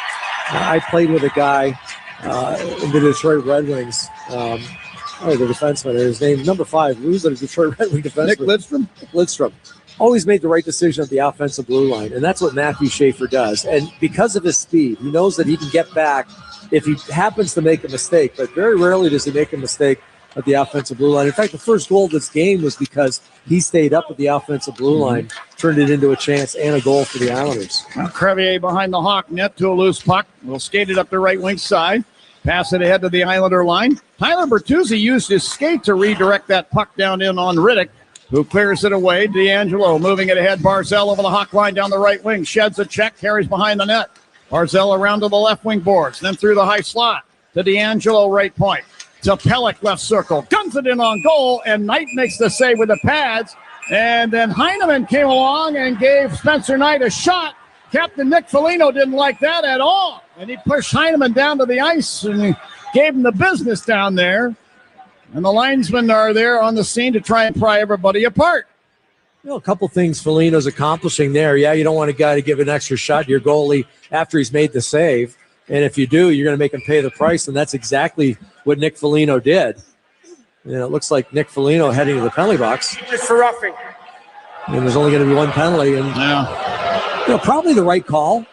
I played with a guy in the Detroit Red Wings. The defenseman, his name, number 5. Who's the Detroit Red Wing defenseman? Nick Lidstrom. Lidstrom. Always made the right decision at the offensive blue line, and that's what Matthew Schaefer does. And because of his speed, he knows that he can get back if he happens to make a mistake, but very rarely does he make a mistake at the offensive blue line. In fact, the first goal of this game was because he stayed up at the offensive blue line, turned it into a chance and a goal for the Islanders. Now Crevier behind the Hawk net to a loose puck. Will skate it up the right wing side. Pass it ahead to the Islander line. Tyler Bertuzzi used his skate to redirect that puck down in on Riddick, who clears it away. D'Angelo moving it ahead. Barzell over the Hawk line down the right wing. Sheds a check, carries behind the net. Barzell around to the left wing boards, then through the high slot to D'Angelo right point. To Pelech left circle. Guns it in on goal, and Knight makes the save with the pads. And then Heineman came along and gave Spencer Knight a shot. Captain Nick Foligno didn't like that at all. And he pushed Heineman down to the ice and he gave him the business down there. And the linesmen are there on the scene to try and pry everybody apart. A couple things Foligno's accomplishing there. Yeah, you don't want a guy to give an extra shot to your goalie after he's made the save. And if you do, you're going to make him pay the price. And that's exactly what Nick Foligno did. And it looks like Nick Foligno heading to the penalty box. It's for roughing. And there's only going to be one penalty. And probably the right call.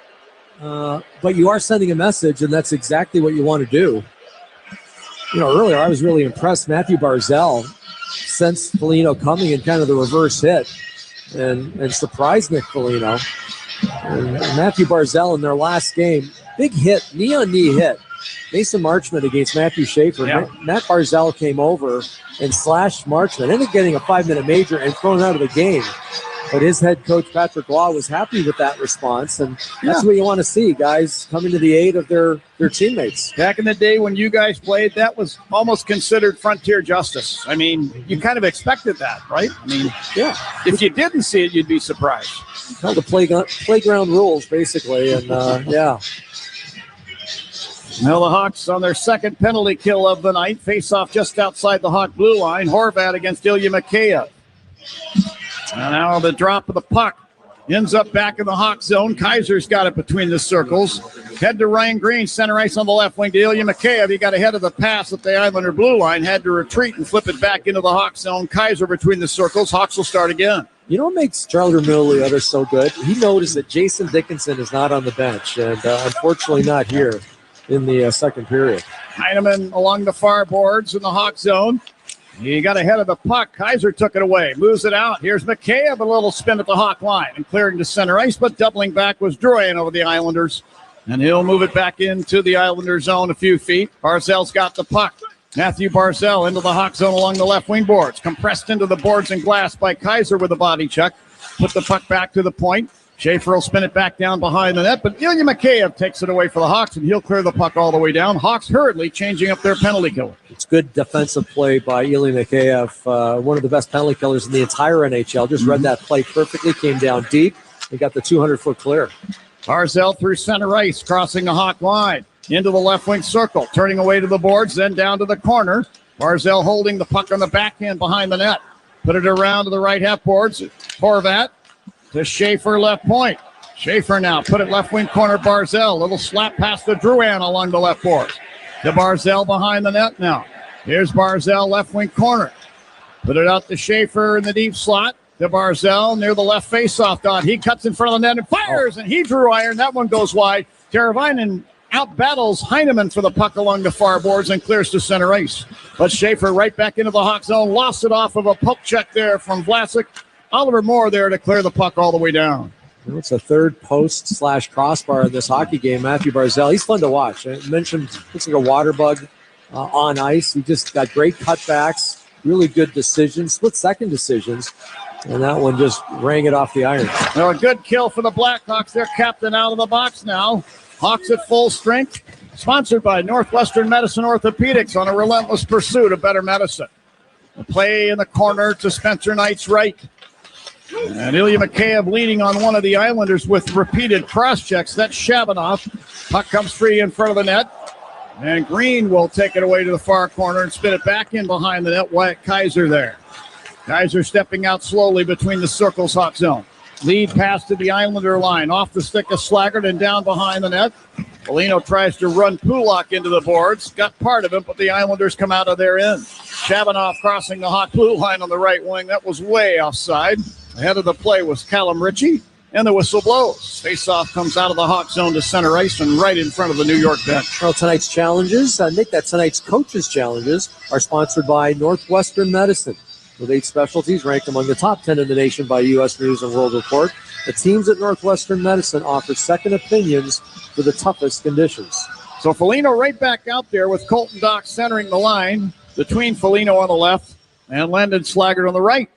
But you are sending a message, and that's exactly what you want to do. Earlier I was really impressed. Matthew Barzell sensed Foligno coming and kind of the reverse hit and surprised Nick Foligno. And Matthew Barzell in their last game, big hit, knee-on-knee hit. Mason Marchment against Matthew Schaefer. Yeah. Matt Barzell came over and slashed Marchment. Ended up getting a 5-minute major and thrown out of the game. But his head coach, Patrick Law, was happy with that response, and that's what you want to see, guys coming to the aid of their teammates. Back in the day when you guys played, that was almost considered frontier justice. I mean, you kind of expected that, right? I mean, if you didn't see it, you'd be surprised. Well, the playground rules, basically, and Now the Hawks on their second penalty kill of the night. Face off just outside the Hawk blue line. Horvat against Ilya Mikheyev. And now the drop of the puck ends up back in the Hawk zone. Kaiser's got it between the circles. Head to Ryan Green, center ice on the left wing to Ilya Mikheyev. He got ahead of the pass at the Islander blue line, had to retreat and flip it back into the Hawk zone. Kaiser between the circles. Hawks will start again. You know what makes Charlie Rimilliotto so good? He noticed that Jason Dickinson is not on the bench, and unfortunately not here in the second period. Heineman along the far boards in the Hawk zone. He got ahead of the puck. Kaiser took it away, moves it out. Here's Mikheyev, a little spin at the Hawk line and clearing to center ice, but doubling back was Drouin over the Islanders. And he'll move it back into the Islander zone a few feet. Barzell's got the puck. Matthew Barzell into the Hawk zone along the left wing boards. Compressed into the boards and glass by Kaiser with a body check. Put the puck back to the point. Schaefer will spin it back down behind the net, but Ilya Mikheyev takes it away for the Hawks, and he'll clear the puck all the way down. Hawks hurriedly changing up their penalty killer. It's good defensive play by Ilya Mikheyev, one of the best penalty killers in the entire NHL. Just read that play perfectly, came down deep, and got the 200-foot clear. Barzell through center ice, crossing the Hawk line, into the left wing circle, turning away to the boards, then down to the corner. Barzell holding the puck on the backhand behind the net. Put it around to the right half boards. Horvat to Schaefer, left point. Schaefer now put it left wing corner. Barzell, little slap pass to Drouin along the left boards. To Barzell behind the net now. Here's Barzell, left wing corner. Put it out to Schaefer in the deep slot. To Barzell near the left faceoff dot. He cuts in front of the net and fires, and he drew iron. That one goes wide. Teravainen out battles Heineman for the puck along the far boards and clears to center ice. But Schaefer right back into the Hawk zone. Lost it off of a poke check there from Vlasic. Oliver Moore there to clear the puck all the way down. It's a third post/crossbar in this hockey game. Matthew Barzell, he's fun to watch. I mentioned looks like a water bug on ice. He just got great cutbacks, really good decisions, split-second decisions, and that one just rang it off the iron. Now a good kill for the Blackhawks. Their captain out of the box now. Hawks at full strength. Sponsored by Northwestern Medicine Orthopedics on a relentless pursuit of better medicine. The play in the corner to Spencer Knight's right. And Ilya Mikheyev leading on one of the Islanders with repeated cross-checks. That's Shabanoff. Puck comes free in front of the net. And Green will take it away to the far corner and spin it back in behind the net. Wyatt Kaiser there. Kaiser stepping out slowly between the circles, Hawk zone. Lead pass to the Islander line. Off the stick of Slaggert and down behind the net. Foligno tries to run Pulak into the boards. Got part of it, but the Islanders come out of their end. Shabanoff crossing the Hawk blue line on the right wing. That was way offside. Ahead of the play was Callum Ritchie, and the whistle blows. Face-off comes out of the Hawk zone to center ice and right in front of the New York bench. Well, tonight's challenges, Nick, tonight's coaches' challenges are sponsored by Northwestern Medicine. With 8 specialties ranked among the top 10 in the nation by U.S. News and World Report, the teams at Northwestern Medicine offer second opinions for the toughest conditions. So Foligno right back out there with Colton Dock centering the line between Foligno on the left and Landon Slaggert on the right.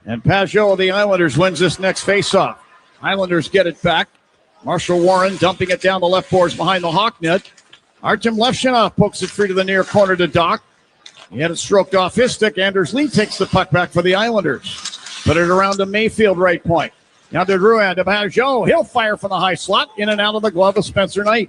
And Pajot of the Islanders wins this next faceoff. Islanders get it back. Marshall Warren dumping it down the left boards behind the Hawk net. Artem Levshinov pokes it free to the near corner to Dock. He had it stroked off his stick. Anders Lee takes the puck back for the Islanders. Put it around to Mayfield right point. Now to Drouin to Pajot. He'll fire from the high slot. In and out of the glove of Spencer Knight.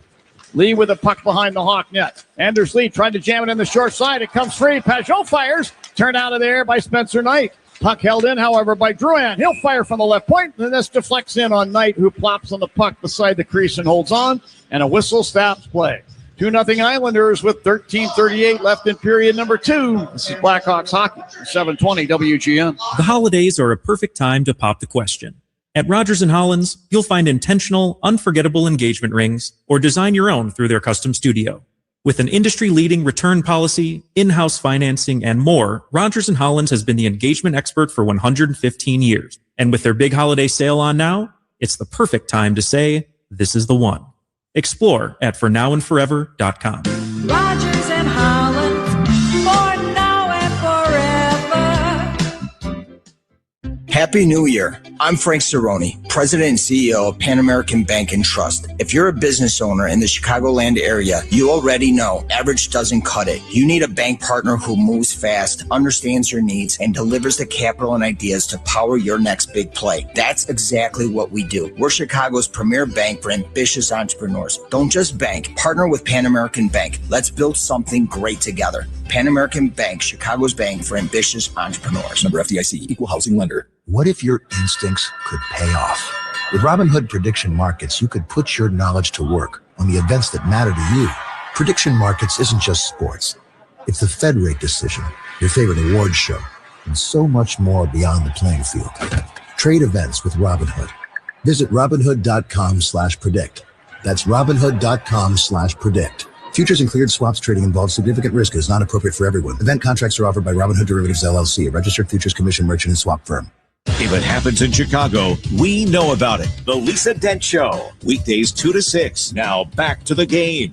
Lee with the puck behind the Hawk net. Anders Lee tried to jam it in the short side. It comes free. Pajot fires. Turned out of there by Spencer Knight. Puck held in, however, by Drouin. He'll fire from the left point, and this deflects in on Knight, who plops on the puck beside the crease and holds on, and a whistle stops play. 2-0 Islanders with 13:38 left in period number 2. This is Blackhawks hockey, 720 WGN. The holidays are a perfect time to pop the question. At Rogers & Hollins, you'll find intentional, unforgettable engagement rings or design your own through their custom studio. With an industry-leading return policy, in-house financing, and more, Rogers & Hollins has been the engagement expert for 115 years. And with their big holiday sale on now, it's the perfect time to say, this is the one. Explore at fornowandforever.com. Rogers & Hollins, for now and forever. Happy New Year. I'm Frank Cerrone, President and CEO of Pan American Bank and Trust. If you're a business owner in the Chicagoland area, you already know average doesn't cut it. You need a bank partner who moves fast, understands your needs, and delivers the capital and ideas to power your next big play. That's exactly what we do. We're Chicago's premier bank for ambitious entrepreneurs. Don't just bank, partner with Pan American Bank. Let's build something great together. Pan American Bank, Chicago's bank for ambitious entrepreneurs. Member FDIC, equal housing lender. What if your instincts could pay off? With Robinhood Prediction Markets, you could put your knowledge to work on the events that matter to you. Prediction Markets isn't just sports. It's the Fed rate decision, your favorite awards show, and so much more beyond the playing field. Trade events with Robinhood. Visit Robinhood.com/predict. That's Robinhood.com/predict. Futures and cleared swaps trading involves significant risk and is not appropriate for everyone. Event contracts are offered by Robinhood Derivatives LLC, a registered futures commission merchant and swap firm. If it happens in Chicago, we know about it. The Lisa Dent Show, weekdays 2 to 6. Now back to the game.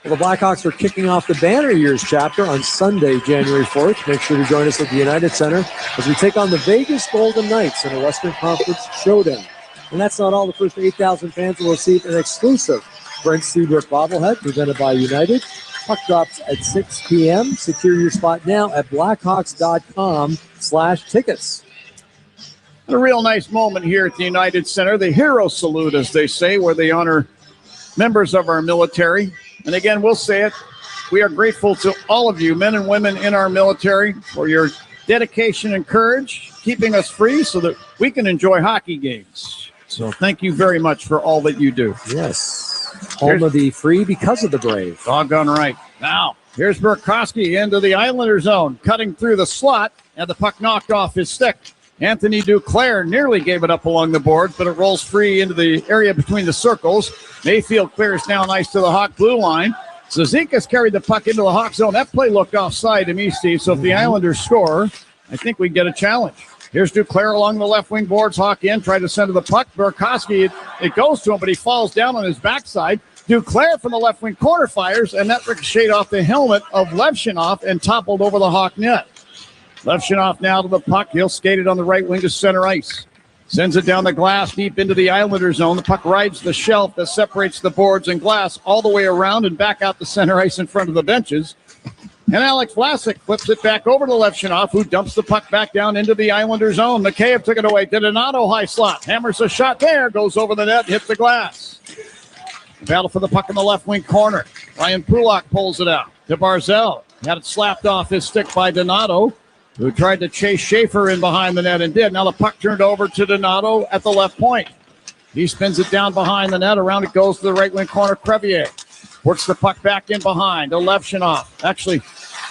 Well, the Blackhawks are kicking off the Banner Years chapter on Sunday, January 4th. Make sure to join us at the United Center as we take on the Vegas Golden Knights in a Western Conference showdown. And that's not all. The first 8,000 fans will receive an exclusive Brent Seabrook bobblehead presented by United. Puck drops at 6 p.m. Secure your spot now at blackhawks.com/tickets. A real nice moment here at the United Center. The hero salute, as they say, where they honor members of our military. And again, we'll say it. We are grateful to all of you, men and women in our military, for your dedication and courage, keeping us free so that we can enjoy hockey games. So thank you very much for all that you do. Yes. Home of the free because of the brave. Doggone right. Now, here's Burakovsky into the Islander zone, cutting through the slot, and the puck knocked off his stick. Anthony Duclair nearly gave it up along the boards, but it rolls free into the area between the circles. Mayfield clears now nice to the Hawk blue line. Zizekas carried the puck into the Hawk zone. That play looked offside to me, Steve. So if the Islanders score, I think we get a challenge. Here's Duclair along the left wing boards. Hawk in, tried to send to the puck. Burakovsky, it goes to him, but he falls down on his backside. Duclair from the left wing corner fires, and that ricocheted off the helmet of Levshunov and toppled over the Hawk net. Levshunov now to the puck. He'll skate it on the right wing to center ice. Sends it down the glass deep into the Islander zone. The puck rides the shelf that separates the boards and glass all the way around and back out to center ice in front of the benches. And Alex Vlasic flips it back over to Levshunov, who dumps the puck back down into the Islander zone. Mikheyev took it away. Donato high slot. Hammers a shot there. Goes over the net. Hits the glass. Battle for the puck in the left wing corner. Ryan Pulak pulls it out to Barzell. Had it slapped off his stick by Donato, who tried to chase Schaefer in behind the net and did. Now the puck turned over to Donato at the left point. He spins it down behind the net. Around it goes to the right wing corner. Crevier works the puck back in behind to Levshunov. Actually,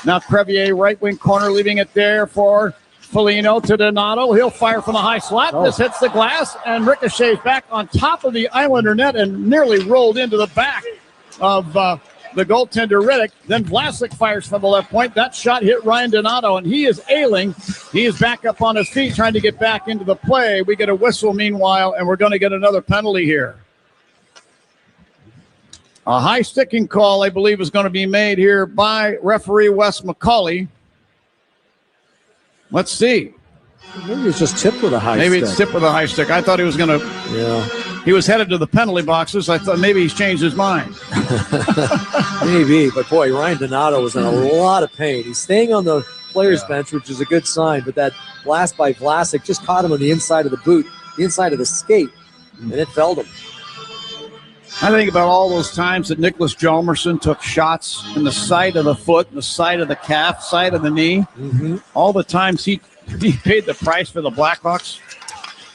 now Crevier right wing corner, leaving it there for Foligno to Donato. He'll fire from the high slot. This hits the glass and ricochets back on top of the Islander net and nearly rolled into the back of the goaltender Riddick. Then Vlasic fires from the left point. That shot hit Ryan Donato, and he is ailing. He is back up on his feet trying to get back into the play. We get a whistle meanwhile, and we're going to get another penalty here. A high sticking call, I believe, is going to be made here by referee Wes McCauley. Let's see. Maybe it's just tipped with a high stick. Maybe it's tipped with a high stick. I thought he was going to. Yeah. He was headed to the penalty boxes. I thought maybe he's changed his mind. Maybe, but boy, Ryan Donato was in a lot of pain. He's staying on the player's bench, which is a good sign, but that blast by Vlasic just caught him on the inside of the boot, the inside of the skate, and it felled him. I think about all those times that Nicholas Hjalmarsson took shots in the side of the foot, the side of the calf, side of the knee. Mm-hmm. All the times he paid the price for the Blackhawks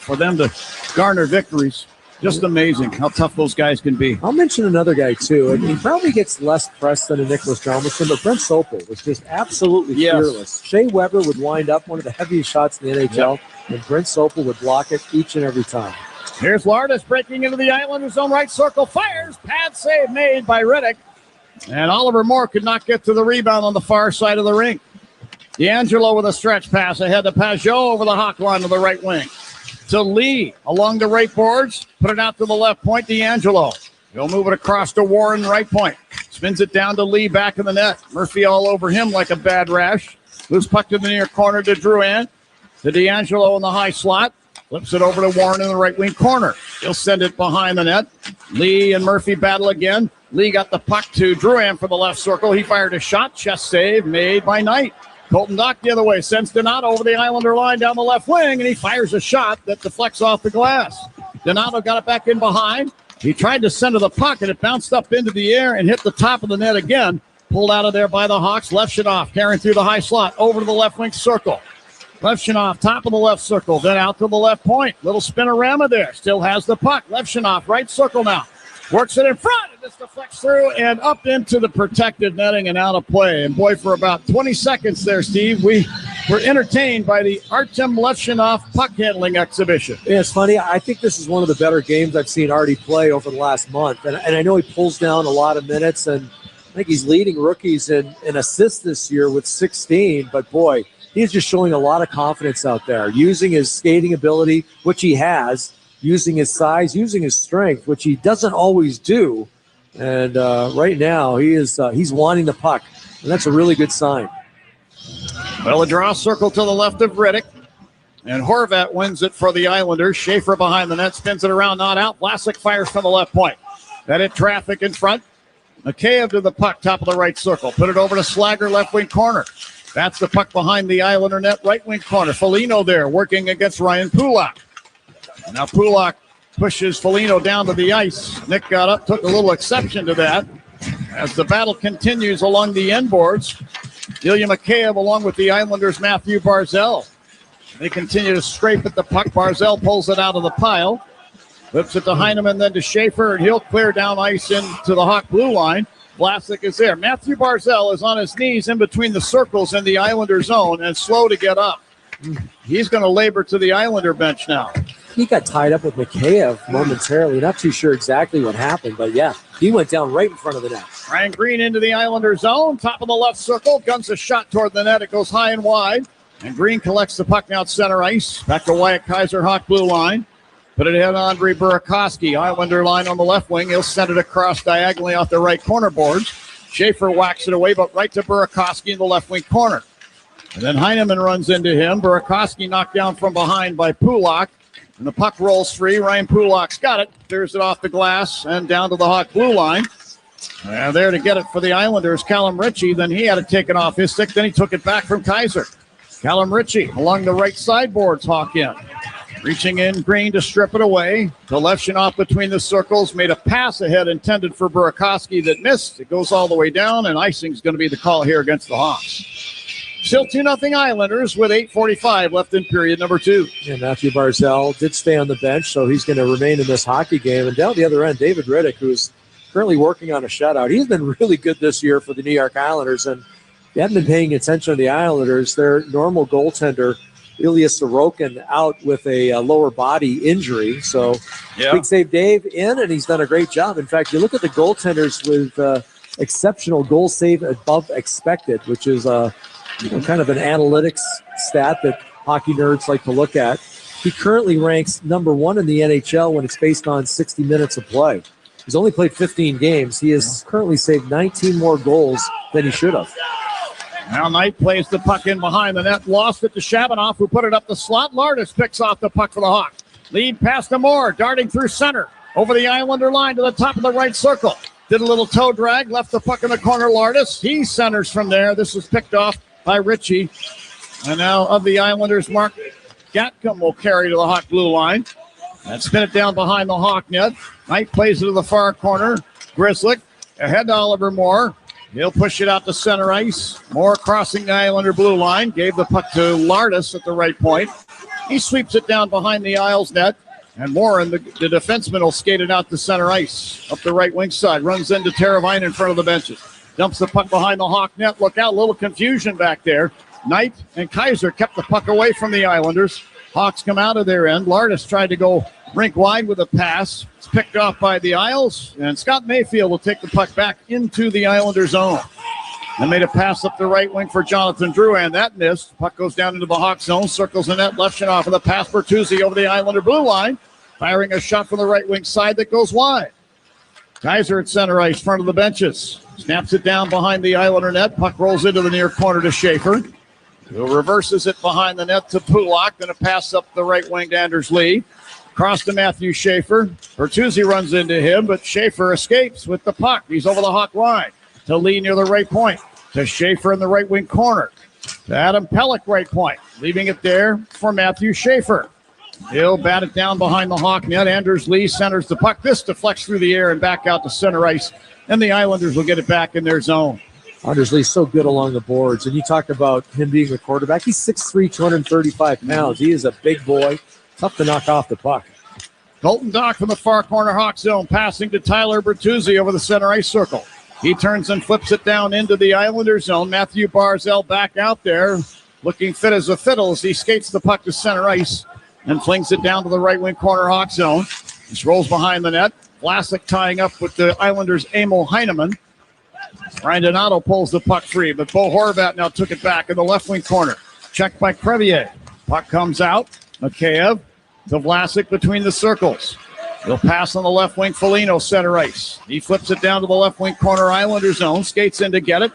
for them to garner victories. Just amazing how tough those guys can be. I'll mention another guy, too. And he probably gets less press than a Nicholas Hjalmarsson, but Brent Sopel was just absolutely fearless. Shea Weber would wind up one of the heaviest shots in the NHL, and Brent Sopel would block it each and every time. Here's Lardis breaking into the Islanders' zone right circle. Fires. Pad save made by Riddick. And Oliver Moore could not get to the rebound on the far side of the rink. D'Angelo with a stretch pass ahead to Pajot over the Hawk line to the right wing. To Lee along the right boards. Put it out to the left point. D'Angelo. He'll move it across to Warren right point. Spins it down to Lee back in the net. Murphy all over him like a bad rash. Loose puck to the near corner to Drouin. to D'Angelo in the high slot. Flips it over to Warren in the right wing corner. He'll send it behind the net. Lee and Murphy battle again. Lee got the puck to Drouin from the left circle. He fired a shot. Chest save made by Knight. Colton Dock the other way. Sends Donato over the Islander line down the left wing, and he fires a shot that deflects off the glass. Donato got it back in behind. He tried to center the puck, and it bounced up into the air and hit the top of the net again. Pulled out of there by the Hawks. Levshunov carrying through the high slot over to the left wing circle. Levshunov, top of the left circle, then out to the left point. Little spinorama there. Still has the puck. Levshunov, right circle now. Works it in front, and this deflects through and up into the protected netting and out of play. And boy, for about 20 seconds there, Steve, we were entertained by the Artem Levshunov puck handling exhibition. Yeah, it's funny. I think this is one of the better games I've seen Artie play over the last month. And I know he pulls down a lot of minutes, and I think he's leading rookies in assists this year with 16. But boy, he's just showing a lot of confidence out there, using his skating ability, which he has, using his size, using his strength, which he doesn't always do. And right now, he's wanting the puck, and that's a really good sign. Well, a draw circle to the left of Riddick, and Horvat wins it for the Islanders. Schaefer behind the net, spins it around, not out. Vlasic fires from the left point. That hit traffic in front. Mikheyev to the puck, top of the right circle. Put it over to Slager, left wing corner. That's the puck behind the Islander net, right wing corner. Foligno there, working against Ryan Pulak. Now Pulak pushes Foligno down to the ice. Nick got up, took a little exception to that. As the battle continues along the end boards, Ilya Mikheyev along with the Islanders' Matthew Barzal. They continue to scrape at the puck. Barzal pulls it out of the pile. Flips it to Heineman, then to Schaefer, and he'll clear down ice into the Hawk blue line. Vlasic is there. Matthew Barzal is on his knees in between the circles in the Islander zone and slow to get up. He's going to labor to the Islander bench now. He got tied up with Mikheyev momentarily. Not too sure exactly what happened, but yeah, he went down right in front of the net. Ryan Green into the Islander zone, top of the left circle, guns a shot toward the net. It goes high and wide, and Green collects the puck now center ice. Back to Wyatt Kaiser, Hawk blue line. Put it ahead on Andrei Burakovsky. Islander line on the left wing. He'll send it across diagonally off the right corner boards. Schaefer whacks it away, but right to Burakovsky in the left wing corner. And then Heineman runs into him. Burakovsky knocked down from behind by Pulak. And the puck rolls free. Ryan Pulak's got it. Clears it off the glass and down to the Hawk blue line. And there to get it for the Islanders, Callum Ritchie. Then he had it taken off his stick. Then he took it back from Kaiser. Callum Ritchie along the right sideboards, Hawk in. Reaching in, Green to strip it away. To Levshunov between the circles. Made a pass ahead intended for Burakovsky that missed. It goes all the way down, and icing's going to be the call here against the Hawks. Still 2-0 Islanders with 8:45 left in period number 2. Yeah, Matthew Barzal did stay on the bench, so he's going to remain in this hockey game. And down the other end, David Riddick, who's currently working on a shutout. He's been really good this year for the New York Islanders, and if you haven't been paying attention to the Islanders, their normal goaltender, Ilya Sorokin, out with a lower body injury. So big save Dave in, and he's done a great job. In fact, you look at the goaltenders with exceptional goal save above expected, which is kind of an analytics stat that hockey nerds like to look at. He currently ranks number 1 in the NHL when it's based on 60 minutes of play. He's only played 15 games. He has currently saved 19 more goals than he should have. Now Knight plays the puck in behind the net. Lost it to Shabanoff, who put it up the slot. Lardis picks off the puck for the Hawks. Lead pass to Moore, darting through center. Over the Islander line to the top of the right circle. Did a little toe drag, left the puck in the corner. Lardis, he centers from there. This was picked off by Ritchie. And now of the Islanders, Mark Gatcomb will carry to the Hawk blue line. And spin it down behind the Hawk net. Knight plays it to the far corner. Grzelcyk ahead to Oliver Moore. He'll push it out to center ice. Moore crossing the Islander blue line. Gave the puck to Lardis at the right point. He sweeps it down behind the Isles net. And Moore and the defenseman will skate it out to center ice. Up the right wing side. Runs into Teravainen in front of the benches. Dumps the puck behind the Hawk net. Look out, a little confusion back there. Knight and Kaiser kept the puck away from the Islanders. Hawks come out of their end. Lardis tried to go rink wide with a pass. It's picked off by the Isles. And Scott Mayfield will take the puck back into the Islander zone. And made a pass up the right wing for Jonathan Drouin. That missed. Puck goes down into the Hawk zone. Circles the net. Levshunov with a pass for Bertuzzi over the Islander blue line. Firing a shot from the right wing side that goes wide. Kaiser at center ice, front of the benches. Snaps it down behind the Islander net. Puck rolls into the near corner to Schaefer. who reverses it behind the net to Pulak. Going to pass up the right wing to Anders Lee. Cross to Matthew Schaefer. Bertuzzi runs into him, but Schaefer escapes with the puck. He's over the Hawk line to Lee near the right point. To Schaefer in the right wing corner. To Adam Pellick, right point. Leaving it there for Matthew Schaefer. He'll bat it down behind the Hawk net. Anders Lee centers the puck. This deflects through the air and back out to center ice. And the Islanders will get it back in their zone. Anders Lee's so good along the boards. And you talk about him being a quarterback. He's 6'3", 235 pounds. He is a big boy. Tough to knock off the puck. Colton Dock from the far corner Hawk zone. Passing to Tyler Bertuzzi over the center ice circle. He turns and flips it down into the Islander zone. Matthew Barzal back out there, looking fit as a fiddle as he skates the puck to center ice and flings it down to the right wing corner Hawk zone. This rolls behind the net. Vlasic tying up with the Islanders' Emil Heineman. Ryan Donato pulls the puck free, but Bo Horvat now took it back in the left wing corner. Checked by Crevier. Puck comes out. Mikheyev to Vlasic between the circles. He'll pass on the left wing, Foligno center ice. He flips it down to the left wing corner Islander zone, skates in to get it.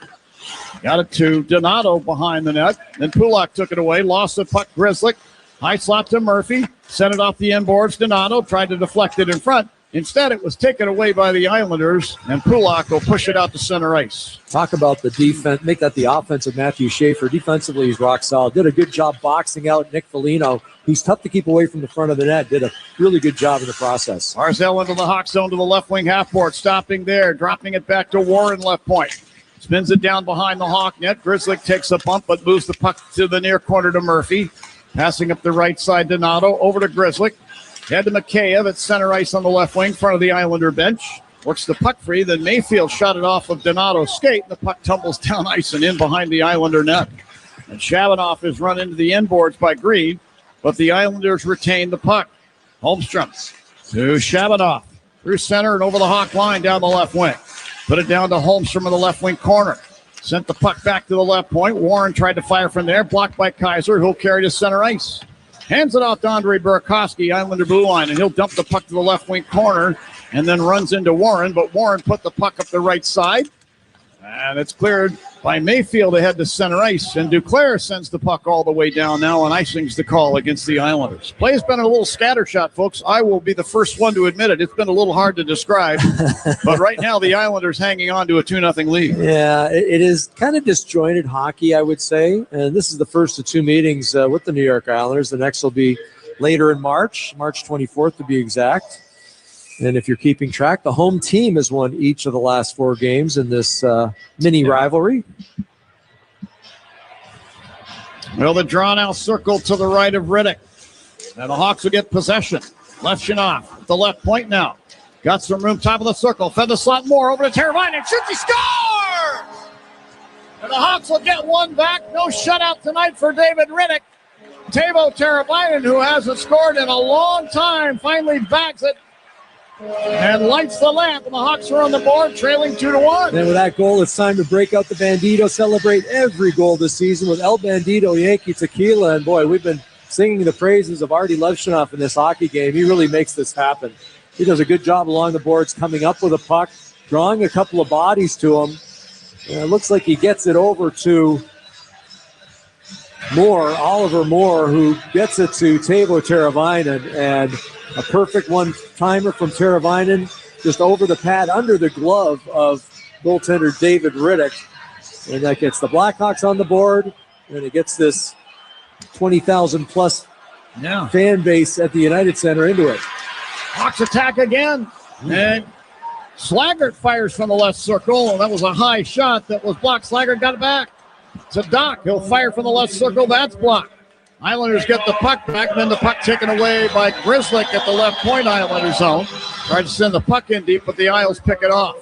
Got it to Donato behind the net. Then Pulak took it away, lost the puck, Grzelcyk. High slot to Murphy, sent it off the inboards. Donato tried to deflect it in front. Instead, it was taken away by the Islanders, and Pulak will push it out to center ice. Talk about the defense, make that the offense of Matthew Schaefer. Defensively, he's rock solid. Did a good job boxing out Nick Foligno. He's tough to keep away from the front of the net. Did a really good job in the process. Barzal into the Hawk zone to the left wing half board, stopping there, dropping it back to Warren left point. Spins it down behind the Hawk net. Grzelcyk takes a bump, but moves the puck to the near corner to Murphy. Passing up the right side, Donato over to Grzelcyk. Head to Mikheyev at center ice on the left wing, front of the Islander bench. Works the puck free, then Mayfield shot it off of Donato's skate. The puck tumbles down ice and in behind the Islander net. And Shabanoff is run into the inboards by Green, but the Islanders retain the puck. Holmstrom to Shabanoff. Through center and over the Hawk line down the left wing. Put it down to Holmstrom in the left wing corner. Sent the puck back to the left point. Warren tried to fire from there, blocked by Kaiser, who'll carry to center ice. Hands it off to Andre Burakovsky, Islander blue line, and he'll dump the puck to the left wing corner and then runs into Warren, but Warren put the puck up the right side. And it's cleared by Mayfield ahead to center ice, and Duclair sends the puck all the way down now, and icing's the call against the Islanders. Play's been a little scattershot, folks. I will be the first one to admit it. It's been a little hard to describe, but right now the Islanders hanging on to a 2-0 lead. Yeah, it is kind of disjointed hockey, I would say, and this is the first of two meetings with the New York Islanders. The next will be later in March 24th to be exact. And if you're keeping track, the home team has won each of the last 4 games in this mini rivalry. Well, the drawn-out circle to the right of Riddick. And the Hawks will get possession. Lefshinoff at the left point now. Got some room, top of the circle. Fed the slot more over to Teravainen. Shoots, he scores! And the Hawks will get one back. No shutout tonight for David Riddick. Teuvo Teravainen, who hasn't scored in a long time, finally bags it and lights the lamp, and the Hawks are on the board, trailing 2-1. And with that goal, it's time to break out the Bandito, celebrate every goal this season with El Bandito Yankee Tequila. And boy, we've been singing the praises of Artie Levshinoff in this hockey game. He really makes this happen. He does a good job along the boards, coming up with a puck, drawing a couple of bodies to him. And it looks like he gets it over to Oliver Moore, who gets it to Teuvo Teravainen, and a perfect one-timer from Teravainen, just over the pad, under the glove of goaltender David Riddick. And that gets the Blackhawks on the board, and it gets this 20,000-plus fan base at the United Center into it. Hawks attack again, and Slaggert fires from the left circle, and that was a high shot that was blocked. Slaggert got it back to Doc. He'll fire from the left circle. That's blocked. Islanders get the puck back, then the puck taken away by Grzelcyk at the left point Islander zone. Tried to send the puck in deep, but the Isles pick it off.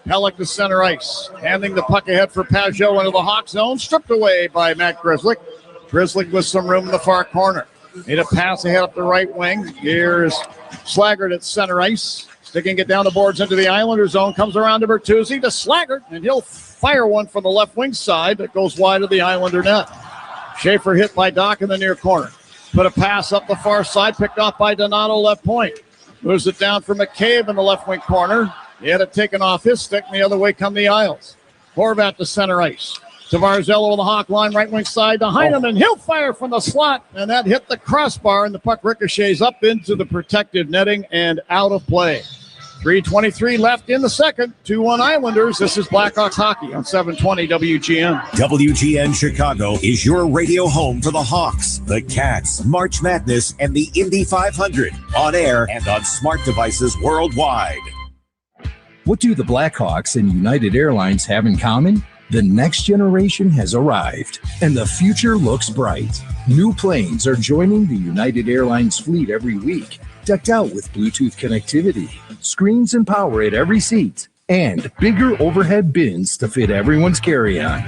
Pellick to center ice, handing the puck ahead for Pajot into the Hawk zone, stripped away by Matt Grzelcyk. Grzelcyk with some room in the far corner. Made a pass ahead up the right wing. Here's Slaggert at center ice, sticking it down the boards into the Islander zone. Comes around to Bertuzzi to Slaggert, and he'll fire one from the left wing side that goes wide of the Islander net. Schaefer hit by Doc in the near corner. Put a pass up the far side, picked off by Donato left point. Moves it down for McCabe in the left wing corner. He had it taken off his stick, and the other way come the Isles. Horvat to center ice. Tavarzello on the Hawk line, right wing side to Heineman. He'll fire from the slot, and that hit the crossbar, and the puck ricochets up into the protected netting and out of play. 3:23 left in the second. 2-1 Islanders. This is Blackhawks hockey on 720 WGN. WGN Chicago is your radio home for the Hawks, the Cats, March Madness, and the Indy 500. On air and on smart devices worldwide. What do the Blackhawks and United Airlines have in common? The next generation has arrived, and the future looks bright. New planes are joining the United Airlines fleet every week, decked out with Bluetooth connectivity, screens and power at every seat, and bigger overhead bins to fit everyone's carry-on.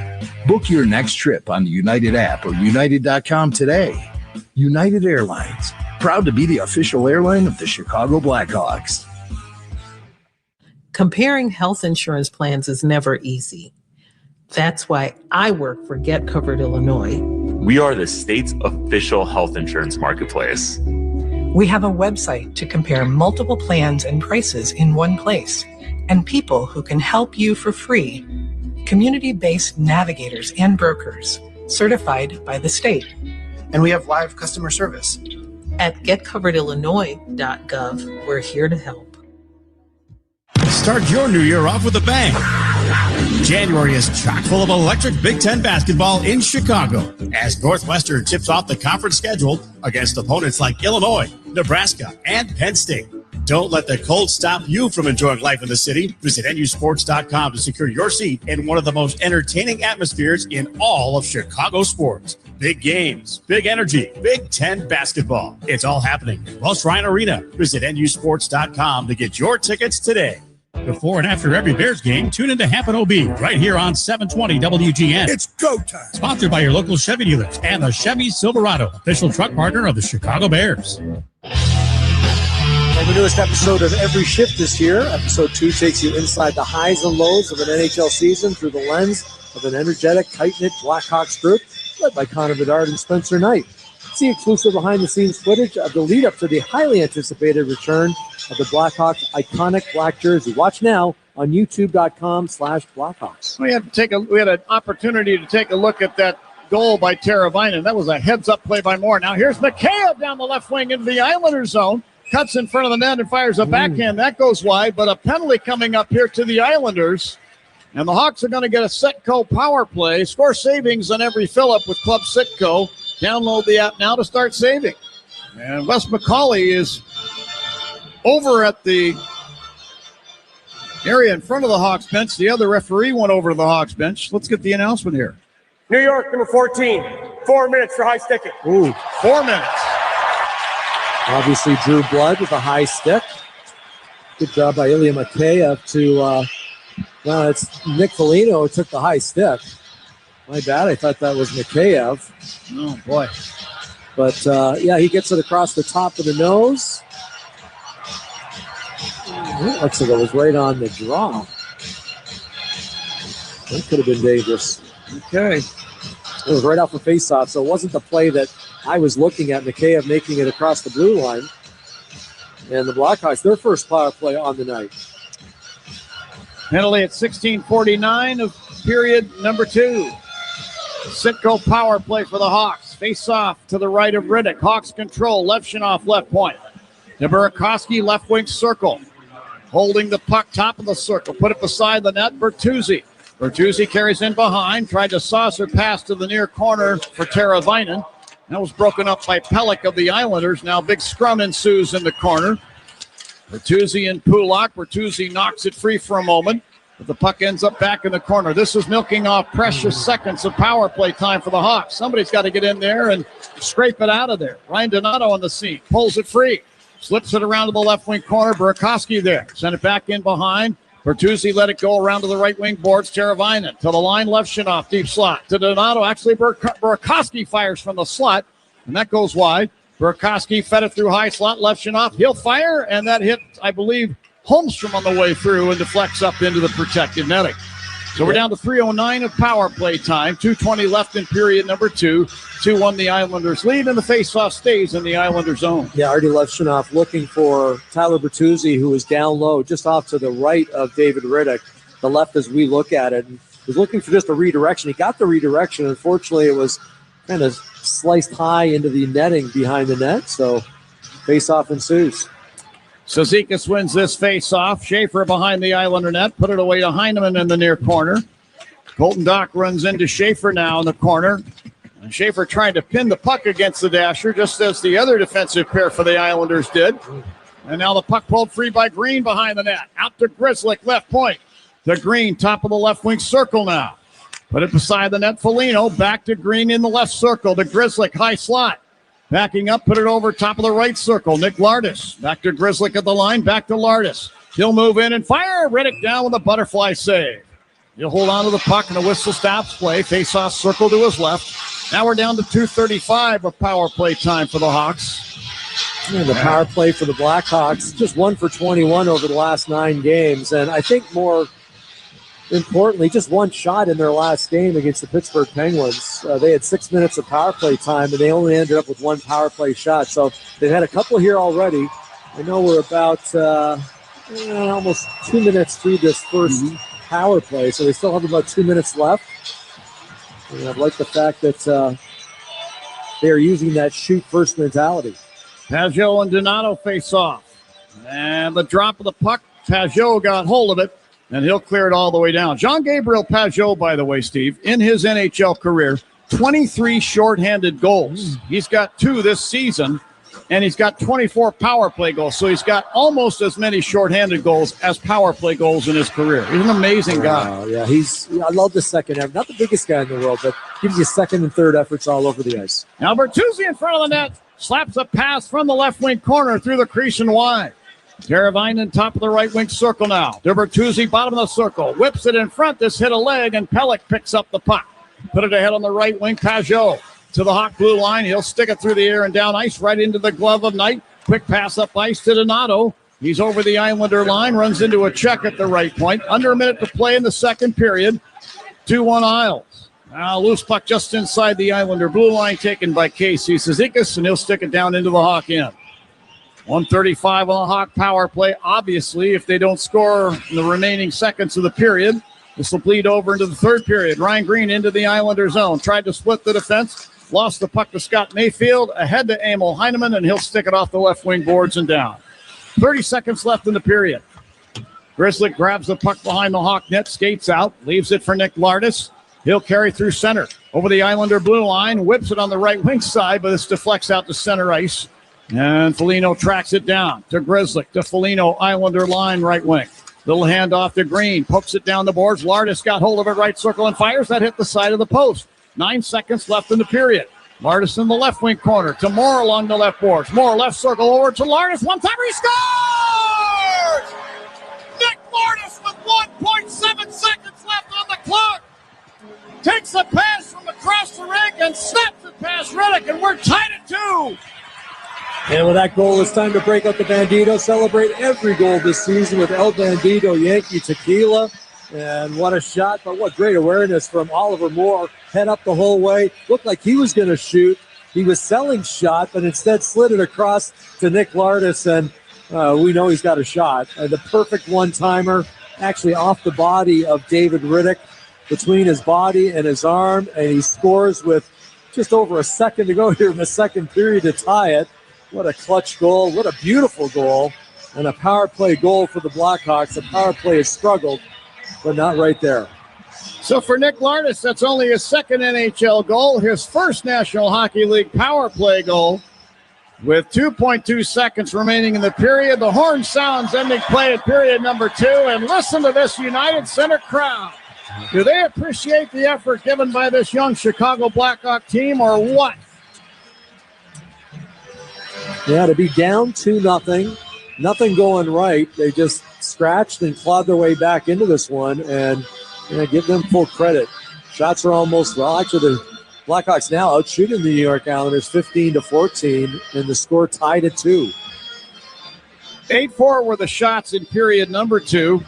Book your next trip on the United app or United.com today. United Airlines, proud to be the official airline of the Chicago Blackhawks. Comparing health insurance plans is never easy. That's why I work for Get Covered Illinois. We are the state's official health insurance marketplace. We have a website to compare multiple plans and prices in one place, and people who can help you for free. Community-based navigators and brokers, certified by the state. And we have live customer service. At getcoveredillinois.gov, we're here to help. Start your new year off with a bang. January is chock full of electric Big Ten basketball in Chicago as Northwestern tips off the conference schedule against opponents like Illinois, Nebraska, and Penn State. Don't let the cold stop you from enjoying life in the city. Visit nusports.com to secure your seat in one of the most entertaining atmospheres in all of Chicago sports. Big games, big energy, Big Ten basketball. It's all happening at Welsh Ryan Arena. Visit nusports.com to get your tickets today. Before and after every Bears game, tune into Happen OB right here on 720 WGN. It's go time. Sponsored by your local Chevy dealers and the Chevy Silverado, official truck partner of the Chicago Bears. On the newest episode of Every Shift this year, episode 2 takes you inside the highs and lows of an NHL season through the lens of an energetic, tight-knit Blackhawks group led by Connor Bedard and Spencer Knight. See exclusive behind-the-scenes footage of the lead-up to the highly anticipated return of the Blackhawks' iconic black jersey. Watch now on youtube.com/Blackhawks. We had an opportunity to take a look at that goal by Teravainen. That was a heads-up play by Moore. Now here's Mikheyev down the left wing into the Islanders zone. Cuts in front of the net and fires a backhand. That goes wide, but a penalty coming up here to the Islanders. And the Hawks are going to get a Citco power play. Score savings on every fill-up with Club Citco. Download the app now to start saving. And Wes McCauley is over at the area in front of the Hawks bench. The other referee went over to the Hawks bench. Let's get the announcement here. New York, number 14. 4 minutes for high sticking. Ooh. 4 minutes. Obviously, Drew Blood with a high stick. Good job by Ilya Mikheyev to, it's Nick Foligno who took the high stick. My bad. I thought that was Mikheyev. Oh, boy. But, he gets it across the top of the nose. It looks like it was right on the draw. That could have been dangerous. Okay. It was right off a faceoff, so it wasn't the play that I was looking at. Mikheyev making it across the blue line. And the Blackhawks, their first power play on the night. Penalty at 16:49 of period number 2. Citco power play for the Hawks. Face off to the right of Riddick. Hawks control. Levshunov left point. To Burakovsky, left wing circle. Holding the puck top of the circle. Put it beside the net. Bertuzzi. Bertuzzi carries in behind. Tried to saucer pass to the near corner for Teravainen. That was broken up by Pelech of the Islanders. Now big scrum ensues in the corner. Bertuzzi and Pulak. Bertuzzi knocks it free for a moment. But the puck ends up back in the corner. This is milking off precious seconds of power play time for the Hawks. Somebody's got to get in there and scrape it out of there. Ryan Donato on the scene. Pulls it free. Slips it around to the left wing corner. Burakovsky there. Send it back in behind. Bertuzzi let it go around to the right wing boards. Teravainen to the line. Levshunov deep slot. To Donato. Actually, Burakovsky fires from the slot. And that goes wide. Burakovsky fed it through high slot. Levshunov. He'll fire. And that hit, I believe, Holmstrom on the way through and deflects up into the protected netting. So we're down to 3:09 of power play time. 2:20 left in period number 2. 2-1 the Islanders lead, and the faceoff stays in the Islander zone. Yeah, Artie Levshunov looking for Tyler Bertuzzi, who is down low, just off to the right of David Riddick. The left as we look at it. And was looking for just a redirection. He got the redirection. Unfortunately, it was kind of sliced high into the netting behind the net, so face-off ensues. Cizikas wins this face-off. Schaefer behind the Islander net. Put it away to Heineman in the near corner. Colton Dock runs into Schaefer now in the corner. And Schaefer trying to pin the puck against the dasher, just as the other defensive pair for the Islanders did. And now the puck pulled free by Green behind the net. Out to Grzelcyk, left point. To Green, top of the left wing circle now. Put it beside the net, Foligno. Back to Green in the left circle. To Grzelcyk, high slot. Backing up, put it over top of the right circle. Nick Lardis. Back to Grzelcyk at the line. Back to Lardis. He'll move in and fire. Riddick down with a butterfly save. He'll hold on to the puck, and the whistle stops play. Face-off circle to his left. Now we're down to 2:35 of power play time for the Hawks. And the power play for the Blackhawks, just 1 for 21 over the last 9 games. And I think more importantly, just one shot in their last game against the Pittsburgh Penguins. They had 6 minutes of power play time, and they only ended up with 1 power play shot. So they've had a couple here already. I know we're about almost 2 minutes through this first power play, so they still have about 2 minutes left. And I like the fact that they are using that shoot-first mentality. Pajot and Donato face off. And the drop of the puck, Pajot got hold of it, and he'll clear it all the way down. Jean-Gabriel Pajot, by the way, Steve, in his NHL career, 23 shorthanded goals. He's got 2 this season, and he's got 24 power play goals. So he's got almost as many shorthanded goals as power play goals in his career. He's an amazing guy. Yeah, I love the second effort. Not the biggest guy in the world, but gives you second and third efforts all over the ice. Now Bertuzzi in front of the net. Slaps a pass from the left wing corner through the crease and wide. Teravainen top of the right wing circle now. De Bertuzzi bottom of the circle. Whips it in front. This hit a leg, and Pelech picks up the puck. Put it ahead on the right wing. Pajot to the Hawk blue line. He'll stick it through the air and down ice right into the glove of Knight. Quick pass up ice to Donato. He's over the Islander line. Runs into a check at the right point. Under a minute to play in the second period. 2-1 Isles. Now loose puck just inside the Islander blue line, taken by Casey Cizikas, and he'll stick it down into the Hawk end. 1:35 on the Hawk power play. Obviously, if they don't score in the remaining seconds of the period, this will bleed over into the third period. Ryan Green into the Islander zone. Tried to split the defense. Lost the puck to Scott Mayfield. Ahead to Emil Heineman, and he'll stick it off the left wing boards and down. 30 seconds left in the period. Grzelcyk grabs the puck behind the Hawk net, skates out, leaves it for Nick Lardis. He'll carry through center. Over the Islander blue line, whips it on the right wing side, but this deflects out to center ice. And Foligno tracks it down to Grzelcyk, to Foligno, Islander line, right wing. Little handoff to Green, pokes it down the boards. Lardis got hold of it, right circle, and fires. That hit the side of the post. 9 seconds left in the period. Lardis in the left wing corner to Moore along the left boards. Moore left circle over to Lardis. One time he scores! Nick Lardis with 1.7 seconds left on the clock. Takes a pass from across the rink and snaps it past Riddick, and we're tied at 2. And with that goal, it's time to break up the Bandito. Celebrate every goal this season with El Bandito Yankee Tequila. And what a shot, but what great awareness from Oliver Moore. Head up the whole way. Looked like he was going to shoot. He was selling shot, but instead slid it across to Nick Lardis, and we know he's got a shot. The perfect one-timer, actually off the body of David Riddick, between his body and his arm, and he scores with just over a second to go here in the second period to tie it. What a clutch goal. What a beautiful goal. And a power play goal for the Blackhawks. The power play has struggled, but not right there. So for Nick Lardis, that's only his second NHL goal, his first National Hockey League power play goal. With 2.2 seconds remaining in the period, the horn sounds ending play at period number 2. And listen to this United Center crowd. Do they appreciate the effort given by this young Chicago Blackhawk team, or what? Yeah, to be down 2-0, nothing going right. They just scratched and clawed their way back into this one, and give them full credit. Shots are almost, actually the Blackhawks now out shooting the New York Islanders 15-14, and the score tied at 2. 8-4 were the shots in period number 2.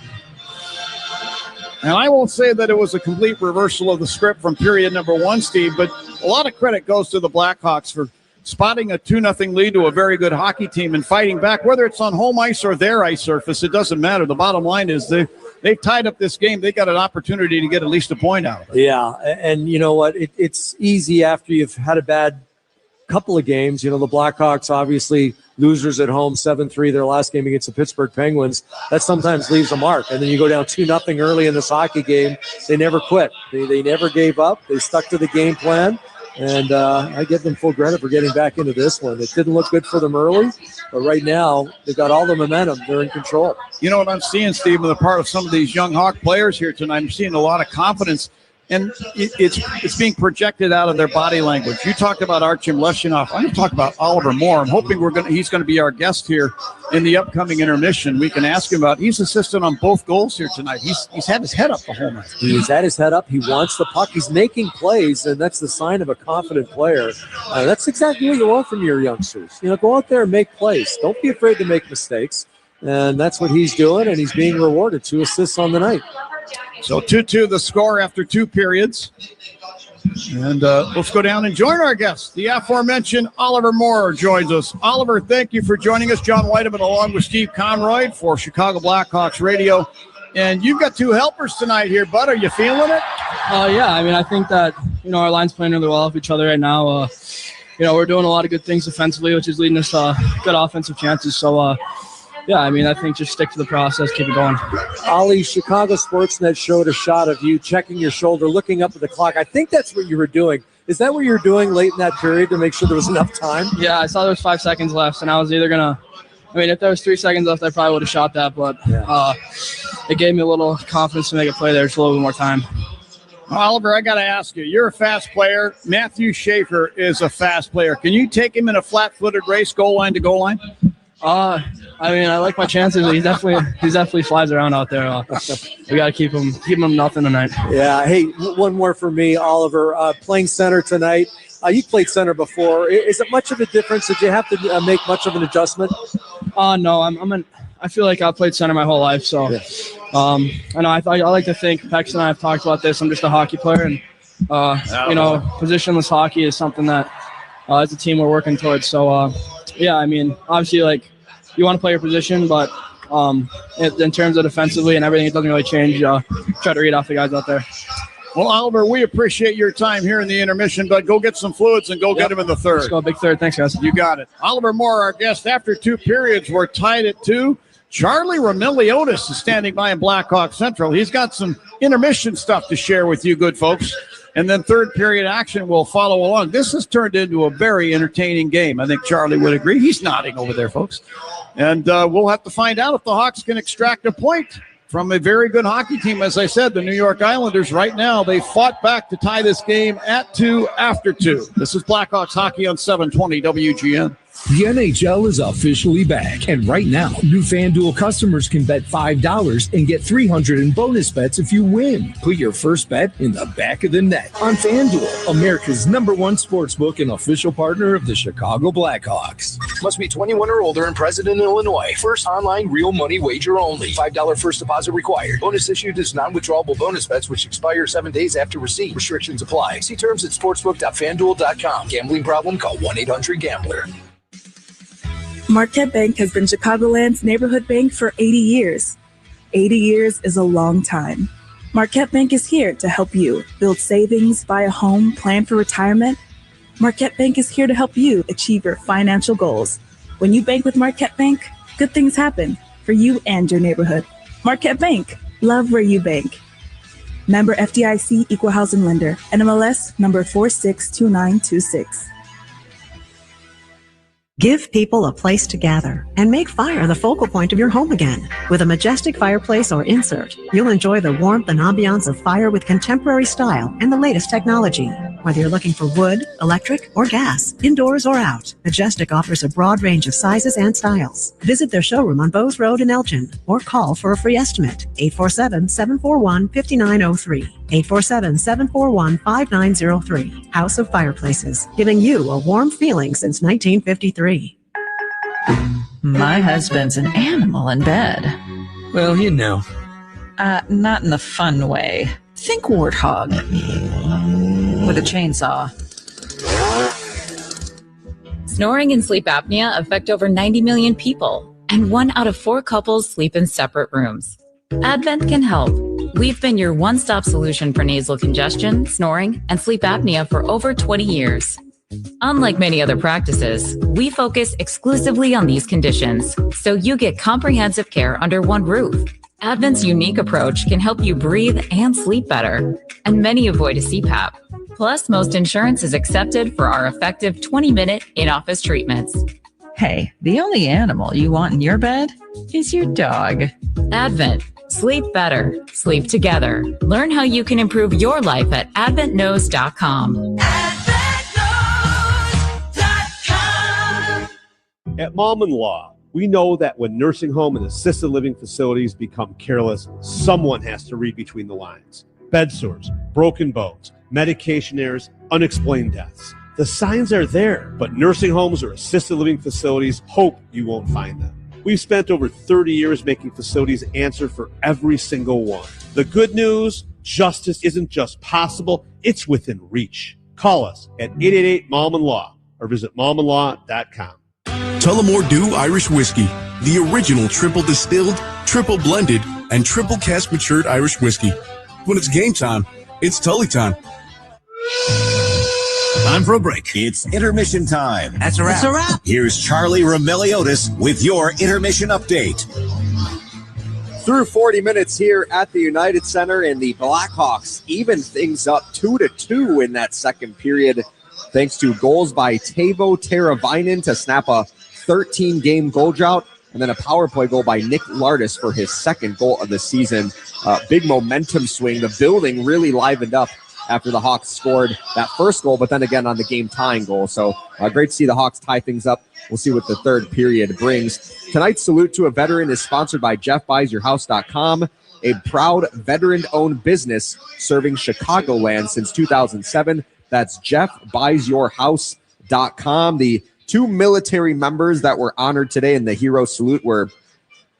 And I won't say that it was a complete reversal of the script from period number 1, Steve, but a lot of credit goes to the Blackhawks for spotting a 2-0 lead to a very good hockey team and fighting back, whether it's on home ice or their ice surface. It doesn't matter. The bottom line is they tied up this game. They got an opportunity to get at least a point out of it. Yeah, and you know what? It's easy after you've had a bad couple of games. You know, the Blackhawks, obviously losers at home, 7-3, their last game against the Pittsburgh Penguins. That sometimes leaves a mark. And then you go down 2-0 early in this hockey game. They never quit. They never gave up. They stuck to the game plan. And I give them full credit for getting back into this one. It didn't look good for them early, but right now they've got all the momentum. They're in control. You know what I'm seeing, Steve, with a part of some of these young Hawk players here tonight, I'm seeing a lot of confidence, and it's being projected out of their body language. You talked about Artyom Leshinov. I'm going to talk about Oliver Moore. I'm hoping he's going to be our guest here in the upcoming intermission. We can ask him about. He's assisted on both goals here tonight. He's had his head up the whole night. He's had his head up. He wants the puck. He's making plays, and that's the sign of a confident player. That's exactly what you want from your youngsters. You know, go out there and make plays. Don't be afraid to make mistakes. And that's what he's doing, and he's being rewarded. 2 assists on the night. So 2-2 the score after 2 periods. And let's go down and join our guest. The aforementioned Oliver Moore joins us. Oliver, thank you for joining us. John Whiteman along with Steve Conroy for Chicago Blackhawks Radio. And you've got 2 helpers tonight here, bud. Are you feeling it? Yeah, I mean, I think that, our line's playing really well with each other right now. We're doing a lot of good things defensively, which is leading us to good offensive chances. So, yeah, I mean, I think just stick to the process, keep it going. Ollie, Chicago Sportsnet showed a shot of you checking your shoulder, looking up at the clock. I think that's what you were doing. Is that what you were doing late in that period to make sure there was enough time? Yeah, I saw there was 5 seconds left, and I was either going to – if there was 3 seconds left, I probably would have shot that. But it gave me a little confidence to make a play there, just a little bit more time. Oliver, I got to ask you, you're a fast player. Matthew Schaefer is a fast player. Can you take him in a flat-footed race, goal line to goal line? I like my chances. He definitely flies around out there. We got to keep him nothing tonight. Yeah. Hey, one more for me, Oliver. Playing center tonight. You played center before. Is it much of a difference? Did you have to make much of an adjustment? No. I feel like I've played center my whole life. So, yeah. I know. I like to think Pex and I have talked about this. I'm just a hockey player, and positionless hockey is something that as a team we're working towards. So. Yeah, I mean, obviously, you want to play your position, but in terms of defensively and everything, it doesn't really change. Try to read off the guys out there. Well, Oliver, we appreciate your time here in the intermission, but go get some fluids and go get him in the third. Let's go, big third. Thanks, guys. You got it. Oliver Moore, our guest. After 2 periods, we're tied at 2. Charlie Remiliotis is standing by in Blackhawk Central. He's got some intermission stuff to share with you, good folks. And then third period action will follow along. This has turned into a very entertaining game. I think Charlie would agree. He's nodding over there, folks. And we'll have to find out if the Hawks can extract a point from a very good hockey team. As I said, the New York Islanders right now, they fought back to tie this game at 2 after 2. This is Blackhawks hockey on 720 WGN. The NHL is officially back, and right now, new FanDuel customers can bet $5 and get $300 in bonus bets if you win. Put your first bet in the back of the net on FanDuel, America's #1 sportsbook and official partner of the Chicago Blackhawks. Must be 21 or older and present in Illinois. First online real money wager only. $5 first deposit required. Bonus issued is non-withdrawable bonus bets which expire 7 days after receipt. Restrictions apply. See terms at sportsbook.fanduel.com. Gambling problem? Call 1-800-GAMBLER. Marquette Bank has been Chicagoland's neighborhood bank for 80 years. 80 years is a long time. Marquette Bank is here to help you build savings, buy a home, plan for retirement. Marquette Bank is here to help you achieve your financial goals. When you bank with Marquette Bank, good things happen for you and your neighborhood. Marquette Bank, love where you bank. Member FDIC Equal Housing Lender, NMLS number 462926. Give people a place to gather and make fire the focal point of your home again. With a majestic fireplace or insert, you'll enjoy the warmth and ambiance of fire with contemporary style and the latest technology. Whether you're looking for wood, electric, or gas, indoors or out, Majestic offers a broad range of sizes and styles. Visit their showroom on Bowes Road in Elgin or call for a free estimate. 847-741-5903. 847-741-5903. House of Fireplaces, giving you a warm feeling since 1953. My husband's an animal in bed. Well, you know. Not in the fun way. Think warthog. With a chainsaw. Snoring and sleep apnea affect over 90 million people, and 1 out of 4 couples sleep in separate rooms. Advent can help. We've been your one-stop solution for nasal congestion, snoring, and sleep apnea for over 20 years. Unlike many other practices, we focus exclusively on these conditions, so you get comprehensive care under one roof. Advent's unique approach can help you breathe and sleep better, and many avoid a CPAP. Plus, most insurance is accepted for our effective 20-minute in-office treatments. Hey, the only animal you want in your bed is your dog. Advent. Sleep better. Sleep together. Learn how you can improve your life at adventknows.com. At Mom and Law, we know that when nursing home and assisted living facilities become careless, someone has to read between the lines. Bed sores, broken bones, medication errors, unexplained deaths. The signs are there, but nursing homes or assisted living facilities hope you won't find them. We've spent over 30 years making facilities answer for every single one. The good news, justice isn't just possible, it's within reach. Call us at 888-MOM-AND-LAW or visit momandlaw.com. Tullamore Dew Irish Whiskey, the original triple distilled, triple blended, and triple cask matured Irish whiskey. When it's game time, it's Tully time. Time for a break. It's intermission time. That's a wrap. Here's Charlie Remiliotis with your intermission update. Through 40 minutes here at the United Center, and the Blackhawks even things up 2-2 in that second period, thanks to goals by Teuvo Teravainen to snap a 13-game goal drought, and then a power play goal by Nick Lardis for his second goal of the season. Big momentum swing. The building really livened up after the Hawks scored that first goal, but then again on the game-tying goal. So great to see the Hawks tie things up. We'll see what the third period brings. Tonight's Salute to a Veteran is sponsored by JeffBuysYourHouse.com, a proud veteran-owned business serving Chicagoland since 2007. That's JeffBuysYourHouse.com. The two military members that were honored today in the Hero Salute were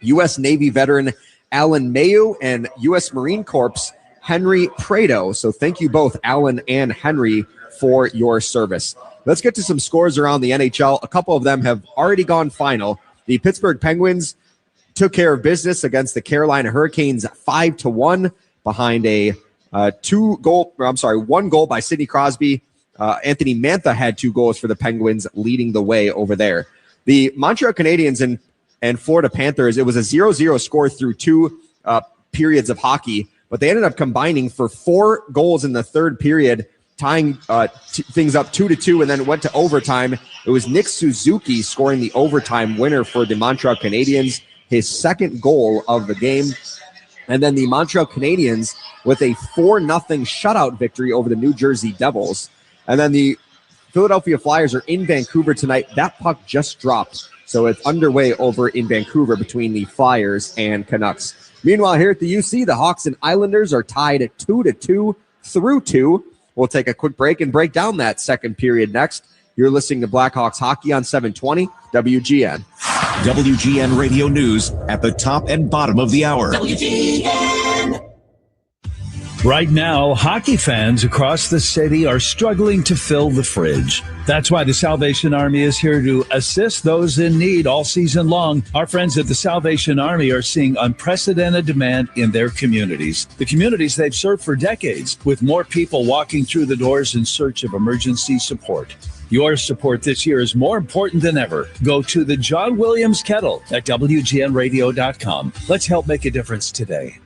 U.S. Navy veteran Alan Mayu and U.S. Marine Corps Henry Prado. So thank you both, Alan and Henry, for your service. Let's get to some scores around the NHL. A couple of them have already gone final. The Pittsburgh Penguins took care of business against the Carolina Hurricanes 5-1 behind a one goal by Sidney Crosby. Anthony Mantha had 2 goals for the Penguins, leading the way over there. The Montreal Canadiens and Florida Panthers, it was a 0-0 score through 2 periods of hockey, but they ended up combining for 4 goals in the third period, tying things up 2-2, and then went to overtime. It was Nick Suzuki scoring the overtime winner for the Montreal Canadiens, his second goal of the game. And then the Montreal Canadiens with a 4-0 shutout victory over the New Jersey Devils. And then the Philadelphia Flyers are in Vancouver tonight. That puck just dropped, so it's underway over in Vancouver between the Flyers and Canucks. Meanwhile, here at the UC, the Hawks and Islanders are tied at 2-2 through 2. We'll take a quick break and break down that second period next. You're listening to Blackhawks Hockey on 720 WGN. WGN Radio News at the top and bottom of the hour. WGN. Right now, hockey fans across the city are struggling to fill the fridge. That's why the Salvation Army is here to assist those in need all season long. Our friends at the Salvation Army are seeing unprecedented demand in their communities, the communities they've served for decades, with more people walking through the doors in search of emergency support. Your support this year is more important than ever. Go to the John Williams Kettle at WGNradio.com. Let's help make a difference today.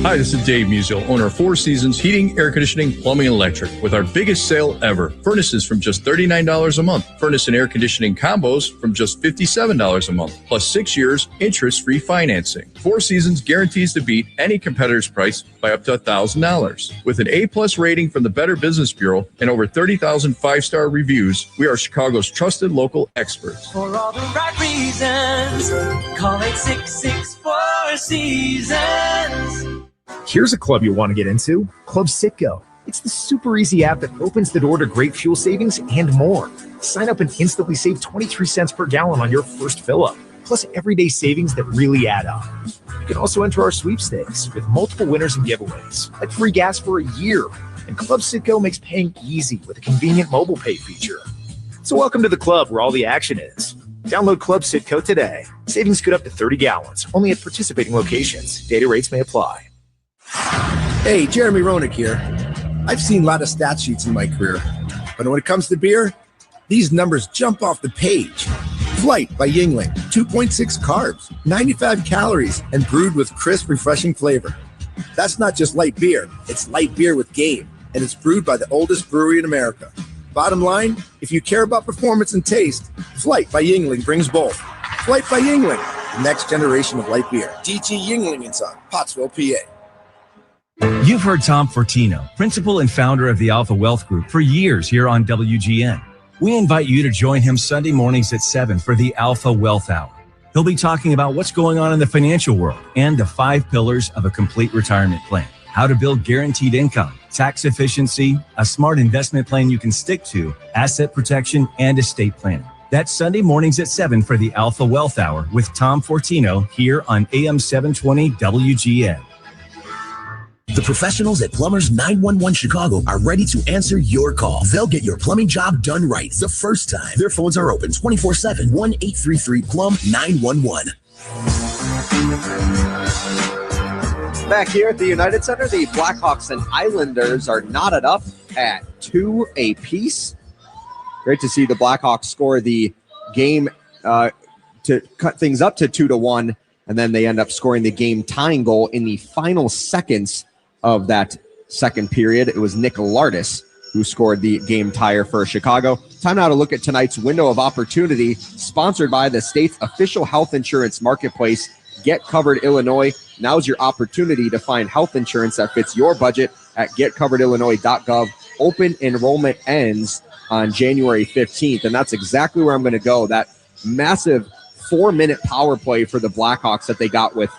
Hi, this is Dave Musial, owner of Four Seasons Heating, Air Conditioning, Plumbing, and Electric, with our biggest sale ever. Furnaces from just $39 a month. Furnace and air conditioning combos from just $57 a month, plus 6 years interest-free financing. Four Seasons guarantees to beat any competitor's price by up to $1,000. With an A-plus rating from the Better Business Bureau and over 30,000 five-star reviews, we are Chicago's trusted local experts. For all the right reasons, call 866-4 Seasons. Here's a club you'll want to get into, Club Citgo. It's the super easy app that opens the door to great fuel savings and more. Sign up and instantly save 23 cents per gallon on your first fill-up, plus everyday savings that really add up. You can also enter our sweepstakes with multiple winners and giveaways, like free gas for a year. And Club Citgo makes paying easy with a convenient mobile pay feature. So welcome to the club where all the action is. Download Club Citgo today. Savings could up to 30 gallons, only at participating locations. Data rates may apply. Hey, Jeremy Roenick here. I've seen a lot of stat sheets in my career, but when it comes to beer, these numbers jump off the page. Flight by Yuengling, 2.6 carbs, 95 calories, and brewed with crisp, refreshing flavor. That's not just light beer, it's light beer with game, and it's brewed by the oldest brewery in America. Bottom line, if you care about performance and taste, Flight by Yuengling brings both. Flight by Yuengling, the next generation of light beer. DT Yuengling & Son, Pottsville, PA. You've heard Tom Fortino, principal and founder of the Alpha Wealth Group, for years here on WGN. We invite you to join him Sunday mornings at 7 for the Alpha Wealth Hour. He'll be talking about what's going on in the financial world and the 5 pillars of a complete retirement plan. How to build guaranteed income, tax efficiency, a smart investment plan you can stick to, asset protection, and estate planning. That's Sunday mornings at 7 for the Alpha Wealth Hour with Tom Fortino here on AM 720 WGN. The professionals at Plumbers 911 Chicago are ready to answer your call. They'll get your plumbing job done right the first time. Their phones are open 24/7, 1-833-PLUM-911. Back here at the United Center, the Blackhawks and Islanders are knotted up at 2 apiece. Great to see the Blackhawks score the game to cut things up to 2-1, and then they end up scoring the game-tying goal in the final seconds of that second period. It was Nick Lardis who scored the game tire for Chicago. Time now to look at tonight's window of opportunity, sponsored by the state's official health insurance marketplace, Get Covered Illinois. Now's your opportunity to find health insurance that fits your budget at getcoveredillinois.gov. Open enrollment ends on January 15th, and that's exactly where I'm going to go. That massive 4-minute power play for the Blackhawks that they got with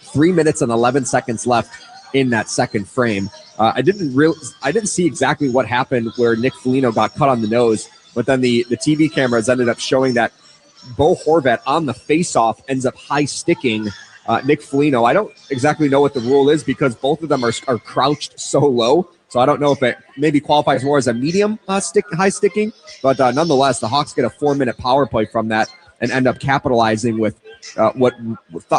3 minutes and 11 seconds left in that second frame. I didn't see exactly what happened where Nick Foligno got cut on the nose, but then the TV cameras ended up showing that Bo Horvat on the faceoff ends up high sticking Nick Foligno. I don't exactly know what the rule is because both of them are crouched so low. So I don't know if it maybe qualifies more as a medium high sticking, but nonetheless, the Hawks get a 4-minute power play from that and end up capitalizing with what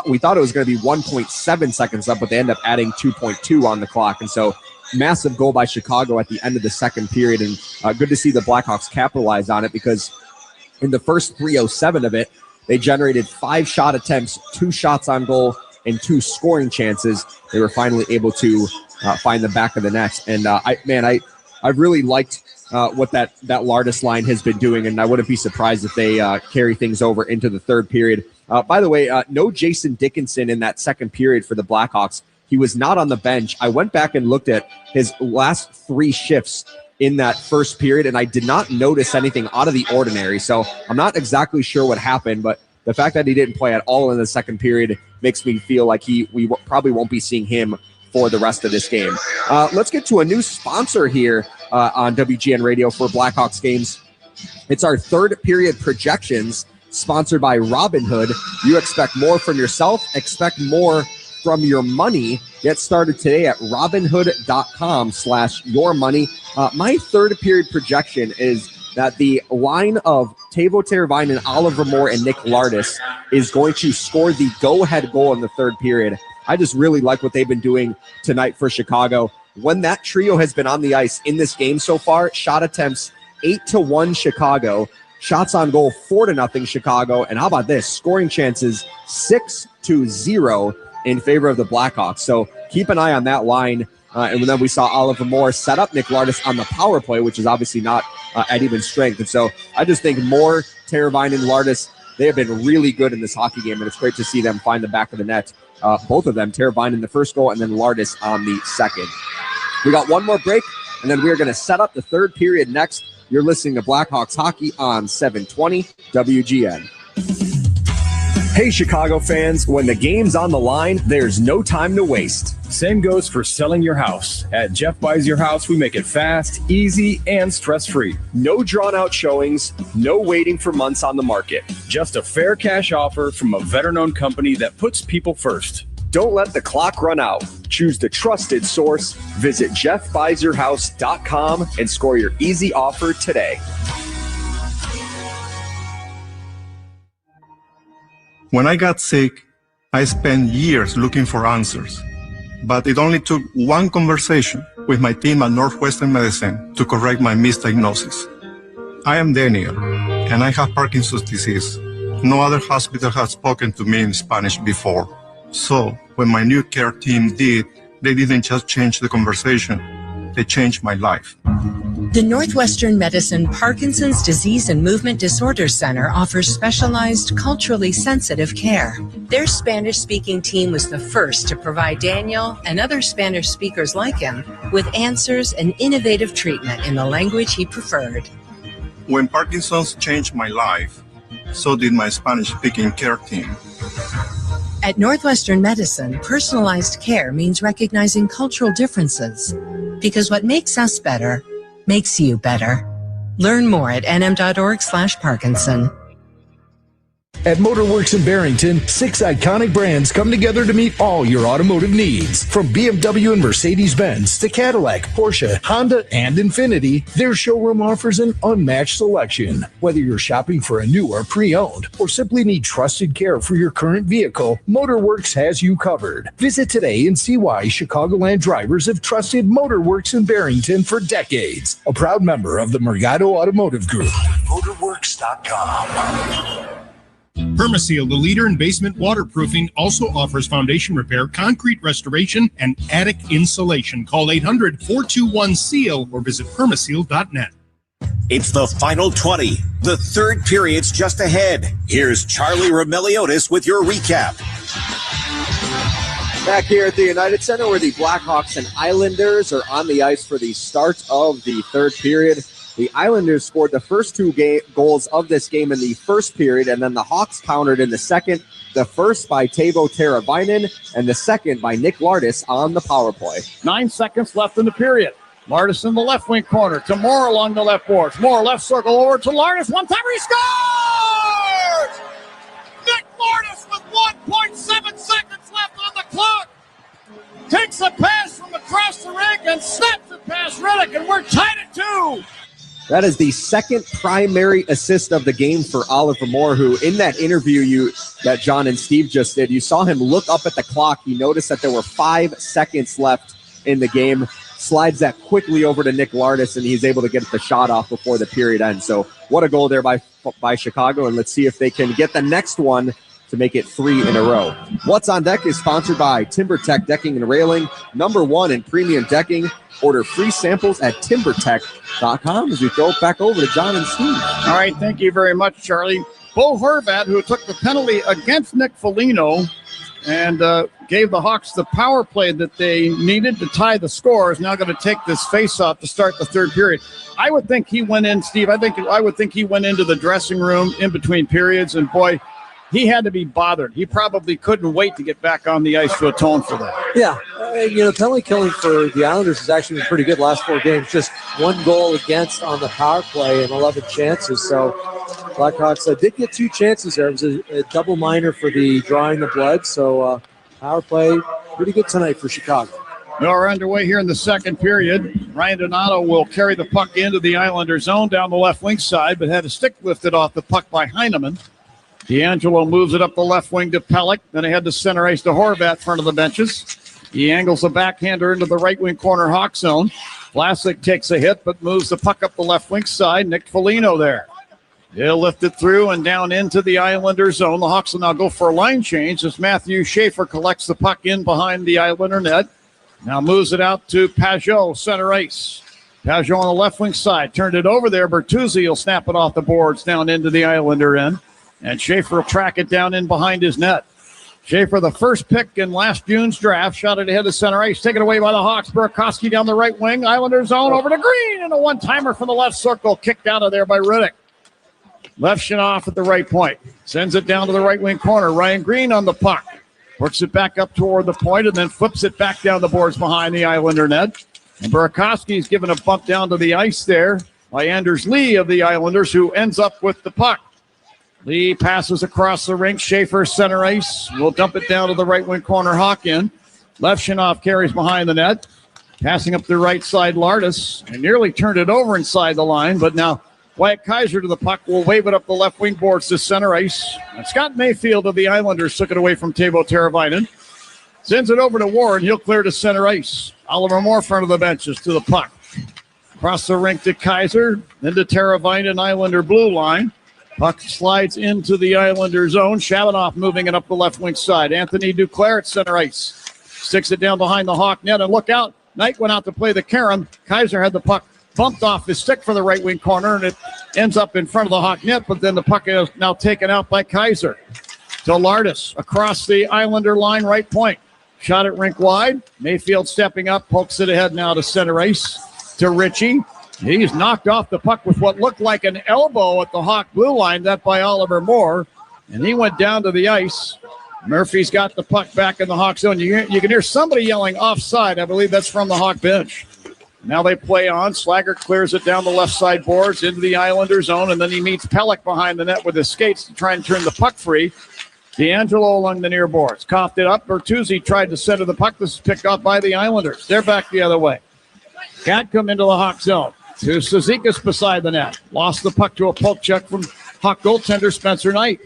we thought it was going to be 1.7 seconds up, but they end up adding 2.2 on the clock. And so massive goal by Chicago at the end of the second period. And good to see the Blackhawks capitalize on it because in the first 3:07 of it, they generated 5 shot attempts, 2 shots on goal, and 2 scoring chances. They were finally able to find the back of the net. And I really liked what that Lardis line has been doing, and I wouldn't be surprised if they carry things over into the third period. By the way, no Jason Dickinson in that second period for the Blackhawks. He was not on the bench. I went back and looked at his last 3 shifts in that first period, and I did not notice anything out of the ordinary. So I'm not exactly sure what happened, but the fact that he didn't play at all in the second period makes me feel like we probably won't be seeing him for the rest of this game. Let's get to a new sponsor here on WGN Radio for Blackhawks games. It's our third period projections sponsored by Robinhood. You expect more from yourself, expect more from your money. Get started today at robinhood.com/yourmoney. My third period projection is that the line of Teuvo Teravainen, Oliver Moore, and Nick Lardis is going to score the go-ahead goal in the third period. I just really like what they've been doing tonight for Chicago. When that trio has been on the ice in this game so far, shot attempts 8-1 Chicago, shots on goal 4-0 Chicago, and how about this? Scoring chances 6-0 in favor of the Blackhawks. So keep an eye on that line. And then we saw Oliver Moore set up Nick Lardis on the power play, which is obviously not at even strength. And so I just think Moore, Teravainen, and Lardis, they have been really good in this hockey game, and it's great to see them find the back of the net. Both of them, Teravainen the first goal and then Lardis on the second. We got one more break, and then we're going to set up the third period next. You're listening to Blackhawks Hockey on 720 WGN. Hey, Chicago fans, when the game's on the line, there's no time to waste. Same goes for selling your house. At Jeff Buys Your House, we make it fast, easy, and stress-free. No drawn-out showings, no waiting for months on the market. Just a fair cash offer from a veteran-owned company that puts people first. Don't let the clock run out. Choose the trusted source. Visit jeffbuysyourhouse.com and score your easy offer today. When I got sick, I spent years looking for answers, but it only took one conversation with my team at Northwestern Medicine to correct my misdiagnosis. I am Daniel, and I have Parkinson's disease. No other hospital has spoken to me in Spanish before. So, when my new care team did, they didn't just change the conversation, they changed my life. The Northwestern Medicine Parkinson's Disease and Movement Disorders Center offers specialized, culturally sensitive care. Their Spanish-speaking team was the first to provide Daniel and other Spanish speakers like him with answers and innovative treatment in the language he preferred. When Parkinson's changed my life, so did my Spanish-speaking care team. At Northwestern Medicine, personalized care means recognizing cultural differences, because what makes us better makes you better. Learn more at nm.org/Parkinson. At Motorworks in Barrington, 6 iconic brands come together to meet all your automotive needs. From BMW and Mercedes-Benz to Cadillac, Porsche, Honda, and Infiniti, their showroom offers an unmatched selection. Whether you're shopping for a new or pre-owned, or simply need trusted care for your current vehicle, Motorworks has you covered. Visit today and see why Chicagoland drivers have trusted Motorworks in Barrington for decades. A proud member of the Mergado Automotive Group. Motorworks.com. Permaseal, the leader in basement waterproofing, also offers foundation repair, concrete restoration, and attic insulation. Call 800-421-SEAL or visit permaseal.net. It's the final 20. The third period's just ahead. Here's Charlie Remeliotis with your recap. Back here at the United Center where the Blackhawks and Islanders are on the ice for the start of the third period. The Islanders scored the first 2 goals of this game in the first period, and then the Hawks countered in the second. The first by Teuvo Teravainen, and the second by Nick Lardis on the power play. 9 seconds left in the period. Lardis in the left wing corner to Moore along the left boards. Moore left circle over to Lardis. One time he scores! Nick Lardis with 1.7 seconds left on the clock. Takes a pass from across the rink and snaps it past Riddick, and we're tied at 2. That is the second primary assist of the game for Oliver Moore, who in that interview that John and Steve just did, you saw him look up at the clock. He noticed that there were 5 seconds left in the game, slides that quickly over to Nick Lardis, and he's able to get the shot off before the period ends. So what a goal there by Chicago, and let's see if they can get the next one to make it 3 in a row. What's on Deck is sponsored by TimberTech Decking and Railing, #1 in premium decking. Order free samples at timbertech.com as we throw it back over to John and Steve. All right, thank you very much, Charlie. Bo Horvat, who took the penalty against Nick Foligno and gave the Hawks the power play that they needed to tie the score, is now going to take this face-off to start the third period. I would think he went in, Steve, I would think he went into the dressing room in between periods, and boy, he had to be bothered. He probably couldn't wait to get back on the ice to atone for that. Yeah, penalty killing for the Islanders has actually been pretty good last 4 games. Just 1 goal against on the power play and 11 chances. So Blackhawks did get 2 chances there. It was a double minor for the drawing the blood. So power play pretty good tonight for Chicago. We're underway here in the second period. Ryan Donato will carry the puck into the Islander zone down the left wing side, but had a stick lifted off the puck by Heineman. D'Angelo moves it up the left wing to Pellick. Then ahead to center ice to Horvat, front of the benches. He angles the backhander into the right wing corner Hawk zone. Vlasic takes a hit, but moves the puck up the left wing side. Nick Foligno there. He'll lift it through and down into the Islander zone. The Hawks will now go for a line change as Matthew Schaefer collects the puck in behind the Islander net. Now moves it out to Pajot, center ice. Pajot on the left wing side. Turned it over there. Bertuzzi will snap it off the boards down into the Islander end. And Schaefer will track it down in behind his net. Schaefer, the first pick in last June's draft, shot it ahead of center ice. Taken away by the Hawks. Burakovsky down the right wing. Islander zone over to Green. And a one-timer from the left circle. Kicked out of there by Riddick. Levshinoff at the right point. Sends it down to the right wing corner. Ryan Green on the puck. Works it back up toward the point and then flips it back down the boards behind the Islander net. And Burakovsky's given a bump down to the ice there by Anders Lee of the Islanders, who ends up with the puck. Lee passes across the rink. Schaefer, center ice. Will dump it down to the right wing corner. Hawkin. Levshinoff carries behind the net. Passing up the right side, Lardis. And nearly turned it over inside the line. But now Wyatt Kaiser to the puck. Will wave it up the left wing boards to center ice. And Scott Mayfield of the Islanders took it away from Teuvo Teravainen. Sends it over to Warren. He'll clear to center ice. Oliver Moore, front of the benches to the puck. Across the rink to Kaiser. Then to Teravainen, Islander blue line. Puck slides into the Islander zone. Shabanoff moving it up the left wing side. Anthony Duclair at center ice. Sticks it down behind the Hawk net. And look out. Knight went out to play the carom. Kaiser had the puck bumped off his stick for the right wing corner, and it ends up in front of the Hawk net, but then the puck is now taken out by Kaiser. To Lardis across the Islander line, right point. Shot it rink wide. Mayfield stepping up, pokes it ahead now to center ice. To Ritchie. He's knocked off the puck with what looked like an elbow at the Hawk blue line, that by Oliver Moore, and he went down to the ice. Murphy's got the puck back in the Hawk zone. You can hear somebody yelling offside. I believe that's from the Hawk bench. Now they play on. Slager clears it down the left side boards into the Islander zone, and then he meets Pelech behind the net with his skates to try and turn the puck free. D'Angelo along the near boards. Coughed it up. Bertuzzi tried to center the puck. This is picked up by the Islanders. They're back the other way. Gatcomb into the Hawk zone. To Cizikas beside the net. Lost the puck to a poke check from Hawk goaltender Spencer Knight.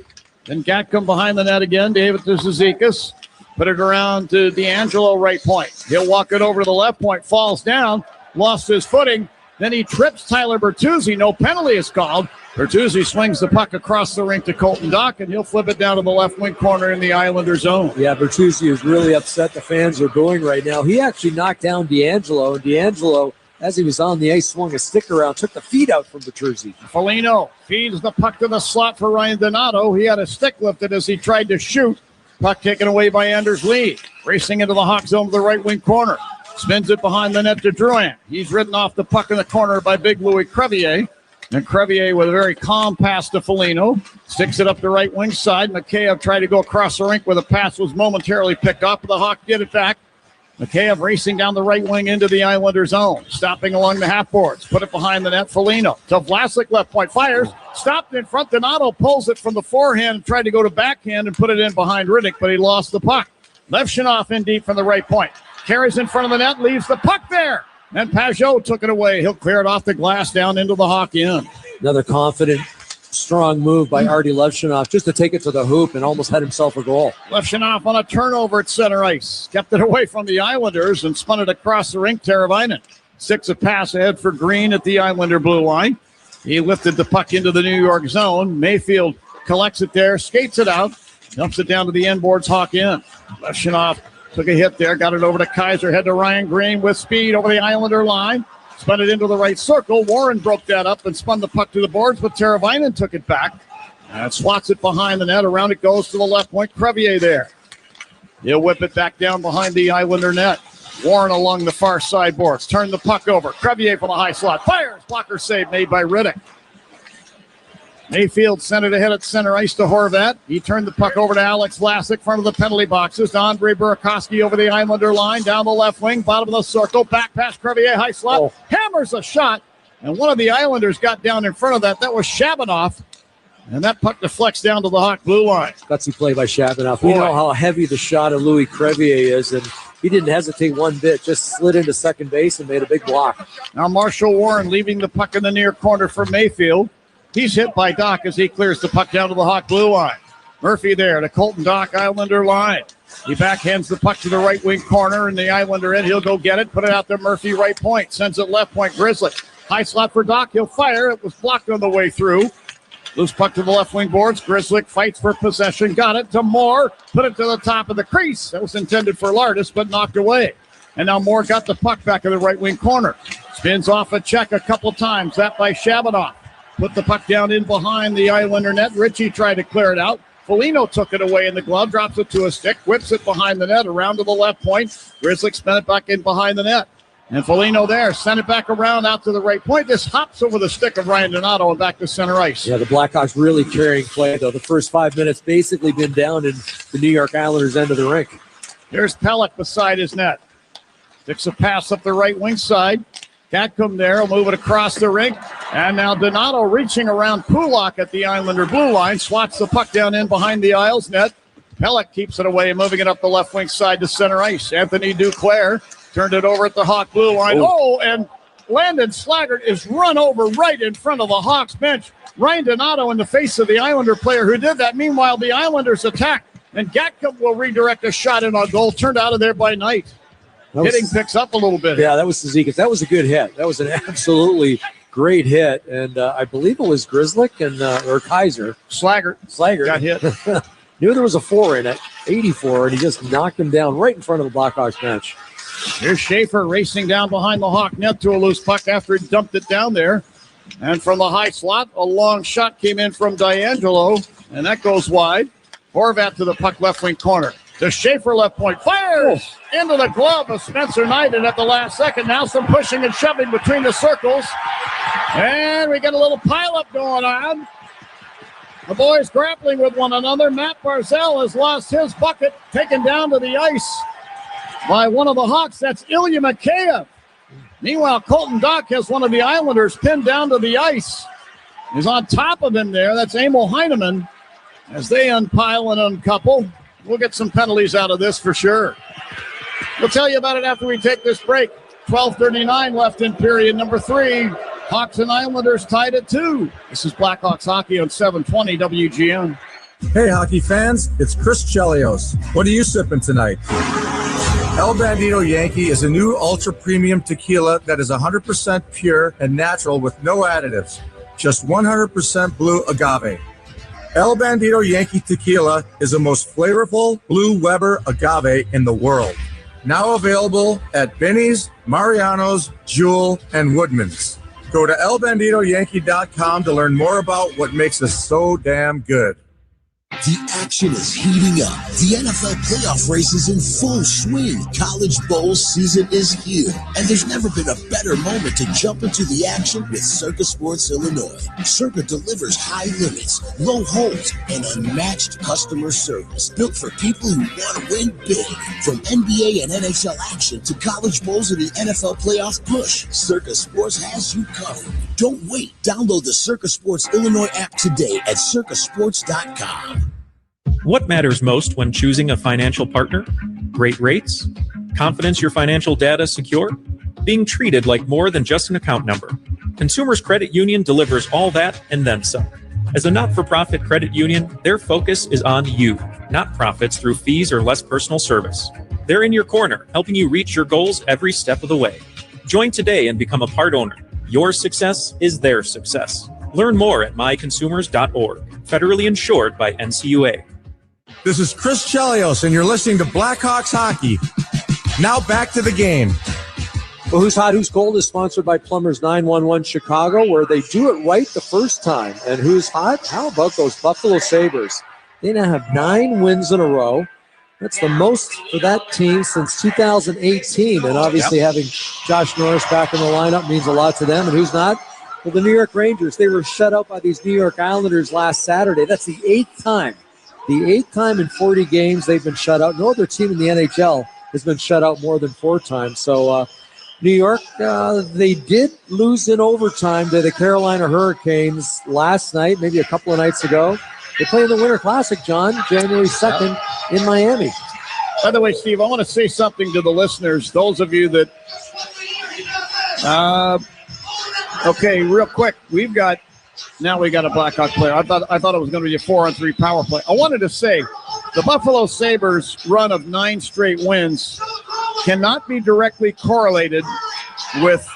Then Gatcomb behind the net again. David to Cizikas. Put it around to D'Angelo right point. He'll walk it over to the left point. Falls down. Lost his footing. Then he trips Tyler Bertuzzi. No penalty is called. Bertuzzi swings the puck across the rink to Colton Dock, and he'll flip it down to the left wing corner in the Islander zone. Yeah, Bertuzzi is really upset. The fans are booing right now. He actually knocked down D'Angelo, and D'Angelo, as he was on the ice, swung a stick around, took the feet out from Bertuzzi. Foligno feeds the puck to the slot for Ryan Donato. He had a stick lifted as he tried to shoot. Puck taken away by Anders Lee. Racing into the Hawk zone to the right wing corner. Spins it behind the net to Drouin. He's ridden off the puck in the corner by big Louis Crevier. And Crevier with a very calm pass to Foligno. Sticks it up the right wing side. Mikheyev tried to go across the rink where the pass was momentarily picked up. The Hawk get it back. Mikheyev racing down the right wing into the Islander zone. Stopping along the half boards. Put it behind the net. Foligno to Vlasic, left point. Fires. Stopped in front. Donato pulls it from the forehand and tried to go to backhand and put it in behind Riddick, but he lost the puck. Levshunov in deep from the right point. Carries in front of the net, leaves the puck there. And Pajot took it away. He'll clear it off the glass down into the Hawk end. Another confident, strong move by Artie Levshunov just to take it to the hoop and almost had himself a goal. Levshunov on a turnover at center ice. Kept it away from the Islanders and spun it across the rink. Teravainen. 6 a pass ahead for Green at the Islander blue line. He lifted the puck into the New York zone. Mayfield collects it there, skates it out, dumps it down to the end boards, Hawk end. Levshunov took a hit there, got it over to Kaiser, head to Ryan Green with speed over the Islander line. Spun it into the right circle. Warren broke that up and spun the puck to the boards, but Teravainen took it back. And swats it behind the net. Around it goes to the left point. Crevier there. He'll whip it back down behind the Islander net. Warren along the far side boards. Turn the puck over. Crevier from the high slot. Fires. Blocker save made by Riddick. Mayfield sent it ahead at center ice to Horvat. He turned the puck over to Alex Vlasic, front of the penalty boxes. To Andre Burakovsky over the Islander line, down the left wing, bottom of the circle, back past Crevier, high slot, hammers a shot, and one of the Islanders got down in front of that. That was Shabanoff, and that puck deflects down to the Hawk blue line. Gutsy play by Shabanoff. We know how heavy the shot of Louis Crevier is, and he didn't hesitate one bit, just slid into second base and made a big block. Now Marshall Warren leaving the puck in the near corner for Mayfield. He's hit by Dock as he clears the puck down to the Hawk blue line. Murphy there to Colton Dock, Islander line. He backhands the puck to the right wing corner, and the Islander end. He'll go get it, put it out there. Murphy right point, sends it left point. Grizzly. High slot for Dock. He'll fire. It was blocked on the way through. Loose puck to the left wing boards. Grizzly fights for possession. Got it to Moore. Put it to the top of the crease. That was intended for Lardis, but knocked away. And now Moore got the puck back in the right wing corner. Spins off a check a couple times. That by Shabanoff. Put the puck down in behind the Islander net. Ritchie tried to clear it out. Foligno took it away in the glove, drops it to a stick, whips it behind the net, around to the left point. Grizzly spent it back in behind the net. And Foligno there, sent it back around out to the right point. This hops over the stick of Ryan Donato and back to center ice. Yeah, the Blackhawks really carrying play, though. The first 5 minutes basically been down in the New York Islanders' end of the rink. Here's Pelech beside his net. Sticks a pass up the right wing side. Gatcomb there will move it across the rink. And now Donato reaching around Pulak at the Islander blue line. Swats the puck down in behind the Isles net. Pelech keeps it away, moving it up the left wing side to center ice. Anthony Duclair turned it over at the Hawk blue line. And Landon Slaggert is run over right in front of the Hawks bench. Ryan Donato in the face of the Islander player who did that. Meanwhile, the Islanders attack, and Gatka will redirect a shot in on goal, turned out of there by Knight. Hitting picks up a little bit. Yeah, that was Zizekas. That was a good hit. That was an absolutely great hit, and I believe it was Grzelcyk and or Kaiser. Slaggert got hit. Knew there was a 4 in it, 84, and he just knocked him down right in front of the Blackhawks bench. Here's Schaefer racing down behind the Hawk net to a loose puck after he dumped it down there. And from the high slot, a long shot came in from D'Angelo, and that goes wide. Horvat to the puck left wing corner. To Schaefer left point. Fires into the glove of Spencer Knight, and at the last second, now some pushing and shoving between the circles. And we get a little pileup going on. The boys grappling with one another. Matt Barzal has lost his bucket, taken down to the ice by one of the Hawks. That's Ilya Mikheyev. Meanwhile, Colton Dock has one of the Islanders pinned down to the ice. He's on top of him there. That's Emil Heineman as they unpile and uncouple. We'll get some penalties out of this for sure. We'll tell you about it after we take this break. 12:39 left in period number 3. Hawks and Islanders tied at 2. This is Blackhawks hockey on 720 WGN. Hey, hockey fans, it's Chris Chelios. What are you sipping tonight? El Bandito Yankee is a new ultra-premium tequila that is 100% pure and natural with no additives. Just 100% blue agave. El Bandito Yankee Tequila is the most flavorful Blue Weber agave in the world. Now available at Benny's, Mariano's, Jewel, and Woodman's. Go to elbanditoyankee.com to learn more about what makes us so damn good. The action is heating up. The NFL playoff race is in full swing. College Bowl season is here, and there's never been a better moment to jump into the action with Circa Sports Illinois. Circa delivers high limits, low holds, and unmatched customer service built for people who want to win big. From NBA and NHL action to college bowls and the NFL playoff push, Circa Sports has you covered. Don't wait. Download the Circa Sports Illinois app today at circasports.com. What matters most when choosing a financial partner? Great rates? Confidence your financial data is secure? Being treated like more than just an account number? Consumers Credit Union delivers all that and then some. As a not-for-profit credit union, their focus is on you, not profits through fees or less personal service. They're in your corner, helping you reach your goals every step of the way. Join today and become a part owner. Your success is their success. Learn more at myconsumers.org. Federally insured by NCUA. This is Chris Chelios, and you're listening to Blackhawks Hockey. Now back to the game. Well, Who's Hot, Who's Cold is sponsored by Plumbers 911 Chicago, where they do it right the first time. And Who's Hot? How about those Buffalo Sabres? They now have 9 wins in a row. That's the most for that team since 2018. And obviously having Josh Norris back in the lineup means a lot to them. And who's not? Well, the New York Rangers. They were shut out by these New York Islanders last Saturday. That's the 8th time. The 8th time in 40 games they've been shut out. No other team in the NHL has been shut out more than 4 times. So New York, they did lose in overtime to the Carolina Hurricanes last night, maybe a couple of nights ago. They play in the Winter Classic, John, January 2nd in Miami. By the way, Steve, I want to say something to the listeners, those of you that okay, real quick. We got a Blackhawk player. I thought it was going to be a 4-on-3 power play. I wanted to say the Buffalo Sabres run of 9 straight wins cannot be directly correlated with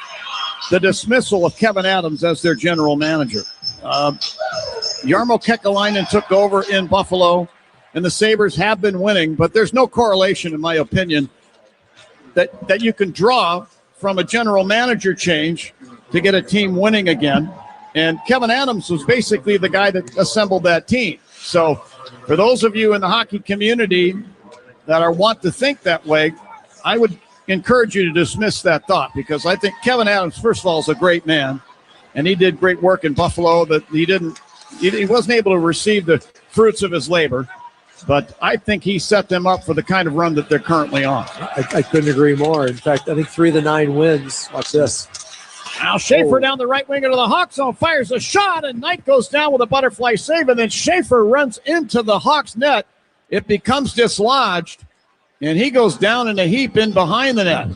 the dismissal of Kevin Adams as their general manager. Jarmo Kekalainen took over in Buffalo, and the Sabres have been winning, but there's no correlation, in my opinion, that you can draw from a general manager change to get a team winning again. And Kevin Adams was basically the guy that assembled that team. So for those of you in the hockey community that want to think that way, I would encourage you to dismiss that thought, because I think Kevin Adams, first of all, is a great man, and he did great work in Buffalo. That he wasn't able to receive the fruits of his labor, but I think he set them up for the kind of run that they're currently on. I couldn't agree more. In fact, I think 3 of the 9 wins. Watch this. Now Schaefer down the right wing into the Hawks zone, fires a shot, and Knight goes down with a butterfly save, and then Schaefer runs into the Hawks net. It becomes dislodged, and he goes down in a heap in behind the net.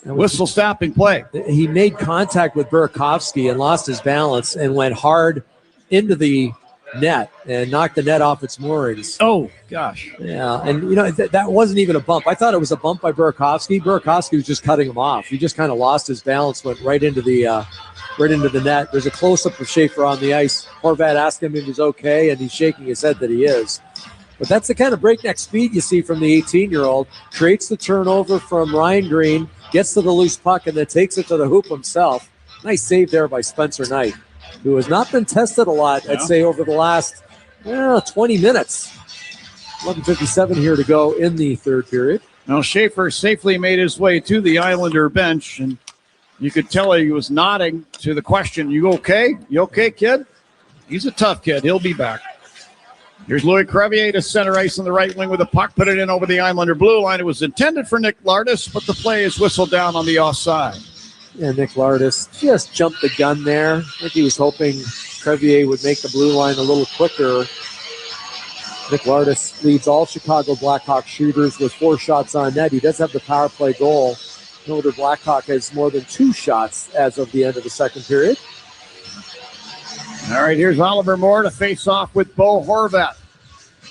Whistle stopping play. He made contact with Burakovsky and lost his balance and went hard into the net and knocked the net off its moorings. Oh, gosh. Yeah, and, you know, that wasn't even a bump. I thought it was a bump by Burakovsky. Burakovsky was just cutting him off. He just kind of lost his balance, went right into the net. There's a close-up of Schaefer on the ice. Horvat asked him if he's okay, and he's shaking his head that he is. But that's the kind of breakneck speed you see from the 18-year-old. Creates the turnover from Ryan Green, gets to the loose puck, and then takes it to the hoop himself. Nice save there by Spencer Knight, who has not been tested a lot, I'd say, over the last 20 minutes. 11:57 here to go in the third period. Now, Schaefer safely made his way to the Islander bench, and you could tell he was nodding to the question, you okay? You okay, kid? He's a tough kid. He'll be back. Here's Louis Crevier to center ice on the right wing with a puck. Put it in over the Islander blue line. It was intended for Nick Lardis, but the play is whistled down on the offside. Yeah, Nick Lardis just jumped the gun there. I think he was hoping Crevier would make the blue line a little quicker. Nick Lardis leads all Chicago Blackhawks shooters with 4 shots on net. He does have the power play goal. No other Blackhawk has more than 2 shots as of the end of the second period. All right, here's Oliver Moore to face off with Bo Horvat.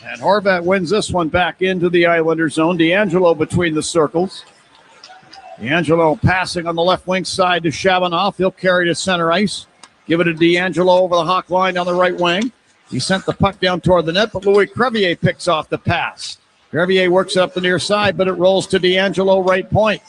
And Horvat wins this one back into the Islander zone. DeAngelo between the circles. DeAngelo passing on the left wing side to Shabanoff. He'll carry to center ice. Give it to DeAngelo over the Hawk line on the right wing. He sent the puck down toward the net, but Louis Crevier picks off the pass. Crevier works it up the near side, but it rolls to DeAngelo right point.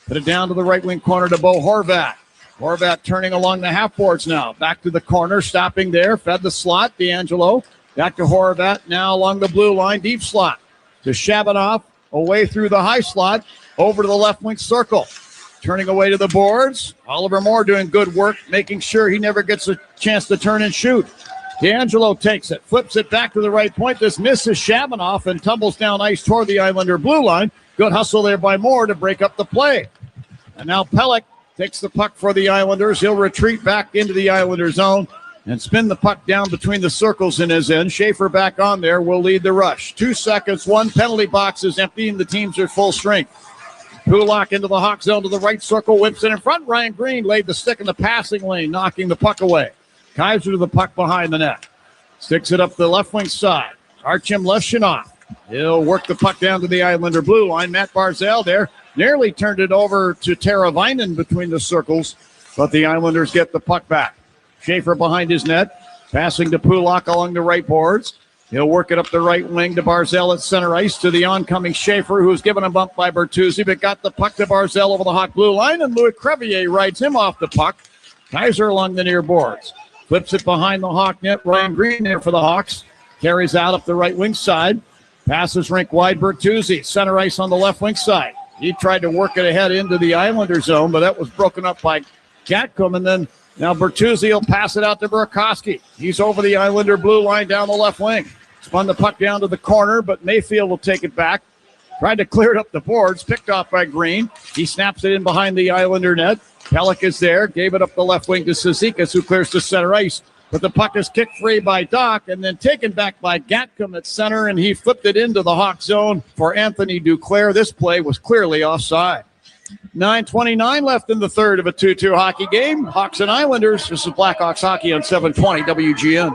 Put it down to the right wing corner to Bo Horvat. Horvat turning along the half boards now. Back to the corner, stopping there. Fed the slot. DeAngelo back to Horvat. Now along the blue line, deep slot to Shabanoff. Away through the high slot. Over to the left wing circle. Turning away to the boards. Oliver Moore doing good work, making sure he never gets a chance to turn and shoot. DeAngelo takes it, flips it back to the right point. This misses Shabanoff and tumbles down ice toward the Islander blue line. Good hustle there by Moore to break up the play. And now Pelech takes the puck for the Islanders. He'll retreat back into the Islander zone and spin the puck down between the circles in his end. Schaefer back on there will lead the rush. 2 seconds, 1 penalty box is empty, and the teams are full strength. Kulak into the Hawk zone to the right circle, whips it in front. Ryan Green laid the stick in the passing lane, knocking the puck away. Kaiser to the puck behind the net. Sticks it up the left wing side. Artyom Leshinov. He'll work the puck down to the Islander blue line. Matt Barzal there. Nearly turned it over to Teravainen between the circles, but the Islanders get the puck back. Schaefer behind his net, passing to Pulak along the right boards. He'll work it up the right wing to Barzal at center ice to the oncoming Schaefer, who's given a bump by Bertuzzi, but got the puck to Barzal over the Hawk blue line, and Louis Crevier rides him off the puck. Kaiser along the near boards. Flips it behind the Hawk net. Ryan Green there for the Hawks. Carries out up the right wing side. Passes rink wide. Bertuzzi, center ice on the left wing side. He tried to work it ahead into the Islander zone, but that was broken up by Gatcomb. And then now Bertuzzi will pass it out to Burakovsky. He's over the Islander blue line down the left wing. Spun the puck down to the corner, but Mayfield will take it back. Tried to clear it up the boards. Picked off by Green. He snaps it in behind the Islander net. Pelech is there. Gave it up the left wing to Cizikas, who clears to center ice. But the puck is kicked free by Doc and then taken back by Gatcomb at center, and he flipped it into the Hawk zone for Anthony Duclair. This play was clearly offside. 9:29 left in the third of a 2-2 hockey game. Hawks and Islanders. This is Blackhawks hockey on 720 WGN.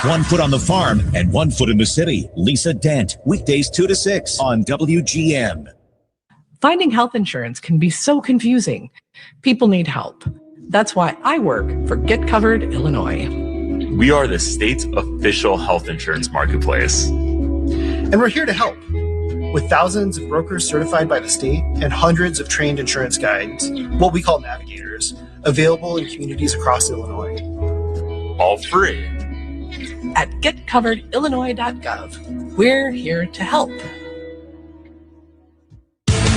1 foot on the farm and 1 foot in the city. Lisa Dent, weekdays 2 to 6 on WGN. Finding health insurance can be so confusing. People need help. That's why I work for Get Covered Illinois. We are the state's official health insurance marketplace. And we're here to help. With thousands of brokers certified by the state and hundreds of trained insurance guides, what we call navigators, available in communities across Illinois. All free. At getcoveredillinois.gov, we're here to help.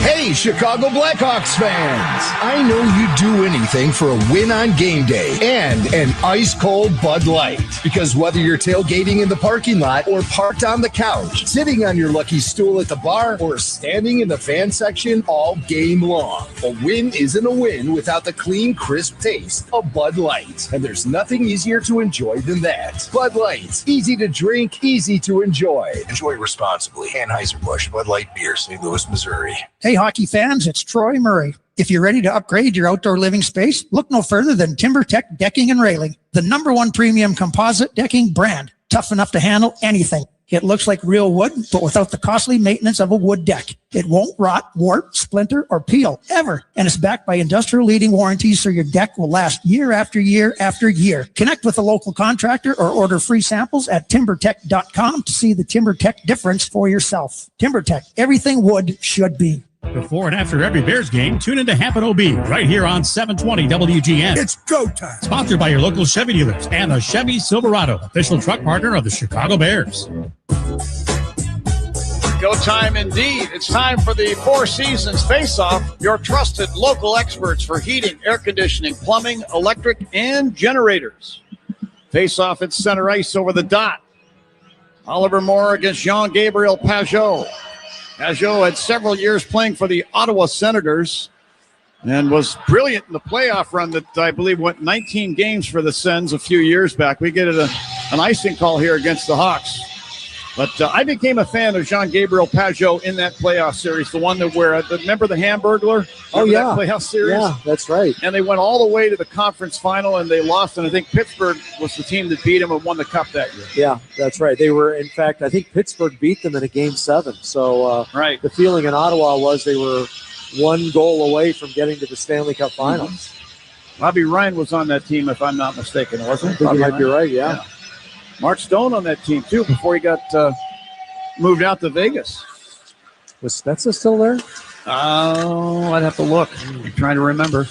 Hey, Chicago Blackhawks fans! I know you'd do anything for a win on game day and an ice-cold Bud Light. Because whether you're tailgating in the parking lot or parked on the couch, sitting on your lucky stool at the bar, or standing in the fan section all game long, a win isn't a win without the clean, crisp taste of Bud Light. And there's nothing easier to enjoy than that. Bud Light. Easy to drink, easy to enjoy. Enjoy responsibly. Anheuser-Busch Bud Light Beer, St. Louis, Missouri. Hey, hockey fans, it's Troy Murray. If you're ready to upgrade your outdoor living space, look no further than TimberTech Decking and Railing, the #1 premium composite decking brand, tough enough to handle anything. It looks like real wood, but without the costly maintenance of a wood deck. It won't rot, warp, splinter, or peel, ever. And it's backed by industrial-leading warranties, so your deck will last year after year after year. Connect with a local contractor or order free samples at timbertech.com to see the TimberTech difference for yourself. TimberTech, everything wood should be. Before and after every Bears game, tune into Happen OB right here on 720 WGN. It's go time. Sponsored by your local Chevy dealers and the Chevy Silverado, official truck partner of the Chicago Bears. Go time indeed. It's time for the Four Seasons Face-Off, your trusted local experts for heating, air conditioning, plumbing, electric, and generators. Face-off at center ice over the dot. Oliver Moore against Jean-Gabriel Pageau. Pageau had several years playing for the Ottawa Senators and was brilliant in the playoff run that I believe went 19 games for the Sens a few years back. We get an icing call here against the Hawks. But I became a fan of Jean-Gabriel Pageau in that playoff series, the one that remember the Hamburglar? Oh, yeah. That playoff series? Yeah, that's right. And they went all the way to the conference final, and they lost, and I think Pittsburgh was the team that beat them and won the cup that year. Yeah, that's right. They were, in fact, I think Pittsburgh beat them in a Game 7. So right. The feeling in Ottawa was they were one goal away from getting to the Stanley Cup Finals. Mm-hmm. Bobby Ryan was on that team, if I'm not mistaken, wasn't he? I think you might be right, yeah. Mark Stone on that team, too, before he got moved out to Vegas. Was Spezza still there? Oh, I'd have to look. I'm trying to remember.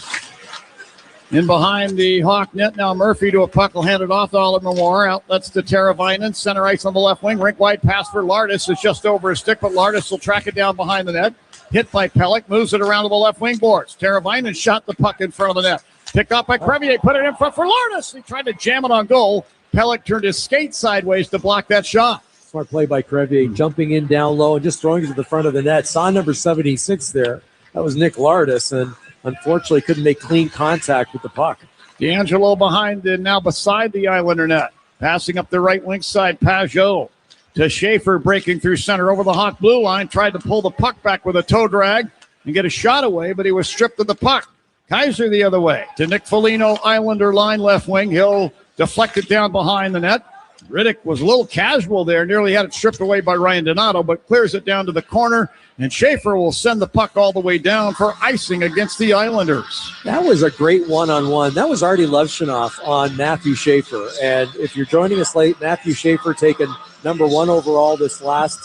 In behind the Hawk net, now Murphy to a puck. Will hand it off to Oliver Moore. Outlets to Teravainen. Center ice on the left wing. Rink wide pass for Lardis. It's just over his stick, but Lardis will track it down behind the net. Hit by Pelech. Moves it around to the left wing boards. Teravainen shot the puck in front of the net. Picked up by Crevier. Put it in front for Lardis. He tried to jam it on goal. Pelech turned his skate sideways to block that shot. Smart play by Crevier, jumping in down low and just throwing it to the front of the net. Saw number 76 there. That was Nick Lardis, and unfortunately couldn't make clean contact with the puck. D'Angelo behind and now beside the Islander net. Passing up the right wing side, Pageau to Schaefer, breaking through center over the Hawk blue line. Tried to pull the puck back with a toe drag and get a shot away, but he was stripped of the puck. Kaiser the other way to Nick Foligno, Islander line left wing. He'll deflect it down behind the net. Riddick was a little casual there, nearly had it stripped away by Ryan Donato, but clears it down to the corner, and Schaefer will send the puck all the way down for icing against the Islanders. That was a great one-on-one. That was Artie Levshinoff on Matthew Schaefer, and if you're joining us late, Matthew Schaefer taken number 1 overall this last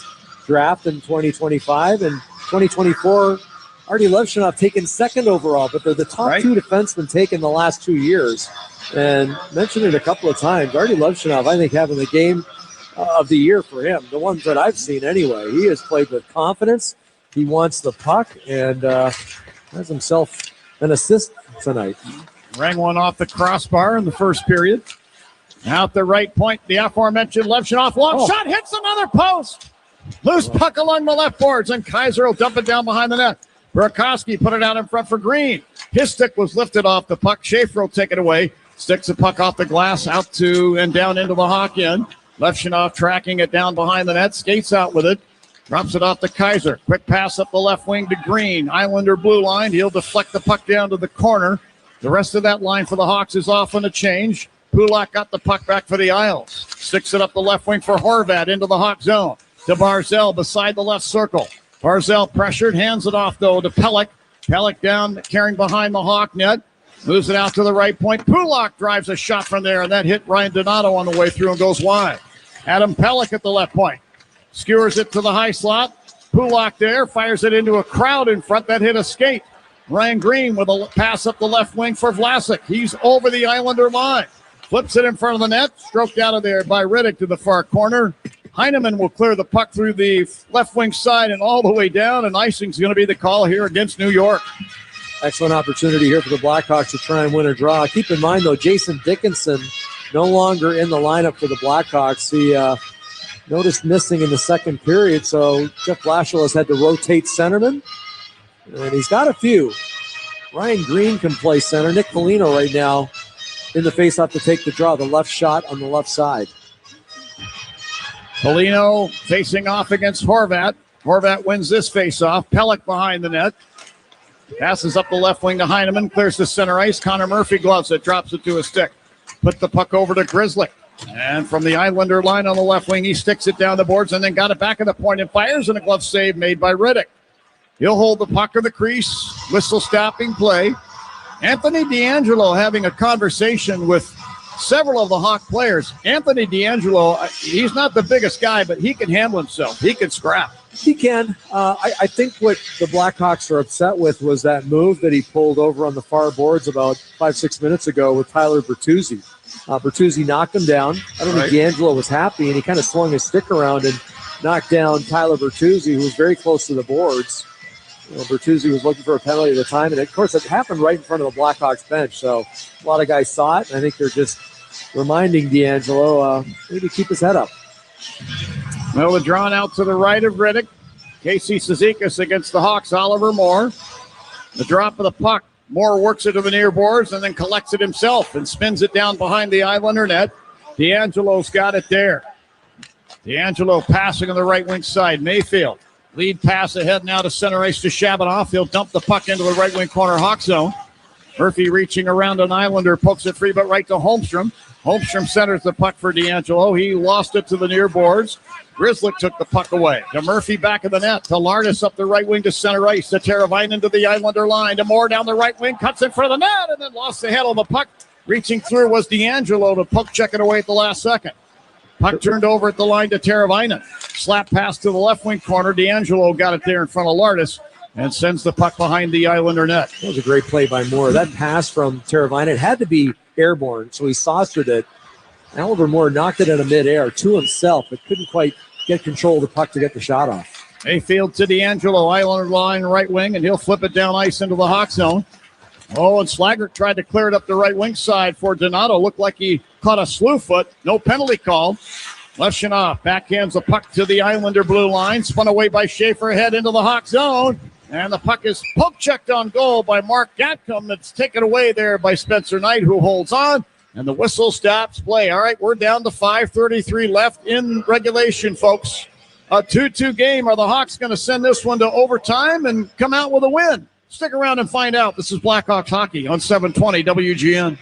draft in 2025, and 2024, Artie Levshinoff taken 2nd overall, but they're the top 2 defensemen taken the last 2 years. And mentioned it a couple of times. Artie Levshinoff, I think, having the game of the year for him. The ones that I've seen anyway. He has played with confidence. He wants the puck and has himself an assist tonight. Rang one off the crossbar in the first period. Out the right point, the aforementioned Levshinoff. Long shot hits another post. Loose puck along the left boards, and Kaiser will dump it down behind the net. Burakovsky put it out in front for Green. His stick was lifted off the puck. Schaefer will take it away. Sticks the puck off the glass out to and down into the Hawk end. Levshinoff tracking it down behind the net. Skates out with it. Drops it off to Kaiser. Quick pass up the left wing to Green. Islander blue line. He'll deflect the puck down to the corner. The rest of that line for the Hawks is off on a change. Pulak got the puck back for the Isles. Sticks it up the left wing for Horvat into the Hawk zone. To Barzell beside the left circle. Barzell pressured. Hands it off, though, to Pelech. Pelech down, carrying behind the Hawk net. Moves it out to the right point. Pulak drives a shot from there, and that hit Ryan Donato on the way through and goes wide. Adam Pelech at the left point. Skewers it to the high slot. Pulak there, fires it into a crowd in front. That hit a skate. Ryan Green with a pass up the left wing for Vlasic. He's over the Islander line. Flips it in front of the net. Stroked out of there by Riddick to the far corner. Heineman will clear the puck through the left wing side and all the way down, and icing's going to be the call here against New York. Excellent opportunity here for the Blackhawks to try and win a draw. Keep in mind, though, Jason Dickinson no longer in the lineup for the Blackhawks. He noticed missing in the second period, so Jeff Blashill has had to rotate centerman, and he's got a few. Ryan Green can play center. Nick Foligno right now in the faceoff to take the draw, the left shot on the left side. Foligno facing off against Horvat. Horvat wins this faceoff. Pelech behind the net. Passes up the left wing to Heineman. Clears the center ice. Connor Murphy gloves it. Drops it to his stick. Put the puck over to Grizzly. And from the Islander line on the left wing, he sticks it down the boards and then got it back at the point and fires, and a glove save made by Riddick. He'll hold the puck in the crease. Whistle stopping play. Anthony DeAngelo having a conversation with several of the Hawk players. Anthony DeAngelo, he's not the biggest guy, but he can handle himself. He can scrap. He can. I think what the Blackhawks are upset with was that move that he pulled over on the far boards about 5-6 minutes ago with Tyler Bertuzzi. Bertuzzi knocked him down. I don't think DeAngelo was happy, and he kind of swung his stick around and knocked down Tyler Bertuzzi, who was very close to the boards. Bertuzzi was looking for a penalty at the time, and of course it happened right in front of the Blackhawks bench, so a lot of guys saw it, and I think they're just reminding DeAngelo maybe keep his head up. Well, the drawn out to the right of Riddick. Casey Cizikas against the Hawks, Oliver Moore. The drop of the puck. Moore works it to the near boards and then collects it himself and spins it down behind the Islander net. DeAngelo's got it there. DeAngelo passing on the right wing side. Mayfield. Lead pass ahead now to center ice to Shabanoff. He'll dump the puck into the right wing corner Hawk zone. Murphy reaching around an Islander, pokes it free, but right to Holmstrom. Holmstrom centers the puck for DeAngelo. He lost it to the near boards. Grizzly took the puck away. To Murphy back of the net. To Lardis up the right wing to center ice. To Teravainen to the Islander line. To Moore down the right wing. Cuts in front of the net and then lost the handle of the puck. Reaching through was DeAngelo to poke check it away at the last second. Puck turned over at the line to Teravainen. Slap pass to the left wing corner. DeAngelo got it there in front of Lardis and sends the puck behind the Islander net. That was a great play by Moore. That pass from Teravainen had to be airborne, so he saucered it. Oliver Moore knocked it out of midair to himself, but couldn't quite get control of the puck to get the shot off. Mayfield to DeAngelo, Islander line right wing, and he'll flip it down ice into the Hawk zone. Oh, and Slaggert tried to clear it up the right wing side for Donato. Looked like he caught a slew foot. No penalty call. Leshanoff backhands the puck to the Islander blue line. Spun away by Schaefer, head into the Hawk zone. And the puck is poke checked on goal by Mark Gatcomb. It's taken away there by Spencer Knight, who holds on. And the whistle stops play. All right, we're down to 5:33 left in regulation, folks. A 2-2 game. Are the Hawks going to send this one to overtime and come out with a win? Stick around and find out. This is Blackhawks hockey on 720 WGN.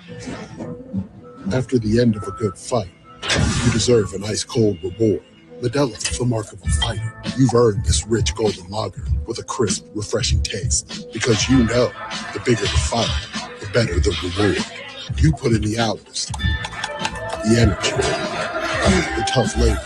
After the end of a good fight, you deserve an ice-cold reward. Modelo is the mark of a fighter. You've earned this rich golden lager with a crisp, refreshing taste. Because you know, the bigger the fight, the better the reward. You put in the hours, the energy, the tough labor.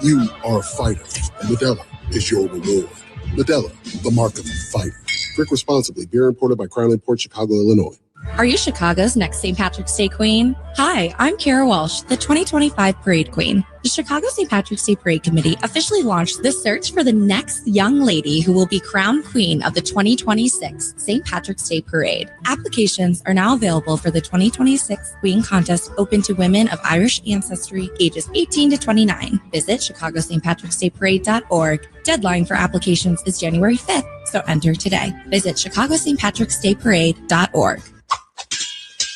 You are a fighter, and Modelo is your reward. Modelo, the mark of a fighter. Drink responsibly. Beer imported by Crown Imports, Chicago, Illinois. Are you Chicago's next St. Patrick's Day Queen? Hi, I'm Kara Walsh, the 2025 Parade Queen. The Chicago St. Patrick's Day Parade Committee officially launched the search for the next young lady who will be crowned queen of the 2026 St. Patrick's Day Parade. Applications are now available for the 2026 Queen Contest, open to women of Irish ancestry ages 18 to 29. Visit ChicagoStPatricksDayParade.org. Deadline for applications is January 5th, so enter today. Visit ChicagoStPatricksDayParade.org.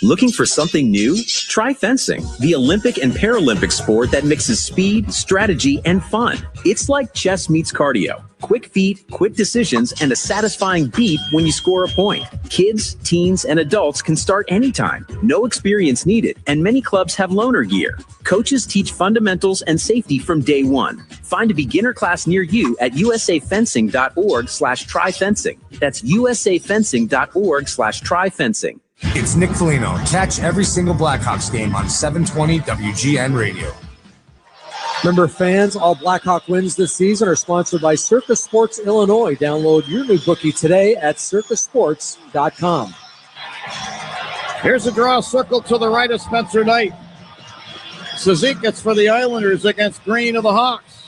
Looking for something new? Try fencing, the Olympic and Paralympic sport that mixes speed, strategy, and fun. It's like chess meets cardio. Quick feet, quick decisions, and a satisfying beat when you score a point. Kids, teens, and adults can start anytime. No experience needed, and many clubs have loaner gear. Coaches teach fundamentals and safety from day one. Find a beginner class near you at usafencing.org/tryfencing. That's usafencing.org/tryfencing. It's Nick Foligno. Catch every single Blackhawks game on 720 WGN Radio. Remember, fans, all Blackhawk wins this season are sponsored by Circus Sports Illinois. Download your new bookie today at circusports.com. Here's a draw circle to the right of Spencer Knight. Cizikas for the Islanders against Green of the Hawks.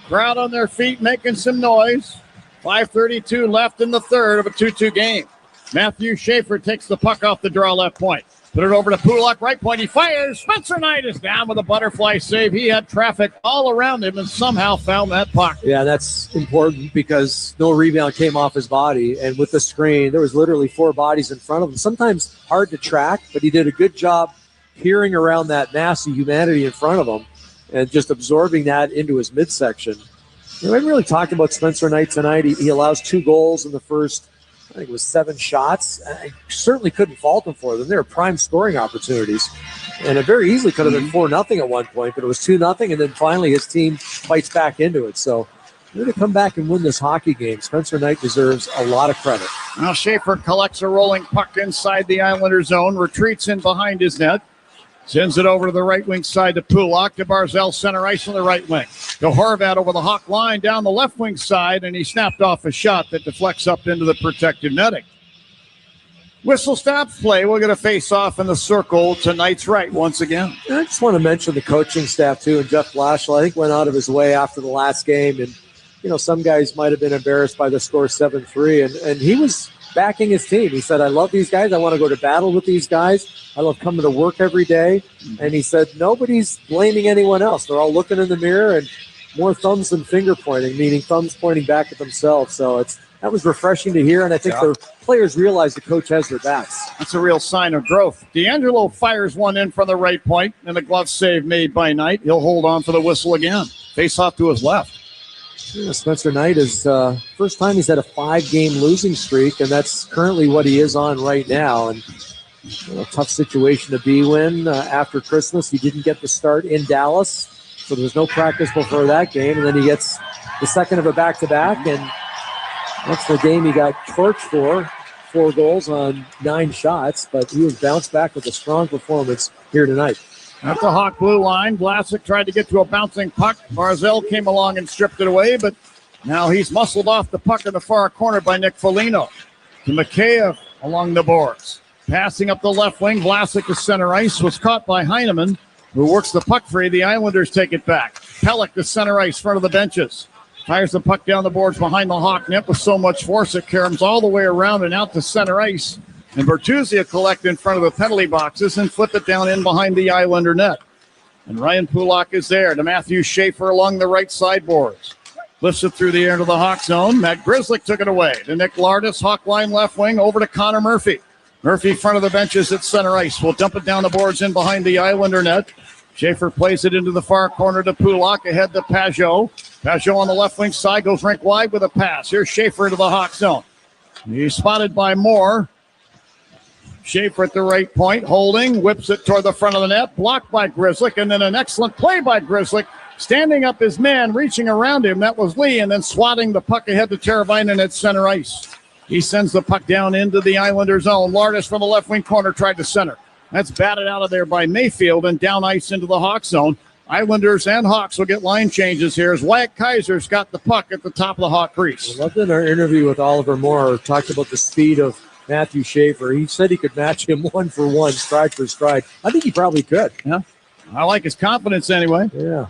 Crowd on their feet making some noise. 5:32 left in the third of a 2-2 game. Matthew Schaefer takes the puck off the draw left point. Put it over to Pulak, right point. He fires. Spencer Knight is down with a butterfly save. He had traffic all around him and somehow found that puck. Yeah, that's important because no rebound came off his body. And with the screen, there was literally 4 bodies in front of him. Sometimes hard to track, but he did a good job peering around that mass of humanity in front of him and just absorbing that into his midsection. We haven't really talked about Spencer Knight tonight. He allows 2 goals in the first, I think it was 7 shots. I certainly couldn't fault him for them. They were prime scoring opportunities. And it very easily could have been 4-0 at one point, but it was 2-0, and then finally his team fights back into it. So we're going to come back and win this hockey game. Spencer Knight deserves a lot of credit. Now Schaefer collects a rolling puck inside the Islander zone, retreats in behind his net. Sends it over to the right wing side to Pulak, to Barzell, center ice on the right wing. To Horvat over the Hawk line down the left wing side, and he snapped off a shot that deflects up into the protected netting. Whistle stops play. We're going to face off in the circle to Knight's right once again. I just want to mention the coaching staff, too, and Jeff Blashill, I think, went out of his way after the last game. And, you know, some guys might have been embarrassed by the score 7-3, and he was backing his team. He said, I love these guys. I want to go to battle with these guys. I love coming to work every day. And he said, nobody's blaming anyone else. They're all looking in the mirror, and more thumbs than finger pointing, meaning thumbs pointing back at themselves. So that was refreshing to hear, and I think the players realize the coach has their backs. That's a real sign of growth. D'Angelo fires one in from the right point, and a glove save made by Knight. He'll hold on for the whistle again. Face off to his left. Yeah, Spencer Knight is first time he's had a 5-game losing streak, and that's currently what he is on right now. And a tough situation to be in after Christmas. He didn't get the start in Dallas, so there was no practice before that game, and then he gets the second of a back-to-back, and that's the game he got torched for. 4 goals on 9 shots, but he was bounced back with a strong performance here tonight. At the Hawk blue line, Vlasic tried to get to a bouncing puck. Barzell came along and stripped it away, but now he's muscled off the puck in the far corner by Nick Foligno. To Mikheyev along the boards. Passing up the left wing, Vlasic to center ice, was caught by Heineman, who works the puck free. The Islanders take it back. Pelech to center ice, front of the benches. Fires the puck down the boards behind the Hawk net with so much force it caroms all the way around and out to center ice. And Bertuzzi will collect in front of the penalty boxes and flip it down in behind the Islander net. And Ryan Pulak is there to Matthew Schaefer along the right side boards. Lifts it through the air to the Hawk zone. Matt Grzelcyk took it away to Nick Lardis, Hawk line left wing over to Connor Murphy. Murphy front of the benches at center ice. Will dump it down the boards in behind the Islander net. Schaefer plays it into the far corner to Pulak, ahead to Pajot. Pajot on the left wing side goes rink wide with a pass. Here's Schaefer into the Hawk zone. He's spotted by Moore. Schaefer at the right point, holding, whips it toward the front of the net, blocked by Grzelcyk, and then an excellent play by Grzelcyk, standing up his man, reaching around him. That was Lee, and then swatting the puck ahead to Teravainen at center ice. He sends the puck down into the Islander zone. Lardis from the left wing corner tried to center. That's batted out of there by Mayfield and down ice into the Hawk zone. Islanders and Hawks will get line changes here as Wyatt Kaiser's got the puck at the top of the Hawk crease. I loved in our interview with Oliver Moore, talked about the speed of Matthew Schaefer. He said he could match him 1-for-1, stride for stride. I think he probably could. Yeah, I like his confidence anyway. Yeah.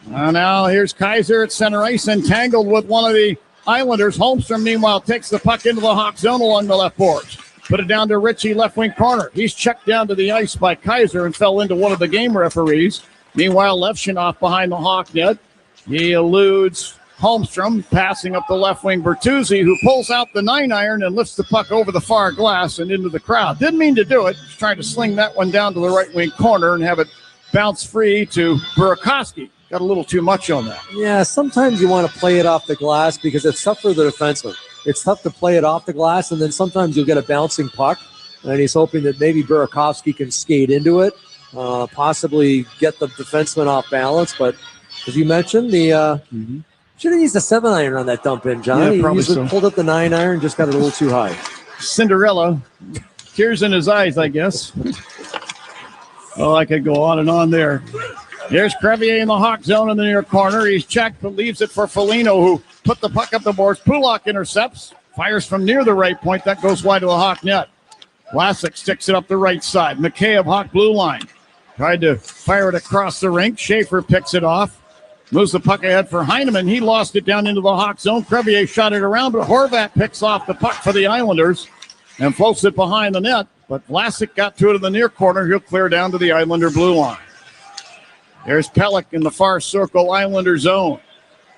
Now here's Kaiser at center ice, entangled with one of the Islanders. Holmstrom, meanwhile, takes the puck into the Hawk zone along the left boards. Put it down to Ritchie, left wing corner. He's checked down to the ice by Kaiser and fell into one of the game referees. Meanwhile, Levshinoff behind the Hawk net. He eludes Holmstrom, passing up the left wing Bertuzzi, who pulls out the 9-iron and lifts the puck over the far glass and into the crowd. Didn't mean to do it. He's trying to sling that one down to the right wing corner and have it bounce free to Burakovsky. Got a little too much on that. Yeah, sometimes you want to play it off the glass because it's tough for the defenseman. It's tough to play it off the glass, and then sometimes you'll get a bouncing puck, and he's hoping that maybe Burakovsky can skate into it, possibly get the defenseman off balance. But as you mentioned, the should have used a 7-iron on that dump in, John. Yeah, probably he pulled up the 9-iron, just got it a little too high. Cinderella, tears in his eyes, I guess. Oh, I could go on and on there. There's Crevier in the Hawk zone in the near corner. He's checked, but leaves it for Foligno, who put the puck up the boards. Pulak intercepts, fires from near the right point. That goes wide to the Hawk net. Vlasic sticks it up the right side. McKay of Hawk blue line. Tried to fire it across the rink. Schaefer picks it off. Moves the puck ahead for Heineman. He lost it down into the Hawk zone. Crevier shot it around, but Horvat picks off the puck for the Islanders and floats it behind the net. But Vlasic got to it in the near corner. He'll clear down to the Islander blue line. There's Pelech in the far circle, Islander zone.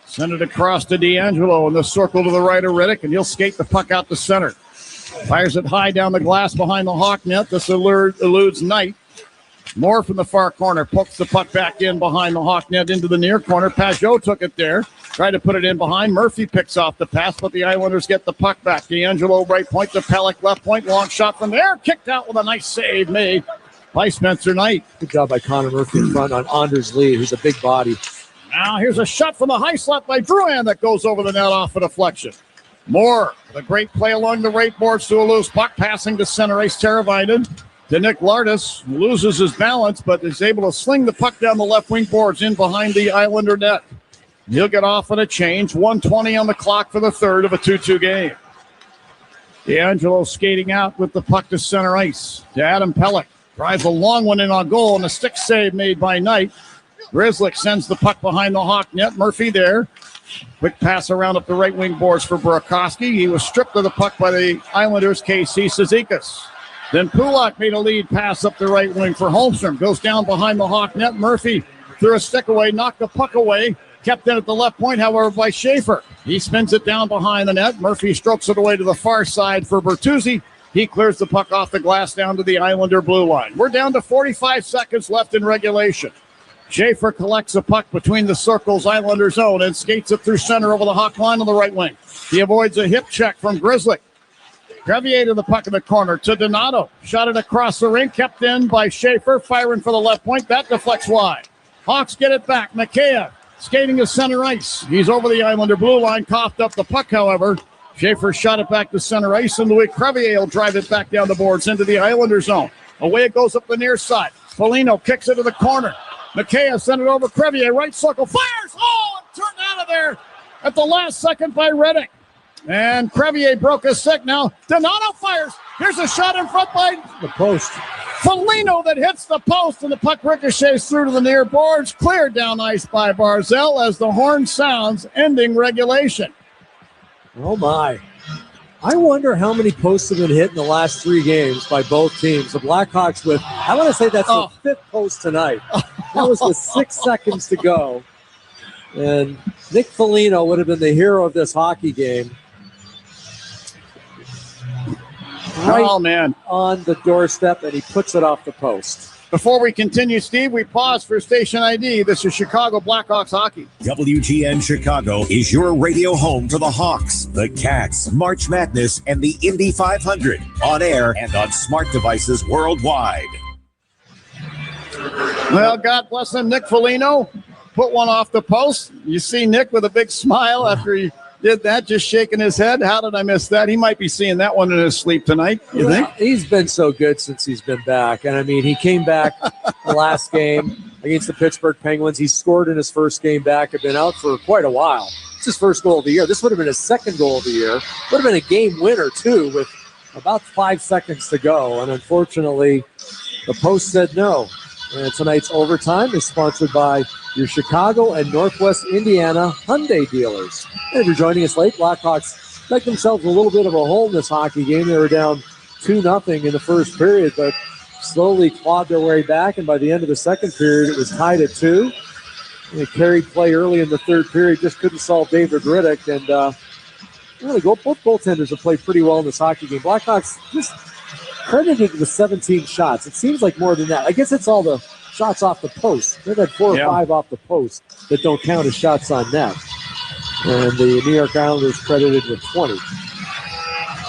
Send it across to D'Angelo in the circle to the right of Riddick, and he'll skate the puck out to center. Fires it high down the glass behind the Hawk net. This eludes Knight. Moore from the far corner pokes the puck back in behind the Hawk net into the near corner. Pajot took it there. Tried to put it in behind. Murphy picks off the pass, but the Islanders get the puck back. D'Angelo right point to Pelech left point. Long shot from there. Kicked out with a nice save made by Spencer Knight. Good job by Connor Murphy in front on Anders Lee, who's a big body. Now here's a shot from the high slot by Drouin that goes over the net off a deflection. Moore, the great play along the right boards to a loose puck, passing to center ice. Teravainen to Nick Lardis, loses his balance, but is able to sling the puck down the left wing boards in behind the Islander net. He'll get off on a change. 1:20 on the clock for the third of a 2-2 game. D'Angelo skating out with the puck to center ice. To Adam Pelech. Drives a long one in on goal, and a stick save made by Knight. Grzelcyk sends the puck behind the Hawk net. Murphy there. Quick pass around up the right wing boards for Burakovsky. He was stripped of the puck by the Islanders' KC Cizikas. Then Pulak made a lead pass up the right wing for Holmstrom. Goes down behind the Hawk net. Murphy threw a stick away, knocked the puck away. Kept in at the left point, however, by Schaefer. He spins it down behind the net. Murphy strokes it away to the far side for Bertuzzi. He clears the puck off the glass down to the Islander blue line. We're down to 45 seconds left in regulation. Schaefer collects a puck between the circles, Islander zone, and skates it through center over the Hawk line on the right wing. He avoids a hip check from Grzelcyk. Crevier to the puck in the corner to Donato. Shot it across the ring, kept in by Schaefer, firing for the left point. That deflects wide. Hawks get it back. Mikheyev skating to center ice. He's over the Islander blue line, coughed up the puck, however. Schaefer shot it back to center ice, and Louis Crevier will drive it back down the boards into the Islander zone. Away it goes up the near side. Foligno kicks it to the corner. Mikheyev sent it over Crevier. Right circle. Fires! Oh, and turned out of there at the last second by Reddick. And Crevier broke his stick. Now Donato fires. Here's a shot in front by the post. Foligno that hits the post, and the puck ricochets through to the near boards. Cleared down ice by Barzell as the horn sounds, ending regulation. Oh, my. I wonder how many posts have been hit in the last 3 games by both teams. The Blackhawks with, I want to say that's the 5th post tonight. That was with 6 seconds to go. And Nick Foligno would have been the hero of this hockey game. Right on the doorstep, and he puts it off the post. Before we continue, Steve, we pause for station ID. This is Chicago Blackhawks hockey. WGN Chicago is your radio home for the Hawks, the Cats, March Madness, and the Indy 500. On air and on smart devices worldwide. Well, God bless him, Nick Foligno put one off the post. You see Nick with a big smile after he did that, just shaking his head. How did I miss that? He might be seeing that one in his sleep tonight, you think? He's been so good since he's been back. And, I mean, he came back the last game against the Pittsburgh Penguins. He scored in his first game back. Had been out for quite a while. It's his first goal of the year. This would have been his second goal of the year. Would have been a game winner, too, with about 5 seconds to go. And, unfortunately, the post said no. And tonight's overtime is sponsored by your Chicago and Northwest Indiana Hyundai dealers. And if you're joining us late, Blackhawks dug themselves a little bit of a hole in this hockey game. They were down 2-0 in the first period, but slowly clawed their way back. And by the end of the second period, it was tied at 2. They carried play early in the third period, just couldn't solve David Riddick. And really, both goaltenders have played pretty well in this hockey game. Blackhawks just credited with 17 shots. It seems like more than that. I guess it's all the shots off the post. They've had 4 or 5 off the post that don't count as shots on net. And the New York Islanders credited with 20.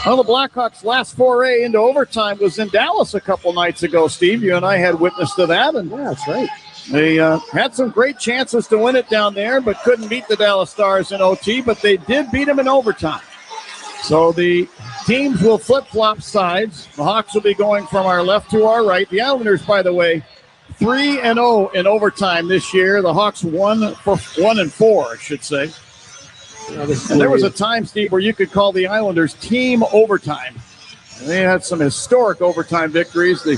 Well, the Blackhawks' last foray into overtime was in Dallas a couple nights ago, Steve. You and I had witness to that. And yeah, that's right. They had some great chances to win it down there, but couldn't beat the Dallas Stars in OT, but they did beat them in overtime. So the teams will flip-flop sides. The Hawks will be going from our left to our right. The Islanders, by the way, 3-0 in overtime this year. The Hawks 1-4, I should say. And there was a time, Steve, where you could call the Islanders team overtime. They had some historic overtime victories. The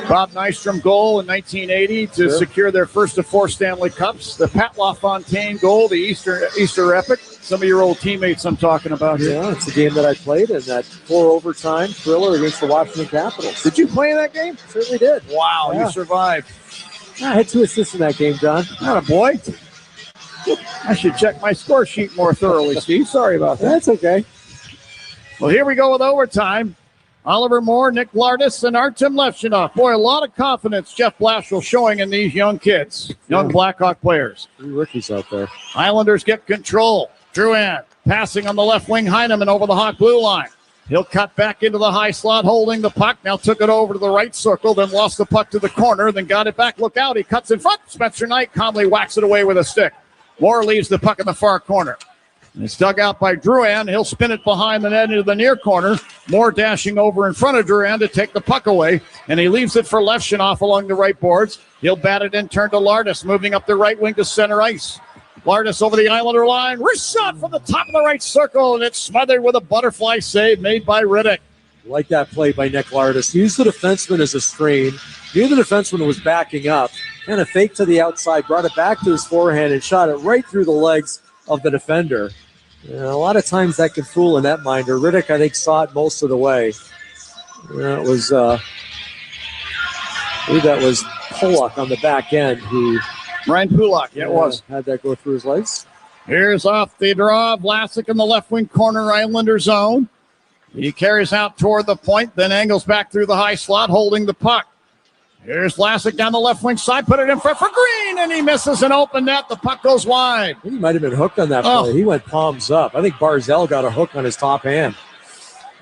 Bob Nystrom goal in 1980 to secure their first of 4 Stanley Cups. The Pat LaFontaine goal, the Easter Epic. Some of your old teammates I'm talking about here. Yeah, it's a game that I played in, that 4 overtime thriller against the Washington Capitals. Did you play that game? Certainly did. Wow, you survived. I had 2 assists in that game, John. Not a boy. I should check my score sheet more thoroughly, Steve. Sorry about that. That's okay. Well, here we go with overtime. Oliver Moore, Nick Lardis, and Artem Levshunov. Boy, a lot of confidence Jeff Blashill showing in these young kids, young Blackhawk players. 3 rookies out there. Islanders get control. Drouin passing on the left wing. Heineman over the Hawk blue line. He'll cut back into the high slot, holding the puck. Now took it over to the right circle, then lost the puck to the corner, then got it back. Look out. He cuts in front. Spencer Knight calmly whacks it away with a stick. Moore leaves the puck in the far corner. It's dug out by Drouin. He'll spin it behind the net into the near corner. Moore dashing over in front of Drouin to take the puck away, and he leaves it for Levshunov along the right boards. He'll bat it in, turn to Lardis, moving up the right wing to center ice. Lardis over the Islander line. Wrist shot from the top of the right circle, and it's smothered with a butterfly save made by Riddick. Like that play by Nick Lardis. Used the defenseman as a screen. Knew the defenseman was backing up. Kind of faked to the outside, brought it back to his forehand, and shot it right through the legs of the defender. A lot of times that can fool a netminder. Riddick, I think, saw it most of the way. That was, I believe that was Pollock on the back end who... Ryan Pulak, yeah, it was. Had that go through his legs. Here's off the draw. Vlasic in the left wing corner, Islander zone. He carries out toward the point, then angles back through the high slot, holding the puck. Here's Vlasic down the left wing side, put it in front for Green, and he misses an open net. The puck goes wide. He might have been hooked on that play. He went palms up. I think Barzell got a hook on his top hand.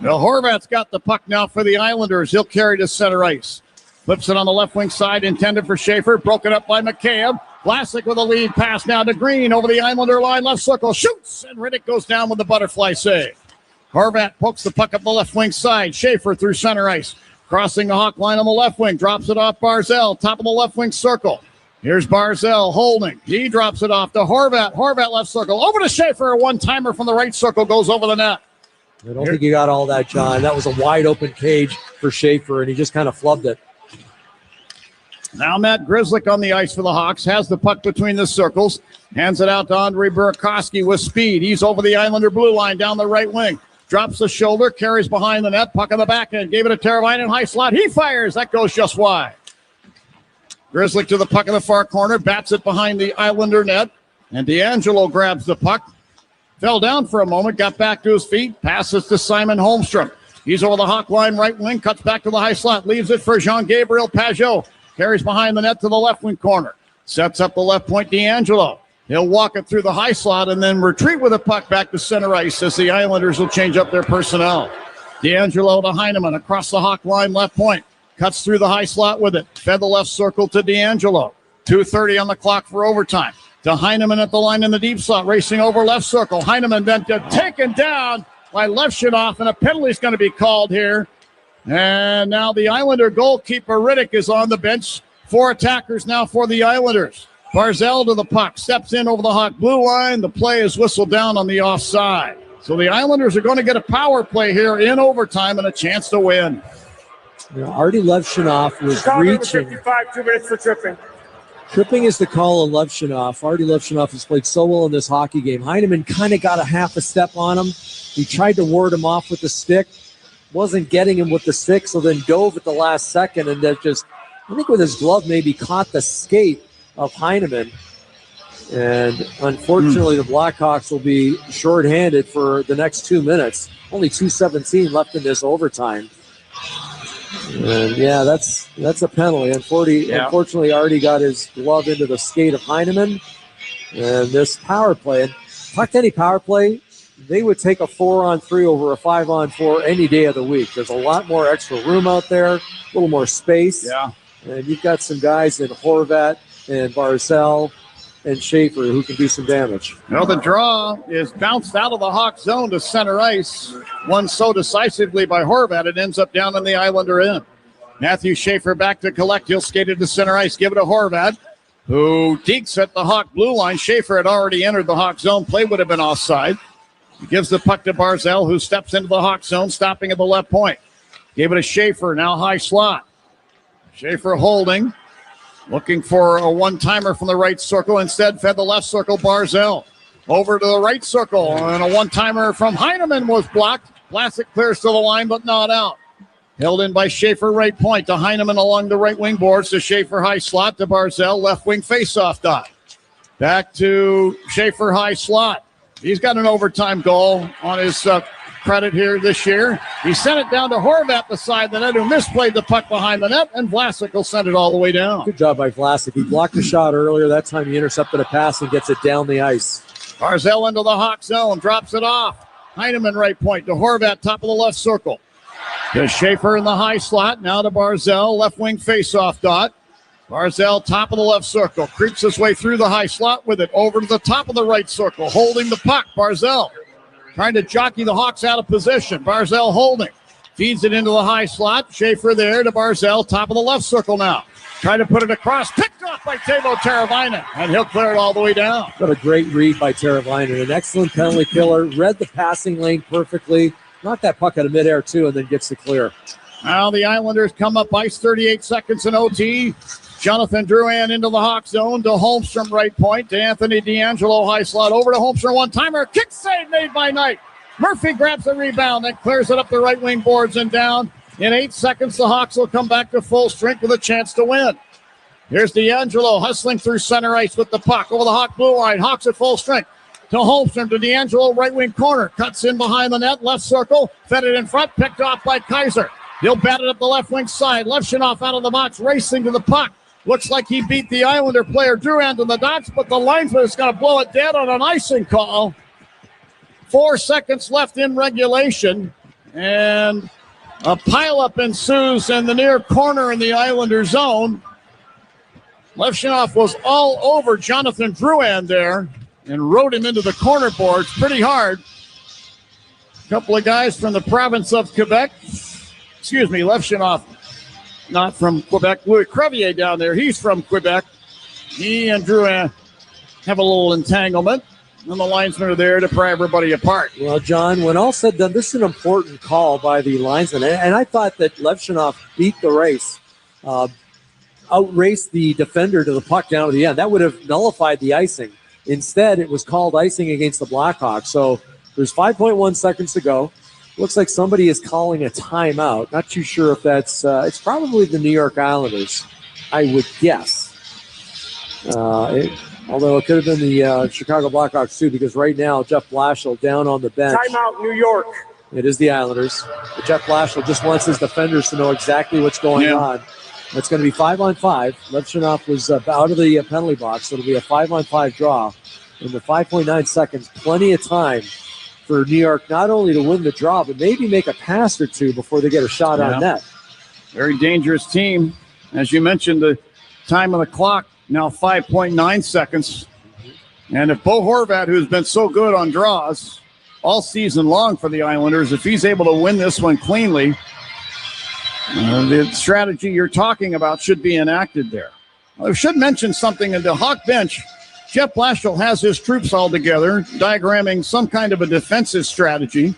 Well, Horvat's got the puck now for the Islanders. He'll carry to center ice. Flips it on the left wing side, intended for Schaefer. Broken up by McCabe. Vlasic with a lead pass now to Green over the Islander line. Left circle, shoots, and Riddick goes down with the butterfly save. Horvat pokes the puck up the left wing side. Schaefer through center ice. Crossing the Hawk line on the left wing. Drops it off Barzell. Top of the left wing circle. Here's Barzell holding. He drops it off to Horvat. Horvat left circle. Over to Schaefer. A one-timer from the right circle goes over the net. I don't think you got all that, John. That was a wide open cage for Schaefer, and he just kind of flubbed it. Now Matt Grzelcyk on the ice for the Hawks. Has the puck between the circles. Hands it out to Andre Burakovsky with speed. He's over the Islander blue line down the right wing. Drops the shoulder, carries behind the net, puck on the back end, gave it a Teravainen high slot. He fires. That goes just wide. Grzelcyk to the puck in the far corner, bats it behind the Islander net, and D'Angelo grabs the puck. Fell down for a moment, got back to his feet, passes to Simon Holmstrom. He's over the Hawk line, right wing, cuts back to the high slot, leaves it for Jean-Gabriel Pajot. Carries behind the net to the left wing corner. Sets up the left point, D'Angelo. He'll walk it through the high slot and then retreat with a puck back to center ice as the Islanders will change up their personnel. D'Angelo to Heineman across the Hawk line left point. Cuts through the high slot with it. Fed the left circle to D'Angelo. 2:30 on the clock for overtime. To Heineman at the line in the deep slot, racing over left circle. Heineman then taken down by Levshunov, and a penalty is going to be called here. And now the Islander goalkeeper Riddick is on the bench. 4 attackers now for the Islanders. Barzell to the puck, steps in over the Hawk blue line. The play is whistled down on the offside. So the Islanders are going to get a power play here in overtime and a chance to win. Artie Levshunov was reaching. 55, 2 minutes for tripping. Tripping is the call on Levshunov. Artie Levshunov has played so well in this hockey game. Heineman kind of got a half a step on him. He tried to ward him off with the stick. Wasn't getting him with the stick, so then dove at the last second and then just, I think with his glove maybe caught the skate of Heineman. And unfortunately, the Blackhawks will be shorthanded for the next 2 minutes. Only 2:17 left in this overtime. And yeah, that's a penalty. Unfortunately, Artie got his glove into the skate of Heineman. And this power play, and talk to any power play, they would take a 4-on-3 over a 5-on-4 any day of the week. There's a lot more extra room out there, a little more space. Yeah. And you've got some guys in Horvat and Barzell and Schaefer who can do some damage. Well, the draw is bounced out of the Hawk zone to center ice. Won so decisively by Horvat, it ends up down in the Islander end. Matthew Schaefer back to collect. He'll skate it to center ice, give it to Horvat, who deeks at the Hawk blue line. Schaefer had already entered the Hawk zone. Play would have been offside. He gives the puck to Barzell, who steps into the Hawk zone, stopping at the left point. Gave it to Schaefer, now high slot. Schaefer holding, looking for a one-timer from the right circle. Instead, fed the left circle, Barzell. Over to the right circle, and a one-timer from Heineman was blocked. Vlasic clears to the line, but not out. Held in by Schaefer, right point to Heineman along the right wing boards. To Schaefer, high slot to Barzell, left wing face-off dot. Back to Schaefer, high slot. He's got an overtime goal on his credit here this year. He sent it down to Horvat beside the net, who misplayed the puck behind the net, and Vlasic will send it all the way down. Good job by Vlasic. He blocked the shot earlier. That time he intercepted a pass and gets it down the ice. Barzal into the Hawk zone, drops it off. Heineman right point to Horvat, top of the left circle. To Schaefer in the high slot, now to Barzal, left wing faceoff dot. Barzal, top of the left circle, creeps his way through the high slot with it, over to the top of the right circle, holding the puck. Barzal trying to jockey the Hawks out of position. Barzal holding, feeds it into the high slot. Schaefer there to Barzal, top of the left circle now. Trying to put it across, picked off by Teuvo Teravainen, and he'll clear it all the way down. What a great read by Teravainen. An excellent penalty killer, read the passing lane perfectly, knocked that puck out of midair too, and then gets the clear. Now the Islanders come up ice, 38 seconds in OT. Jonathan Drouin into the Hawk zone to Holmstrom right point, to Anthony D'Angelo high slot, over to Holmstrom, one-timer, kick save made by Knight. Murphy grabs the rebound, then clears it up the right wing boards and down. In 8 seconds, the Hawks will come back to full strength with a chance to win. Here's D'Angelo hustling through center ice with the puck over the Hawk blue line. Hawks at full strength. To Holmstrom, to D'Angelo, right wing corner. Cuts in behind the net, left circle. Fed it in front, picked off by Kaiser. He'll bat it up the left wing side. Levshunov out of the box, racing to the puck. Looks like he beat the Islander player Drouin to the dots, but the linesman is going to blow it dead on an icing call. 4 seconds left in regulation, and a pileup ensues in the near corner in the Islander zone. Levshunov was all over Jonathan Drouin there and rode him into the corner boards pretty hard. A couple of guys from the province of Quebec. Excuse me, Levshunov, not from Quebec. Louis Crevier down there, he's from Quebec. He and Drouin have a little entanglement, and the linesmen are there to pry everybody apart. Well, John, when all said and done, this is an important call by the linesman, and I thought that Levshunov beat the race, outraced the defender to the puck down to the end. That would have nullified the icing. Instead, it was called icing against the Blackhawks. So there's 5.1 seconds to go. Looks like somebody is calling a timeout. Not too sure if that's it's probably the New York Islanders, I would guess. Although it could have been the Chicago Blackhawks too, because right now Jeff Blashill down on the bench. Timeout, New York. It is the Islanders. But Jeff Blashill just wants his defenders to know exactly what's going on. It's going to be 5-on-5. Levshunov was out of the penalty box, so it'll be a 5-on-5 draw. In the 5.9 seconds, plenty of time for New York not only to win the draw, but maybe make a pass or two before they get a shot on net. Very dangerous team. As you mentioned, the time on the clock, now 5.9 seconds. And if Bo Horvat, who's been so good on draws all season long for the Islanders, if he's able to win this one cleanly, the strategy you're talking about should be enacted there. I should mention something in the Hawk bench. Jeff Blashill has his troops all together, diagramming some kind of a defensive strategy.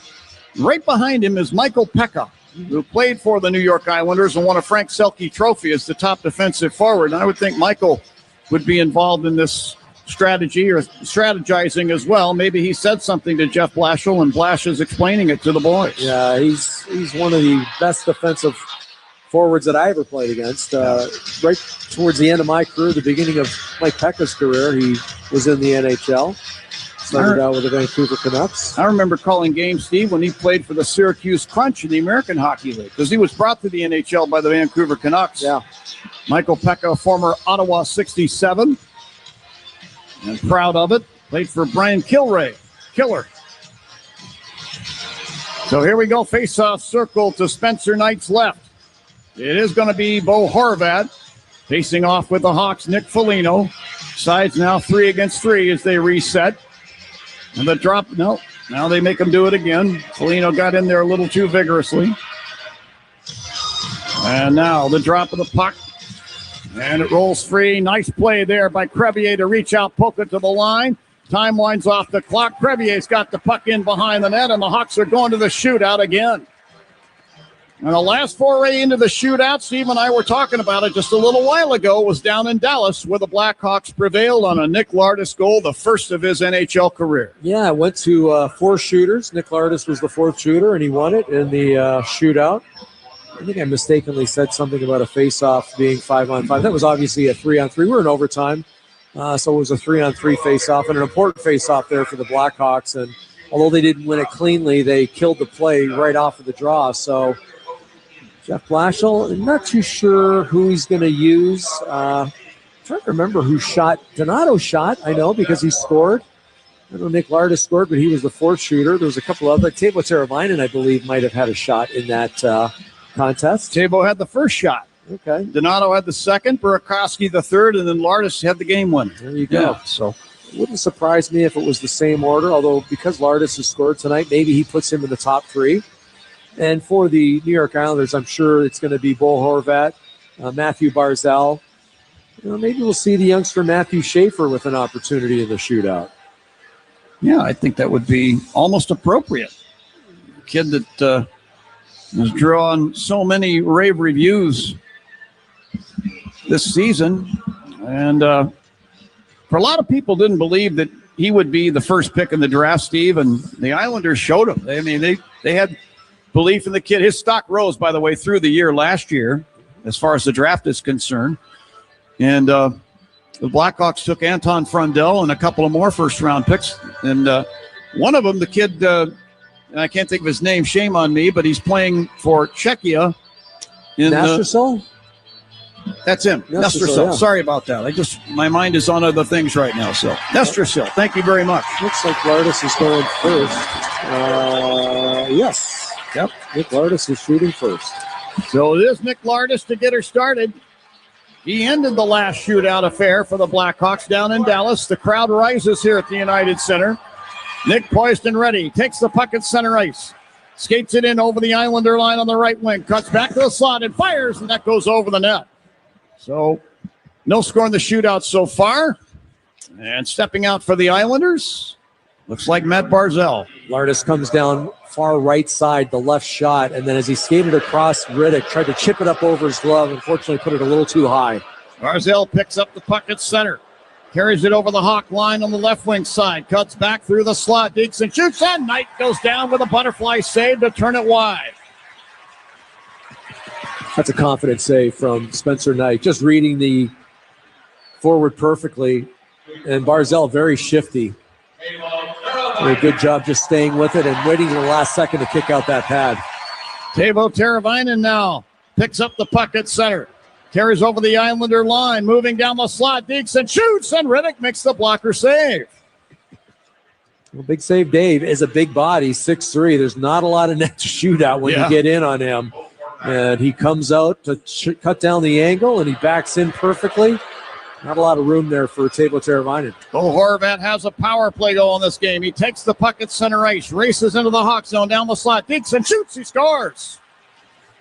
Right behind him is Michael Pekka, who played for the New York Islanders and won a Frank Selke trophy as the top defensive forward. And I would think Michael would be involved in this strategy or strategizing as well. Maybe he said something to Jeff Blashill, and Blash is explaining it to the boys. Yeah, he's one of the best defensive forwards that I ever played against. Right towards the end of my career, the beginning of Mike Pekka's career, he was in the NHL. Started out with the Vancouver Canucks. I remember calling games, Steve, when he played for the Syracuse Crunch in the American Hockey League, because he was brought to the NHL by the Vancouver Canucks. Yeah. Michael Pekka, former Ottawa 67, and proud of it. Played for Brian Killer. So here we go, face-off circle to Spencer Knight's left. It is going to be Bo Horvat facing off with the Hawks, Nick Foligno. Sides now 3 against 3 as they reset. And the drop, no, now they make him do it again. Foligno got in there a little too vigorously. And now the drop of the puck. And it rolls free. Nice play there by Crevier to reach out, poke it to the line. Time winds off the clock. Crevier's got the puck in behind the net, and the Hawks are going to the shootout again. And the last foray into the shootout, Steve and I were talking about it just a little while ago, was down in Dallas, where the Blackhawks prevailed on a Nick Lardis goal, the first of his NHL career. Yeah, it went to 4 shooters. Nick Lardis was the 4th shooter, and he won it in the shootout. I think I mistakenly said something about a face-off being 5-on-5. That was obviously a 3-on-3. We were in overtime, so it was a 3-on-3 face-off, and an important face-off there for the Blackhawks. And although they didn't win it cleanly, they killed the play right off of the draw. So Jeff Blashill, I'm not too sure who he's going to use. I'm trying to remember who shot. Donato shot, I know, because he scored. I know Nick Larda scored, but he was the fourth shooter. There was a couple other. Teuvo Teravainen, I believe, might have had a shot in that contest. Teuvo had the first shot. Okay. Donato had the second, Burakovsky the third, and then Lardis had the game win. There you go. Yeah, so it wouldn't surprise me if it was the same order, although because Lardis has scored tonight, maybe he puts him in the top three. And for the New York Islanders, I'm sure it's going to be Bo Horvat, Matthew Barzal. Maybe we'll see the youngster Matthew Schaefer with an opportunity in the shootout. Yeah, I think that would be almost appropriate. A kid that has drawn so many rave reviews this season. And for a lot of people didn't believe that he would be the first pick in the draft, Steve, and the Islanders showed him. I mean, they had belief in the kid. His stock rose, by the way, through the year last year as far as the draft is concerned. And the Blackhawks took Anton Frundell and a couple of more first-round picks. And one of them, the kid, and I can't think of his name, shame on me, but he's playing for Czechia. Nestrasil? That's him. Nestrasil. Yeah. Sorry about that. My mind is on other things right now. So Nestrasil, thank you very much. Looks like Lardis is going first. Yes. Yep. Nick Lardis is shooting first. So it is Nick Lardis to get her started. He ended the last shootout affair for the Blackhawks down in Dallas. The crowd rises here at the United Center. Nick poised and ready. Takes the puck at center ice. Skates it in over the Islander line on the right wing. Cuts back to the slot and fires, and that goes over the net. So no score in the shootout so far. And stepping out for the Islanders, looks like Matt Barzal. Lardis comes down far right side, the left shot, and then as he skated across Riddick, tried to chip it up over his glove, unfortunately put it a little too high. Barzal picks up the puck at center. Carries it over the Hawk line on the left wing side. Cuts back through the slot. Digs and shoots, and Knight goes down with a butterfly save to turn it wide. That's a confident save from Spencer Knight. Just reading the forward perfectly, and Barzal very shifty. Did a good job just staying with it and waiting in the last second to kick out that pad. Teuvo Teravainen now picks up the puck at center. Carries over the Islander line, moving down the slot. Digs and shoots, and Riddick makes the blocker save. Well, big save Dave is a big body, 6'3". There's not a lot of net to shoot out when you get in on him. And he comes out to cut down the angle, and he backs in perfectly. Not a lot of room there for Teuvo Teravainen. Bo Horvat has a power play goal in this game. He takes the puck at center ice, races into the Hawk zone, down the slot, digs and shoots. He scores.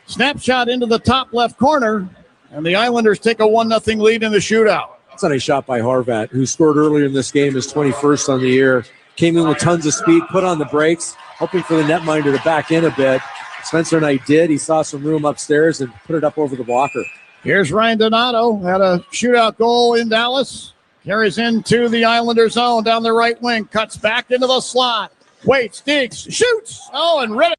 Snapshot into the top left corner, and the Islanders take a 1-0 lead in the shootout. That's a nice shot by Horvat, who scored earlier in this game, his 21st on the year. Came in with tons of speed, put on the brakes, hoping for the netminder to back in a bit. Spencer Knight did. He saw some room upstairs and put it up over the blocker. Here's Ryan Donato, had a shootout goal in Dallas. Carries into the Islander zone down the right wing. Cuts back into the slot. Waits, digs, shoots. Oh, and Riddick